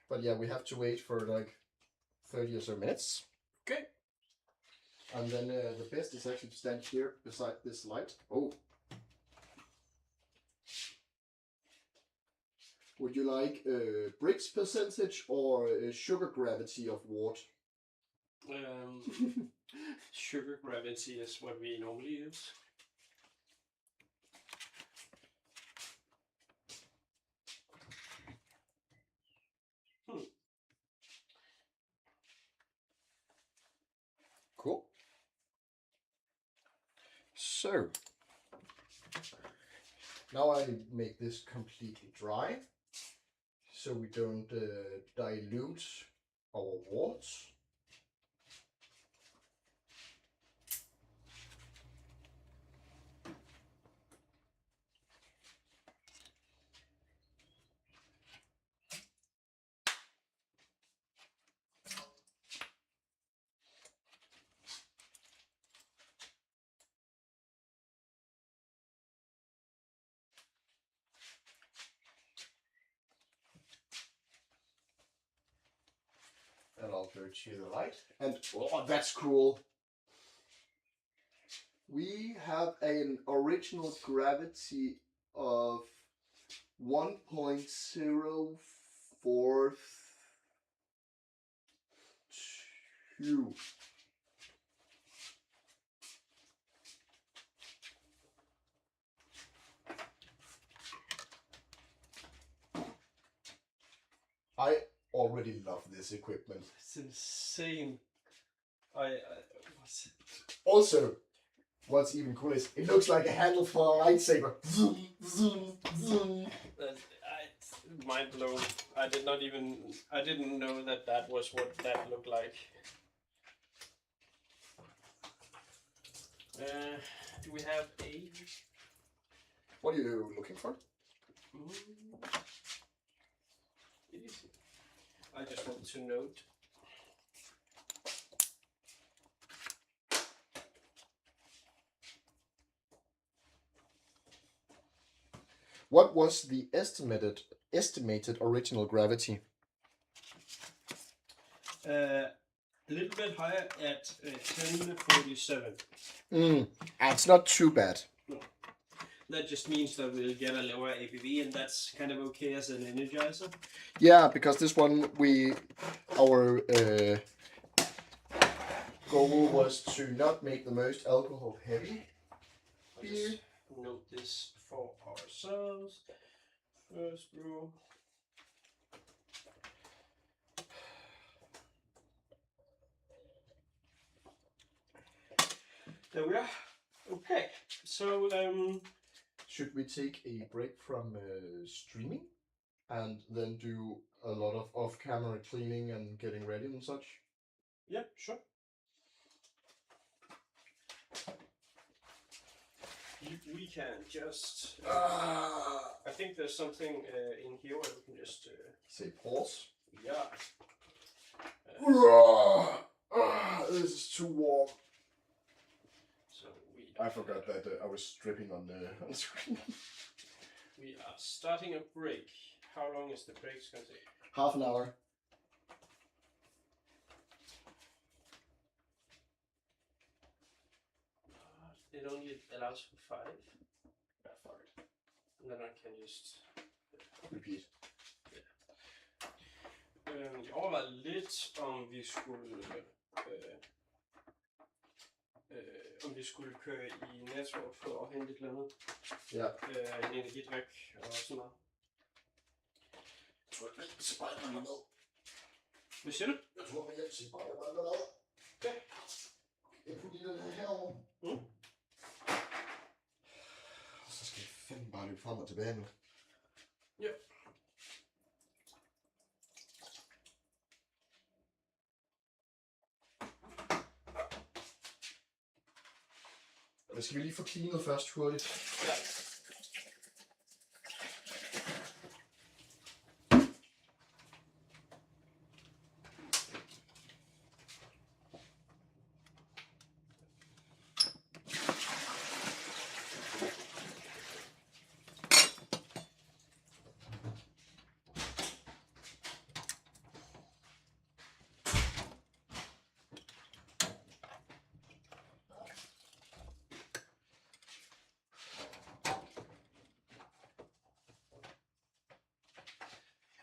But yeah, we have to wait for like 30 or so minutes. Okay. And then the best is actually to stand here beside this light. Oh. Would you like Brix percentage or sugar gravity of wort? Sugar gravity is what we normally use. Cool. So, now I make this completely dry, so we don't dilute our wort. And I'll closer to the light. And oh, that's cool. We have an original gravity of 1.042. I already love this equipment. It's insane. What's it? Also, what's even cool is it looks like a handle for a lightsaber. Zoom, zoom, zoom. It's mind blown. I didn't know that was what that looked like. Do we have a? What are you looking for? Easy. I just want to note. What was the estimated original gravity? A little bit higher at 1047. It's not too bad. That just means that we'll get a lower ABV, and that's kind of okay as an energizer. Yeah, because this one our goal was to not make the most alcohol heavy. I'll just note this for ourselves. First brew. There we are. Okay, so Should we take a break from streaming and then do a lot of off-camera cleaning and getting ready and such? yeah, sure. We can just. I think there's something in here where we can just. Say pause. Yeah. This is too warm. So we. I forgot that I was dripping on the screen. We are starting a break. How long is the break going to take? Half an hour. It only allows for 5. Yeah, fuck it. And then I can just. Repeat. Jeg overvejede lidt, om vi skulle køre i Netto for at hente et eller andet. Ja. En energidrik og sådan noget. Jeg tror, jeg vil spejle mig med. Hvad siger du? Jeg tror, jeg vil spejle mig med. Okay. Jeg putter den herovre. Og så skal jeg fandme bare løbe frem og tilbage nu. Ja. Og skal vi lige få cleanet først hurtigt. Ja.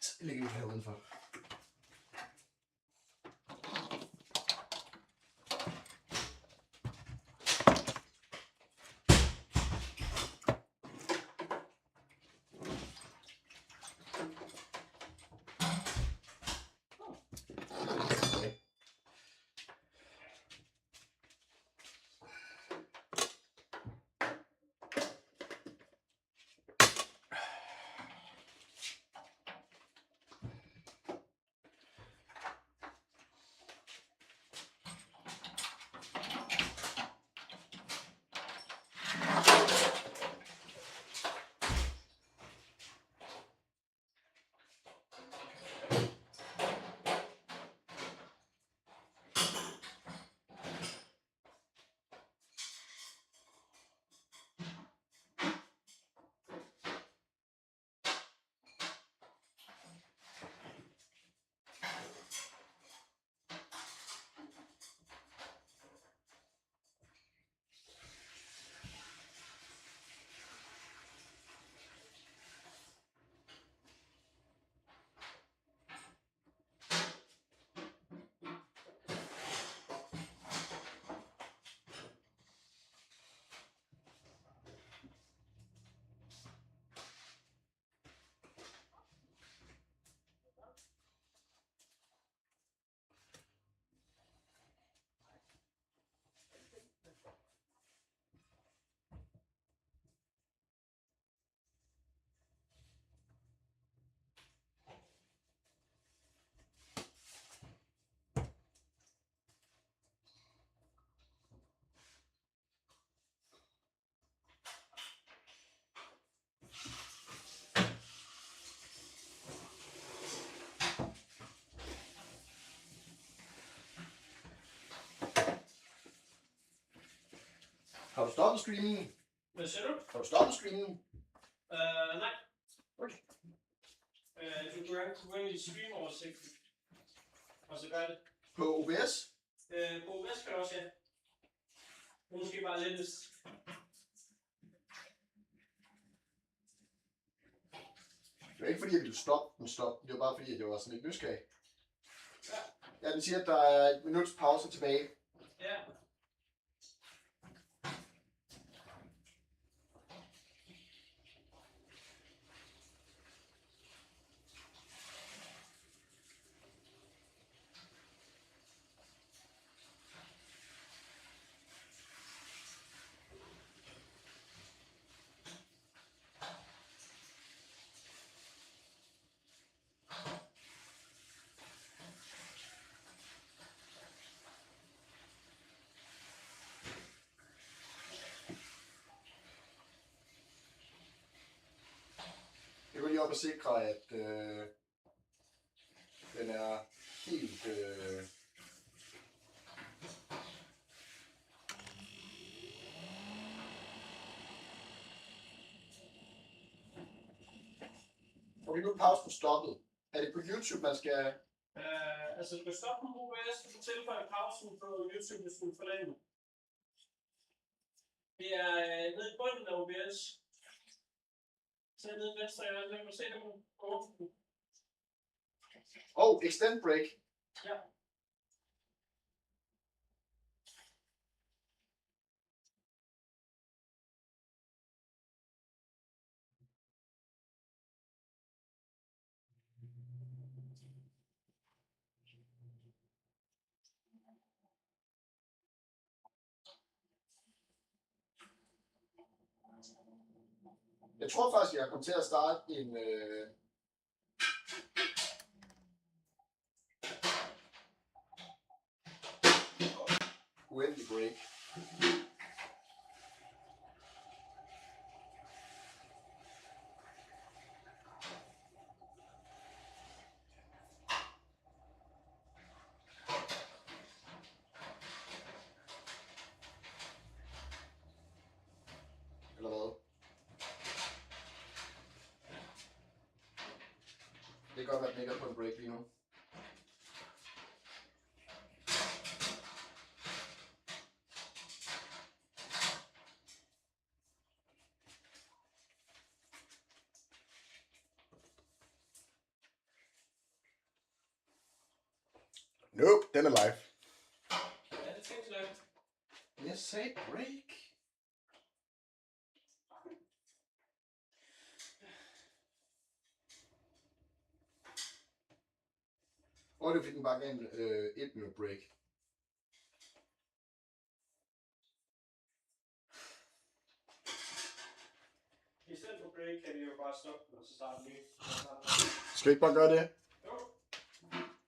Så lægger vi her udenfor. Har du stoppet streamingen? Hvad siger du? Har du stoppet streamingen? Nej. Okay. Du kan gå ind i streamoversigten. Og så gør det. På OBS? På OBS kan du også, ja. Måske bare lidt. Det var ikke fordi, jeg ville stoppe den stop. Det var bare fordi, at jeg var sådan lidt nysgerrig. Ja. Ja, den siger, at der er 1 minuts pause tilbage. Ja. Jeg går lige op og sikre, at den er helt... Okay, nu er pausen stoppet. Er det på YouTube, man skal... Altså, du kan stoppe på OBS, du kan tilføje pausen på YouTube, hvis du vil forlænge. Det er nede i bunden af OBS. Så nede i venstre hjørne, der kan du se dem på åbnen. Oh, extend break. Ja. Jeg tror faktisk, jeg kommer til at starte en... uendelig break. Eller hvad? Det kan godt være, at den ikke er på en break lige nu. Nope, den er live. Ja, det tænkte jeg. Jeg sagde break. Og det fik den bare en 1 minut break. I stedet for break kan vi jo bare stoppe den, og så starte ny. Skal vi ikke bare gøre det?